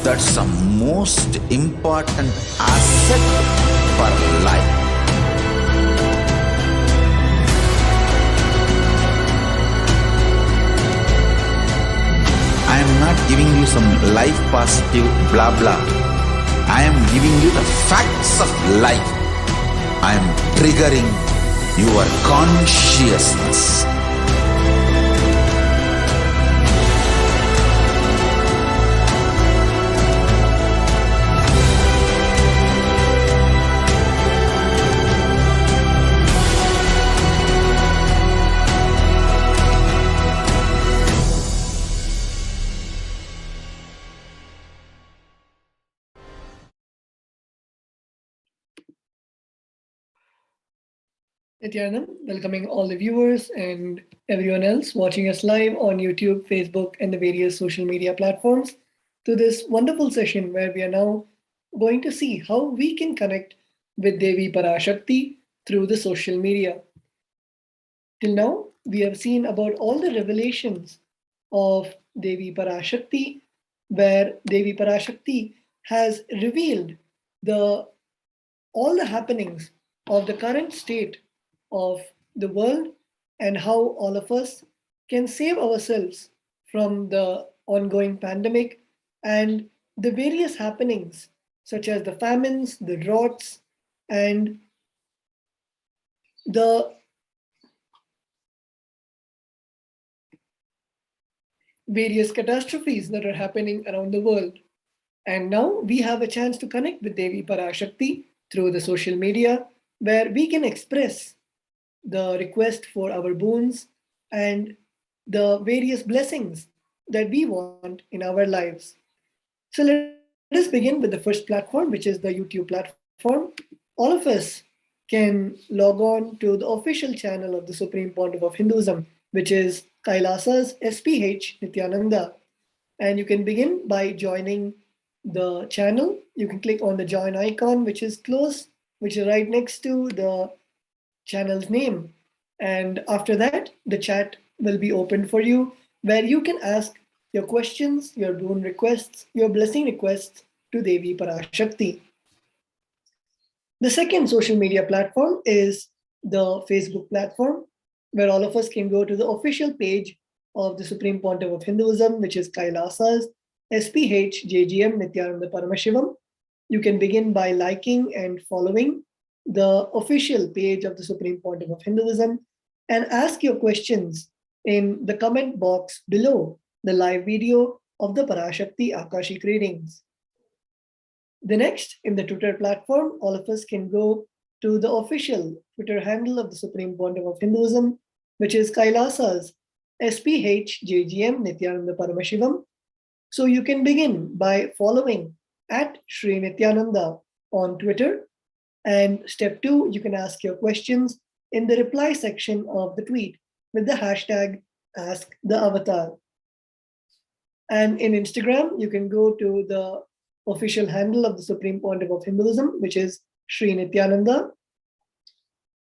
That's the most important asset for life. I am not giving you some life positive blah blah. I am giving you the facts of life. I am triggering your consciousness. Nithyananda, welcoming all the viewers and everyone else watching us live on YouTube, Facebook, and the various social media platforms to this wonderful session where we are now going to see how we can connect with Devi Parashakti through the social media. Till now, we have seen about all the revelations of Devi Parashakti, where Devi Parashakti has revealed all the happenings of the current state of the world and how all of us can save ourselves from the ongoing pandemic and the various happenings such as the famines, the droughts, and the various catastrophes that are happening around the world. And now we have a chance to connect with Devi Parashakti through the social media, where we can express the request for our boons and the various blessings that we want in our lives. So let us begin with the first platform, which is the YouTube platform. All of us can log on to the official channel of the Supreme Pontiff of Hinduism, which is KAILASA's HDH Nithyananda. And you can begin by joining the channel. You can click on the join icon, which is close, which is right next to the channel's name. And after that, the chat will be open for you, where you can ask your questions, your boon requests, your blessing requests to Devi Parashakti. The second social media platform is the Facebook platform, where all of us can go to the official page of the Supreme Pontiff of Hinduism, which is KAILASA's SPH JGM Nithyananda Paramashivam. You can begin by liking and following the official page of the Supreme Pontiff of Hinduism and ask your questions in the comment box below the live video of the Parashakti Akashic readings. The next, in the Twitter platform, all of us can go to the official Twitter handle of the Supreme Pontiff of Hinduism, which is KAILASA's SPH JGM Nithyananda Paramashivam. So you can begin by following at Sri Nithyananda on Twitter. And step 2, you can ask your questions in the reply section of the tweet with the hashtag #AskTheAvatar. And in Instagram, you can go to the official handle of the Supreme Pontiff of Hinduism, which is Sri Nithyananda.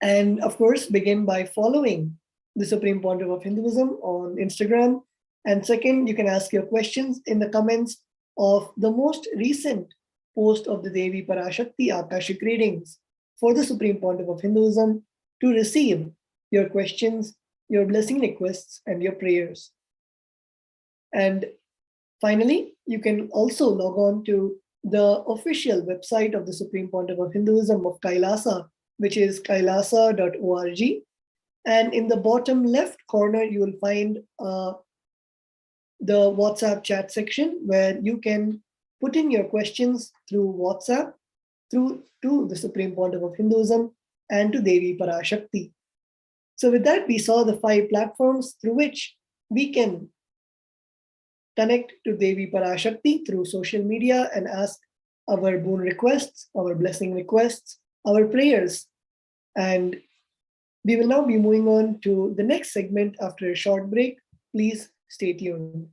And of course, begin by following the Supreme Pontiff of Hinduism on Instagram. And second, you can ask your questions in the comments of the most recent post of the Devi Parashakti Akashic readings for the Supreme Pontiff of Hinduism to receive your questions, your blessing requests, and your prayers. And finally, you can also log on to the official website of the Supreme Pontiff of Hinduism of KAILASA, which is kailasa.org. And in the bottom left corner, you will find the WhatsApp chat section where you can put in your questions through WhatsApp to the Supreme Pontiff of Hinduism and to Devi Parashakti. So with that, we saw the 5 platforms through which we can connect to Devi Parashakti through social media and ask our boon requests, our blessing requests, our prayers. And we will now be moving on to the next segment after a short break. Please stay tuned.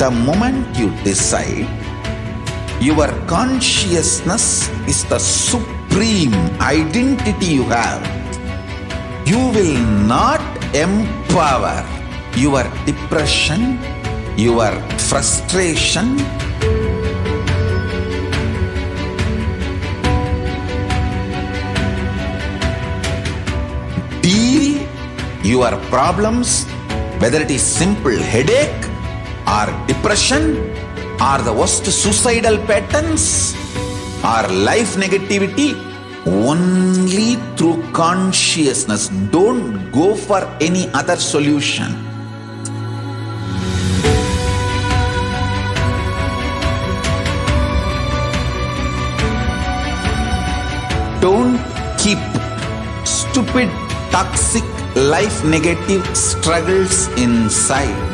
The moment you decide, your consciousness is the supreme identity you have. You will not empower your depression, your frustration, deal your problems, whether it is simple headache or depression or the worst suicidal patterns or life negativity, only through consciousness. Don't go for any other solution. Don't keep stupid, toxic, life negative struggles inside.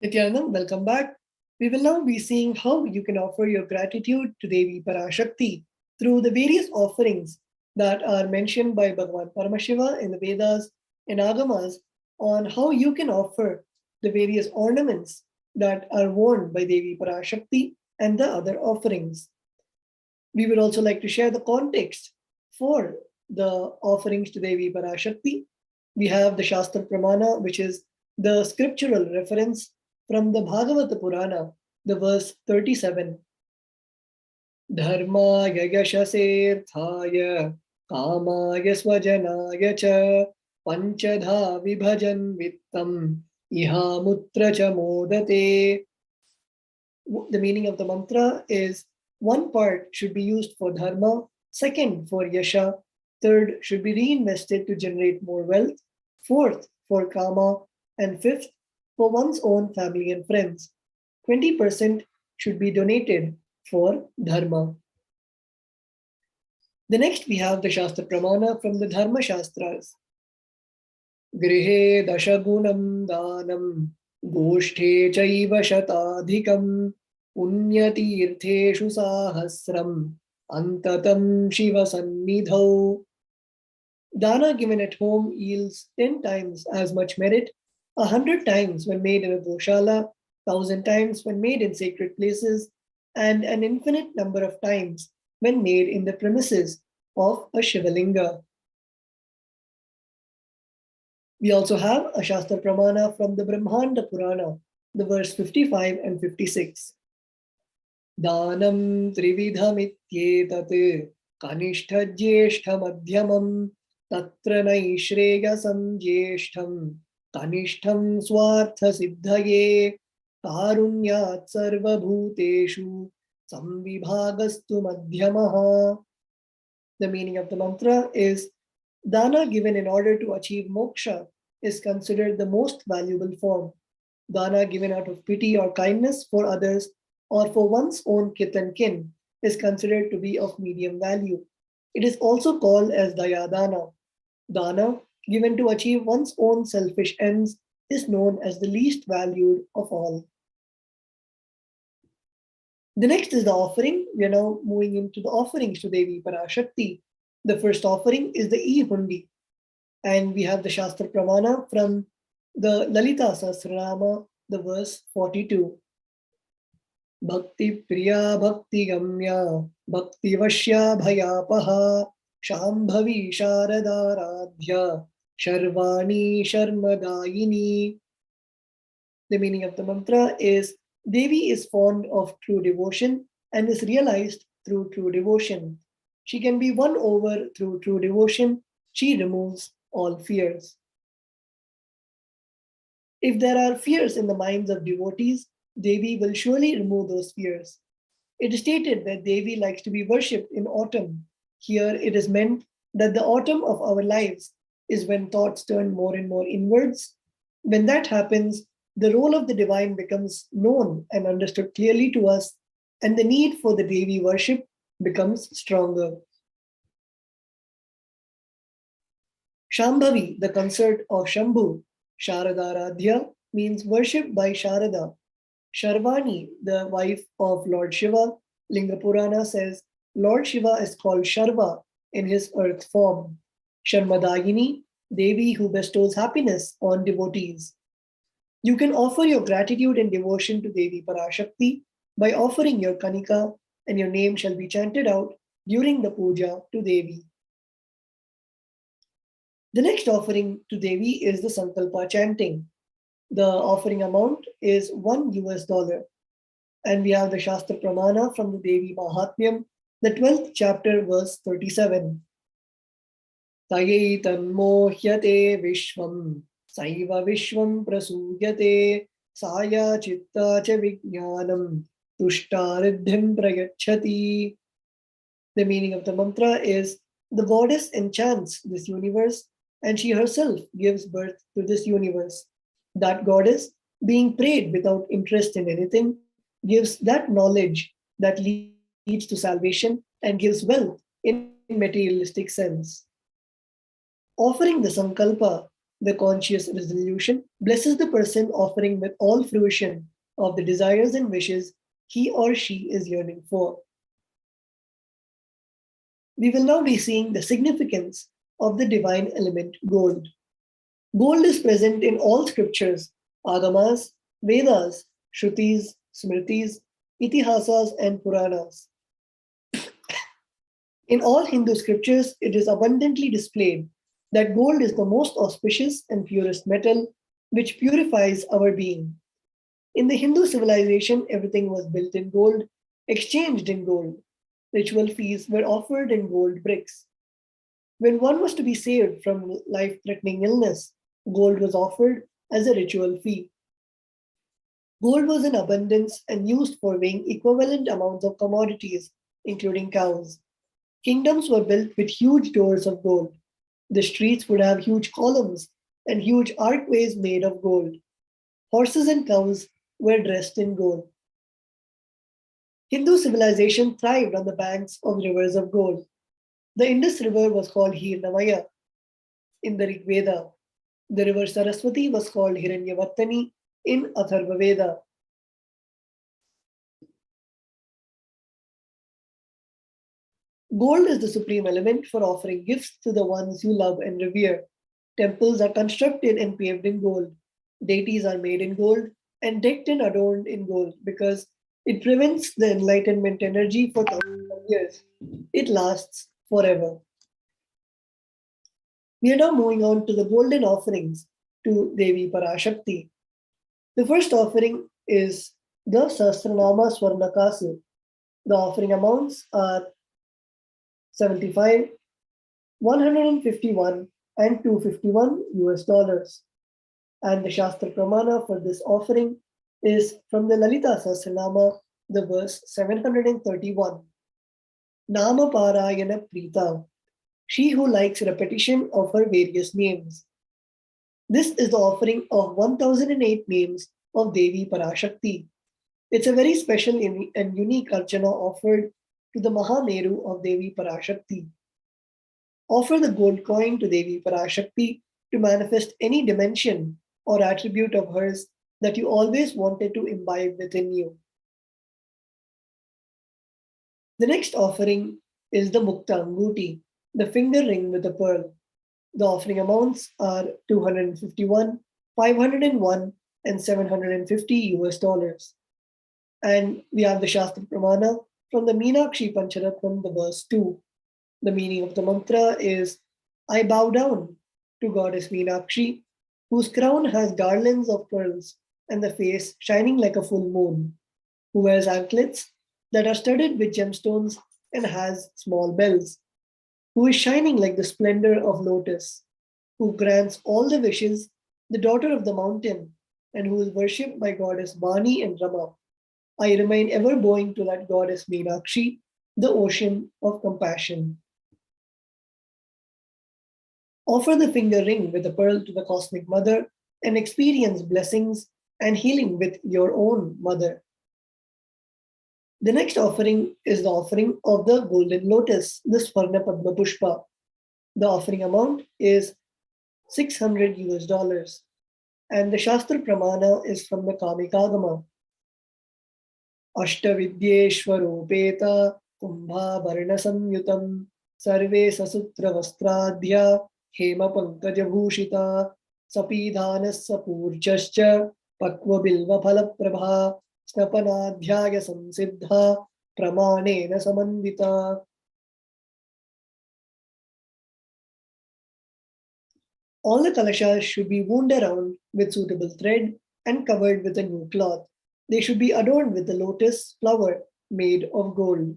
Nithyananda, welcome back. We will now be seeing how you can offer your gratitude to Devi Parashakti through the various offerings that are mentioned by Bhagavan Paramashiva in the Vedas and Agamas on how you can offer the various ornaments that are worn by Devi Parashakti and the other offerings. We would also like to share the context for the offerings to Devi Parashakti. We have the Shastra Pramana, which is the scriptural reference from the Bhagavata Purana, the verse 37. Dharmaya yashasirthaya kamaya swajanaya cha panchadha vibhajan vittam iha mutra cha modate. The meaning of the mantra is one part should be used for dharma, second for yasha, third should be reinvested to generate more wealth, fourth for kama, and fifth for one's own family and friends. 20% should be donated for dharma. The next we have the Shastra Pramana from the Dharma Shastras. Grihe dashagunam danam goshthe chaiva shatadhikam punyatirtheshu sahasram antatam shiva sannidhau. Dana given at home yields 10 times as much merit, 100 times when made in a goshala, 1,000 times when made in sacred places, and an infinite number of times when made in the premises of a Shivalinga. We also have a Shastra Pramana from the Brahmanda Purana, the verse 55 and 56. Danam trividham ityetat kanishta jyeshtha madhyamam tatra naishreyasam jyeshtham kanishtham swartha siddhaye karunyat sarva bhuteshu samvibhagastu madhyamaha. The meaning of the mantra is dana given in order to achieve moksha is considered the most valuable form. Dana given out of pity or kindness for others or for one's own kith and kin is considered to be of medium value. It is also called as dayadana. Dana given to achieve one's own selfish ends is known as the least valued of all. The next is the offering. We are now moving into the offerings to Devi Parashakti. The first offering is the e-hundi. And we have the Shastra Pramana from the Lalita Sahasranama, the verse 42. Bhakti Priya Bhakti Gamya Bhakti Vashya Bhayapaha Shambhavi Sharadaradhya Sharvani Sharmadayini. The meaning of the mantra is Devi is fond of true devotion and is realized through true devotion. She can be won over through true devotion. She removes all fears. If there are fears in the minds of devotees, Devi will surely remove those fears. It is stated that Devi likes to be worshipped in autumn. Here it is meant that the autumn of our lives is when thoughts turn more and more inwards. When that happens, the role of the divine becomes known and understood clearly to us, and the need for the Devi worship becomes stronger. Shambhavi, the consort of Shambhu. Sharadaradhya means worshipped by Sharada. Sharvani, the wife of Lord Shiva. Linga Purana says Lord Shiva is called Sharva in his earth form. Sharmadayini, Devi who bestows happiness on devotees. You can offer your gratitude and devotion to Devi Parashakti by offering your kanika, and your name shall be chanted out during the puja to Devi. The next offering to Devi is the Sankalpa chanting. The offering amount is $1. And we have the Shastra Pramana from the Devi Mahatmyam, the 12th chapter, verse 37. Tayaitan mohyate vishvam, saiva vishvam prasudyate, saya chitta cha vijnanam, tushtaridhim prayachati. The meaning of the mantra is, the goddess enchants this universe and she herself gives birth to this universe. That goddess, being prayed without interest in anything, gives that knowledge that leads to salvation and gives wealth in materialistic sense. Offering the Sankalpa, the conscious resolution, blesses the person offering with all fruition of the desires and wishes he or she is yearning for. We will now be seeing the significance of the divine element gold. Gold is present in all scriptures, Agamas, Vedas, Shrutis, Smritis, Itihasas, and Puranas. In all Hindu scriptures, it is abundantly displayed that gold is the most auspicious and purest metal which purifies our being. In the Hindu civilization, everything was built in gold, exchanged in gold. Ritual feasts were offered in gold bricks. When one was to be saved from life-threatening illness, gold was offered as a ritual fee. Gold was in abundance and used for weighing equivalent amounts of commodities, including cows. Kingdoms were built with huge doors of gold. The streets would have huge columns and huge archways made of gold. Horses and cows were dressed in gold. Hindu civilization thrived on the banks of rivers of gold. The Indus River was called Hirnamaya in the Rig Veda. The river Saraswati was called Hiranyavartani in Atharva Veda. Gold is the supreme element for offering gifts to the ones you love and revere. Temples are constructed and paved in gold. Deities are made in gold and decked and adorned in gold because it prevents the enlightenment energy for thousands of years. It lasts forever. We are now moving on to the golden offerings to Devi Parashakti. The first offering is the Sahasranama Swarnakasu. The offering amounts are 75, 151, and 251 US. And the Shastra Pramana for this offering is from the Lalita Sahasranama, the verse 731. Nama Parayana Prita, she who likes repetition of her various names. This is the offering of 1008 names of Devi Parashakti. It's a very special and unique archana offered to the Mahameru of Devi Parashakti. Offer the gold coin to Devi Parashakti to manifest any dimension or attribute of hers that you always wanted to imbibe within you. The next offering is the Mukta Anguti, the finger ring with a pearl. The offering amounts are 251, 501, and 750 US. And we have the Shastra Pramana from the Meenakshi Pancharatnam, the verse 2. The meaning of the mantra is, I bow down to Goddess Meenakshi, whose crown has garlands of pearls and the face shining like a full moon, who wears anklets that are studded with gemstones and has small bells, who is shining like the splendor of lotus, who grants all the wishes, the daughter of the mountain, and who is worshipped by Goddess Vani and Rama. I remain ever bowing to that Goddess Meenakshi, the ocean of compassion. Offer the finger ring with a pearl to the Cosmic Mother and experience blessings and healing with your own mother. The next offering is the offering of the golden lotus, the Swarna Padma Pushpa. The offering amount is $600 US. And the Shastra Pramana is from the Kamikagama. Ashtavidyeshwarupeta kumbha varna samyutam sarve sasutra vastradhya hema pankaja bhushita sapidhanas sapurchascha pakva bilva phala prabha snapanadhyaya samsiddha pramanena samandita. All the kalashas should be wound around with suitable thread and covered with a new cloth. They should be adorned with the lotus flower made of gold.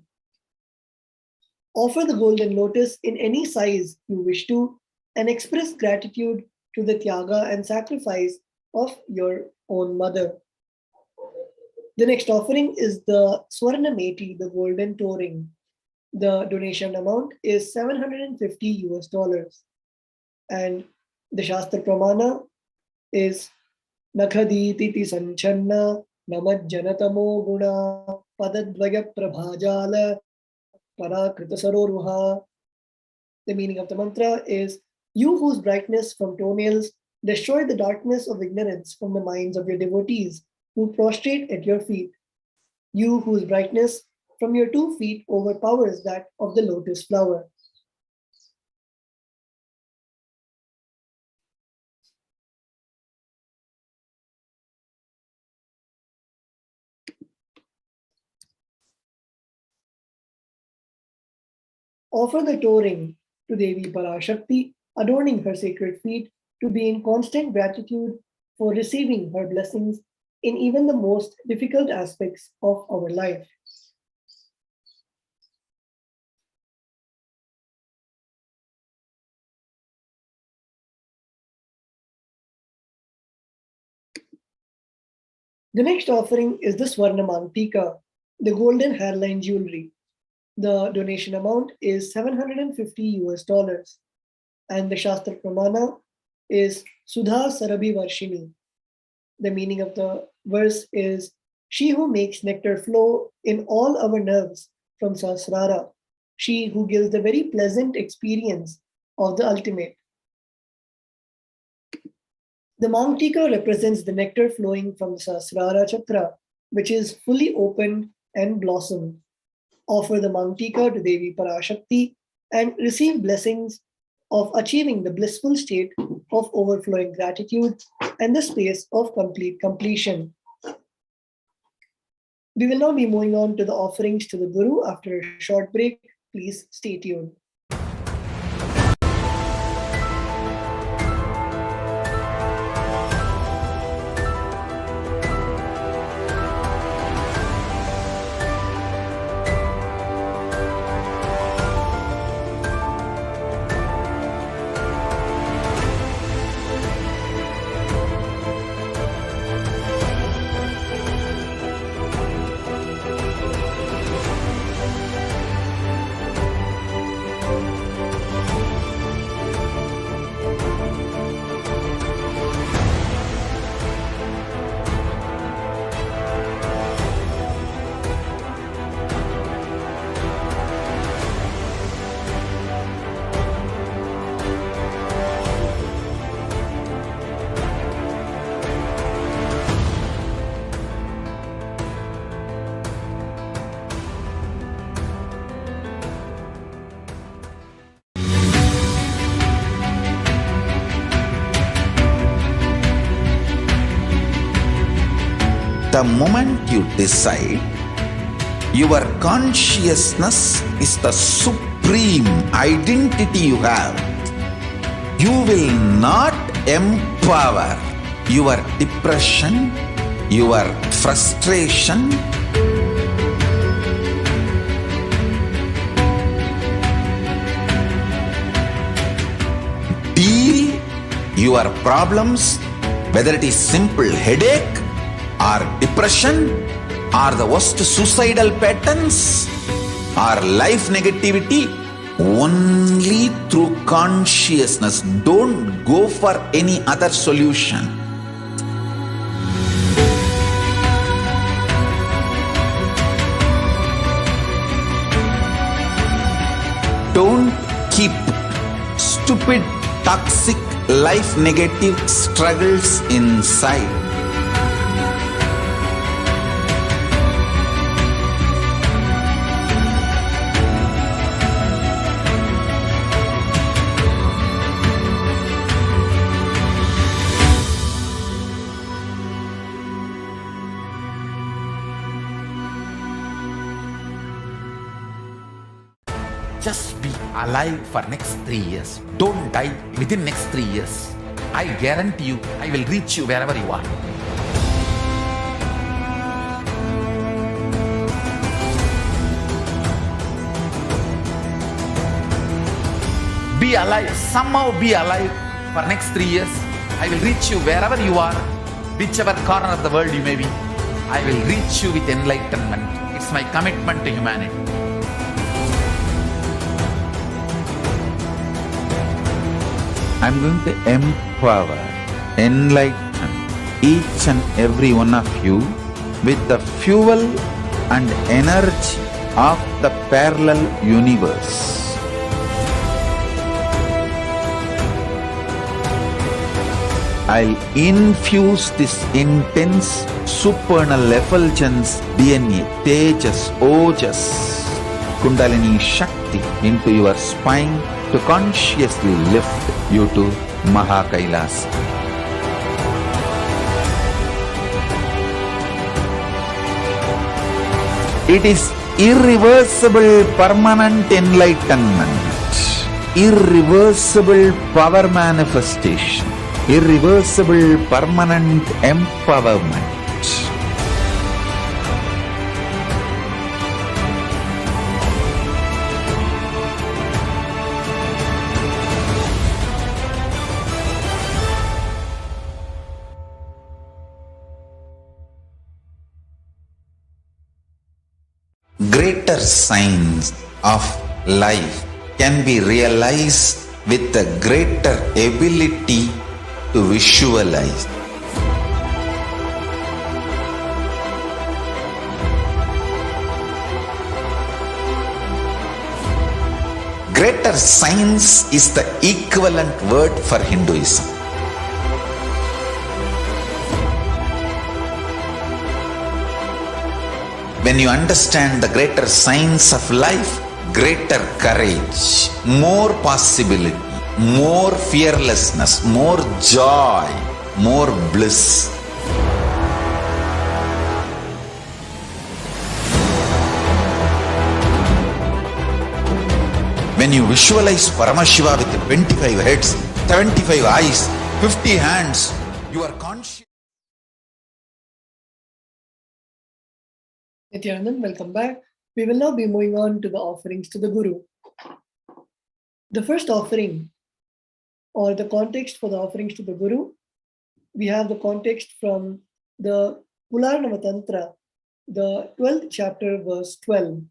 Offer the golden lotus in any size you wish to and express gratitude to the tyaga and sacrifice of your own mother. The next offering is the Swarna Meti, the golden toe ring. The donation amount is $750 US. And the Shastra Pramana is Nakhaditi Sanchanna Namajjanatamo Guna Padadvaya Prabhajala Parakrita Saroruha. The meaning of the mantra is, you whose brightness from toenails destroy the darkness of ignorance from the minds of your devotees who prostrate at your feet. You whose brightness from your 2 feet overpowers that of the lotus flower. Offer the toe ring to Devi Parashakti, adorning her sacred feet, to be in constant gratitude for receiving her blessings in even the most difficult aspects of our life. The next offering is the Swarna Mantika, the golden hairline jewelry. The donation amount is $750 US. And the Shastra Pramana is Sudha Sarabhi Varshini. The meaning of the verse is, she who makes nectar flow in all our nerves from Sahasrara, she who gives the very pleasant experience of the ultimate. The Mangtika represents the nectar flowing from the Sahasrara Chakra, which is fully opened and blossomed. Offer the Mangtika to Devi Parashakti and receive blessings of achieving the blissful state of overflowing gratitude and the space of complete completion. We will now be moving on to the offerings to the Guru after a short break. Please stay tuned. The moment you decide, your consciousness is the supreme identity you have. You will not empower your depression, your frustration, deal your problems, whether it is simple headache or depression or the worst suicidal patterns or life negativity, only through consciousness. Don't go for any other solution. Don't keep stupid, toxic life negative struggles inside. Just be alive for next 3 years. Don't die within next 3 years. I guarantee you, I will reach you wherever you are. Be alive, somehow be alive for next 3 years. I will reach you wherever you are, whichever corner of the world you may be. I will reach you with enlightenment. It's my commitment to humanity. I'm going to empower, enlighten each and every one of you with the fuel and energy of the parallel universe. I'll infuse this intense supernal effulgence DNA, Tejas, Ojas, Kundalini Shakti into your spine to consciously lift you to KAILASA. It is irreversible permanent enlightenment, irreversible power manifestation, irreversible permanent empowerment. Greater signs of life can be realized with a greater ability to visualize. Greater science is the equivalent word for Hinduism. When you understand the greater science of life, greater courage, more possibility, more fearlessness, more joy, more bliss. When you visualize Paramashiva with 25 heads, 75 eyes, 50 hands, you are conscious. Nithyananda, welcome back. We will now be moving on to the offerings to the Guru. The first offering, or the context for the offerings to the Guru, we have the context from the Pularnava Tantra, the 12th chapter, verse 12.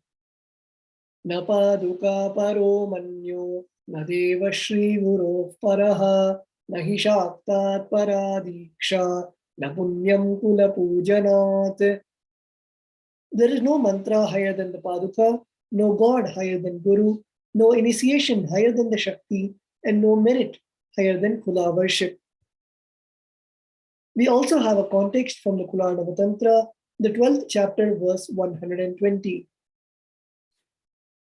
Na paduka paro manyo, na deva shri guru paraha, na hi shaktat paradiksha, na punyam kula pujanat. There is no mantra higher than the Paduka, no God higher than Guru, no initiation higher than the Shakti, and no merit higher than Kula worship. We also have a context from the Kularnava Tantra, the 12th chapter, verse 120.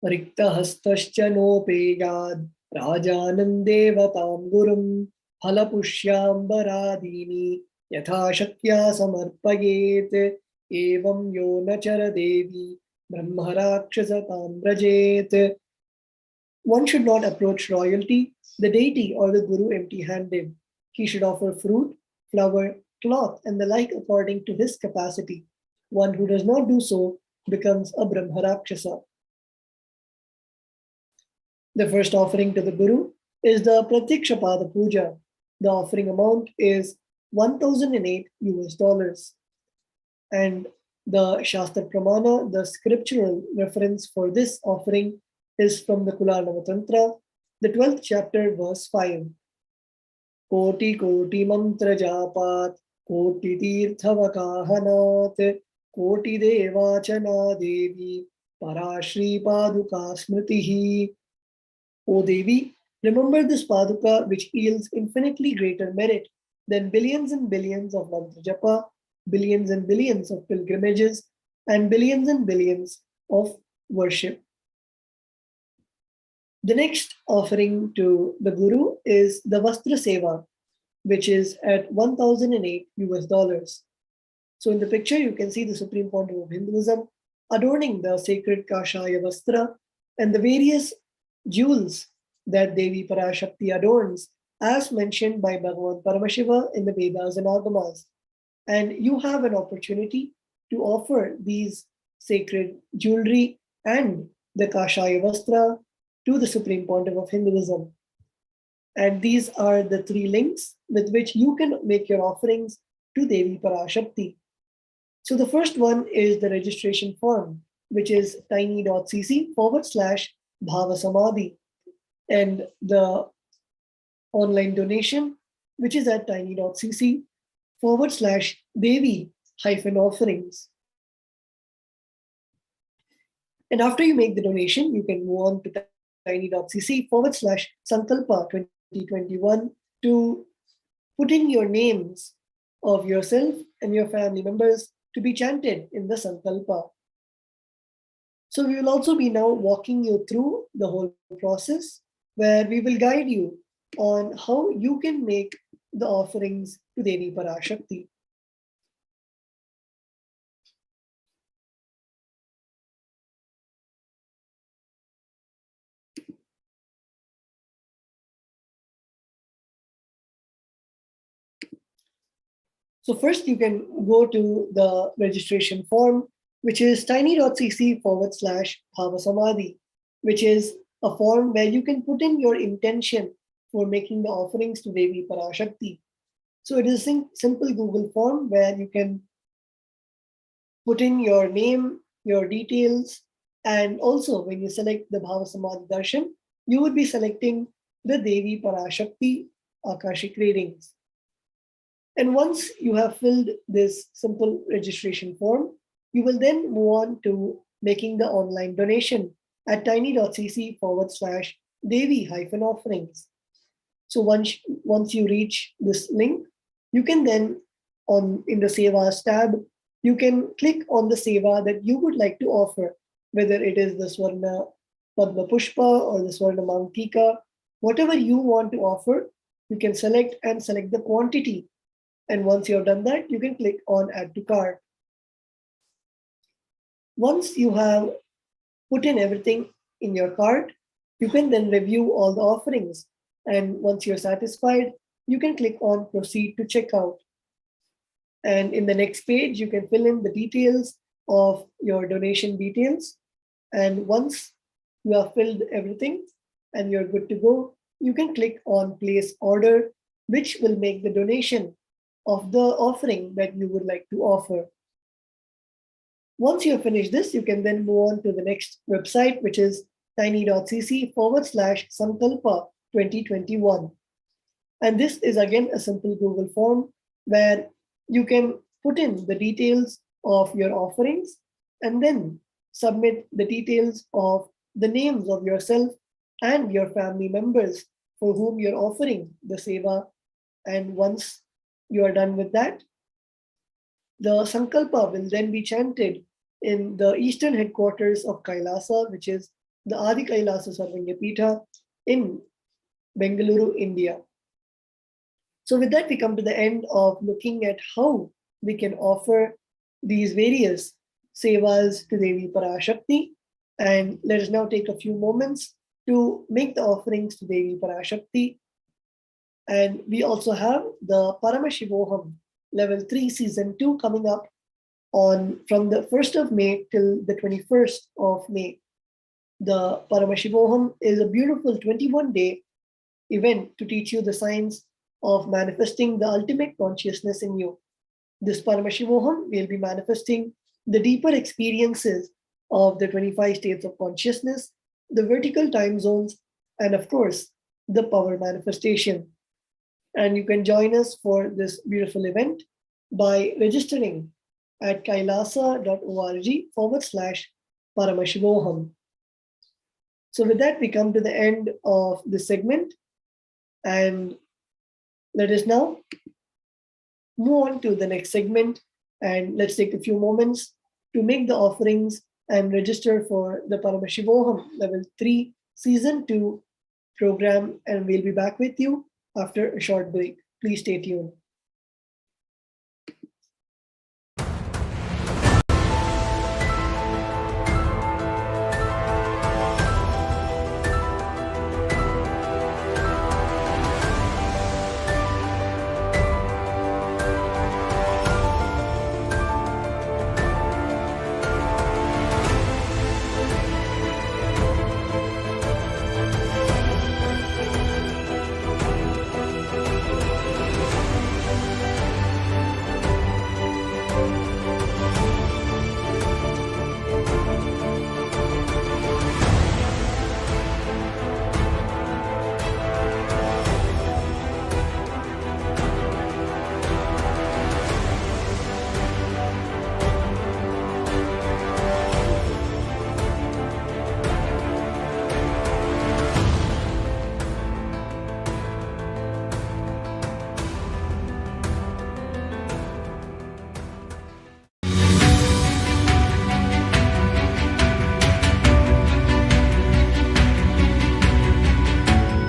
Rikta hastascha no peyad rajanandevatam gurum halapushyam baradini yatha shakya samarpayet evam yo nachara devi brahmarakshasatam brajet. One should not approach royalty, the deity or the Guru empty-handed. He should offer fruit, flower, cloth and the like according to his capacity. One who does not do so becomes a brahmarakshasa. The first offering to the Guru is the Pratyakshapada Puja. The offering amount is $1,008. And the Shastra Pramana, the scriptural reference for this offering, is from the Kularnava Tantra, the 12th chapter, verse 5. Koti koti mantra japat, koti tirthavakahanat, koti devachana devi, parashri paduka smritihi. O Devi, Remember this Paduka, which yields infinitely greater merit than billions and billions of mantra japa, billions and billions of pilgrimages, and billions of worship. The next offering to the Guru is the Vastra Seva, which is at 1008 US dollars. So in the picture, you can see the Supreme Pontiff of Hinduism adorning the sacred Kashaya Vastra and the various jewels that Devi Parashakti adorns, as mentioned by Bhagavan Paramashiva in the Vedas and Agamas. And you have an opportunity to offer these sacred jewelry and the Kashaya Vastra to the Supreme Pontiff of Hinduism. And these are the 3 links with which you can make your offerings to Devi Parashakti. So the first one is the registration form, which is tiny.cc/Bhava and the online donation, which is at tiny.cc/Devi-offerings. And after you make the donation, you can move on to tiny.cc/Sankalpa 2021 to put in your names of yourself and your family members to be chanted in the Sankalpa. So we will also be now walking you through the whole process, where we will guide you on how you can make the offerings to Devi Parashakti. So first you can go to the registration form, which is tiny.cc/Bhava, which is a form where you can put in your intention for making the offerings to Devi Parashakti. So it is a simple Google form where you can put in your name, your details, and also when you select the Bhava Samadhi Darshan, you would be selecting the Devi Parashakti Akashic readings. And once you have filled this simple registration form, you will then move on to making the online donation at tiny.cc/Devi-offerings. So once you reach this link, you can then in the Sevas tab, you can click on the Seva that you would like to offer, whether it is the Swarna Padma Pushpa or the Swarna Mantika, whatever you want to offer, you can select the quantity. And once you have done that, you can click on Add to Cart. Once you have put in everything in your cart, you can then review all the offerings. And once you're satisfied, you can click on Proceed to Checkout. And in the next page, you can fill in the details of your donation details. And once you have filled everything and you're good to go, you can click on Place Order, which will make the donation of the offering that you would like to offer. Once you have finished this, you can then move on to the next website, which is tiny.cc/Sankalpa 2021. And this is again a simple Google form where you can put in the details of your offerings and then submit the details of the names of yourself and your family members for whom you're offering the seva. And once you are done with that, the Sankalpa will then be chanted in the eastern headquarters of KAILASA, which is the Adi KAILASA Sarvanyapita in Bengaluru, India. So with that, we come to the end of looking at how we can offer these various sevas to Devi Parashakti. And let us now take a few moments to make the offerings to Devi Parashakti. And we also have the Paramashivoham Level 3 Season 2 coming up from the 1st of May till the 21st of May. The Paramashivoham is a beautiful 21-day event to teach you the science of manifesting the ultimate consciousness in you. This Paramashivoham will be manifesting the deeper experiences of the 25 states of consciousness, the vertical time zones, and of course, the power manifestation. And you can join us for this beautiful event by registering at kailasa.org/Paramashivoham. So with that, we come to the end of this segment, and let us now move on to the next segment, and let's take a few moments to make the offerings and register for the Paramashivoham Level 3 Season 2 program, and we'll be back with you after a short break. Please stay tuned.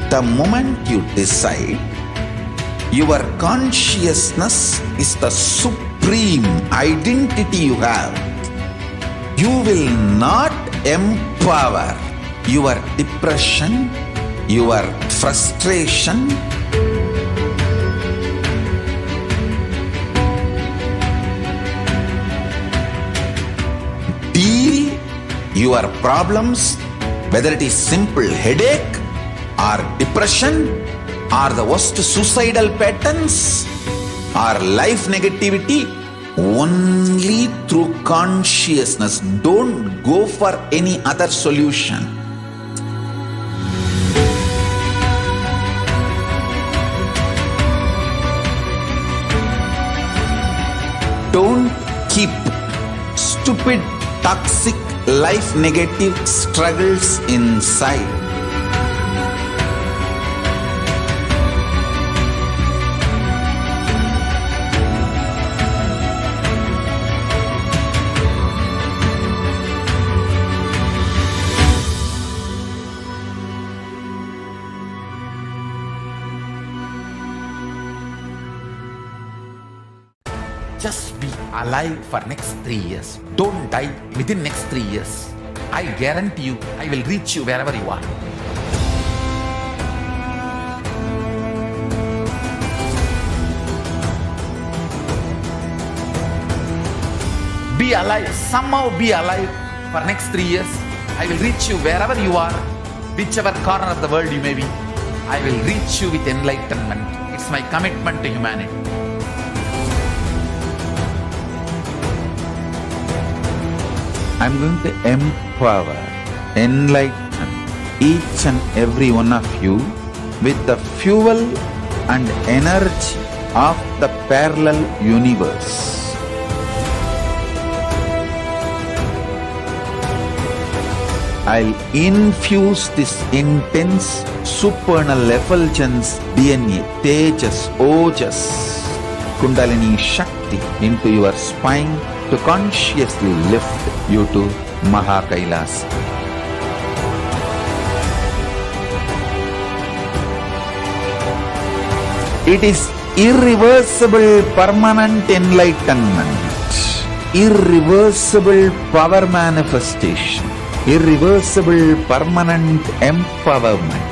The moment you decide, your consciousness is the supreme identity you have. You will not empower your depression, your frustration, deal your problems, whether it is simple headache or depression or the worst suicidal patterns or life negativity, only through consciousness. Don't go for any other solution. Don't keep stupid, toxic, life negative struggles inside. Just be alive for next 3 years. Don't die within next 3 years. I guarantee you, I will reach you wherever you are. Be alive, somehow be alive for next 3 years. I will reach you wherever you are, whichever corner of the world you may be. I will reach you with enlightenment. It's my commitment to humanity. I'm going to empower, enlighten each and every one of you with the fuel and energy of the parallel universe. I'll infuse this intense supernal effulgence DNA, Tejas, Ojas, Kundalini Shakti into your spine to consciously lift you to KAILASA. It is irreversible permanent enlightenment, irreversible power manifestation, irreversible permanent empowerment.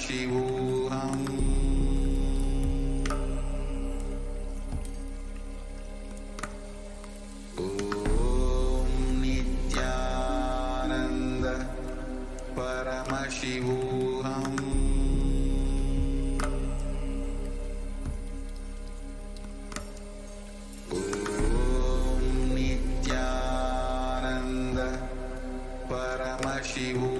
Paramashivoham. Om Nithyananda Paramashivoham. Om Nithyananda Paramashivoham.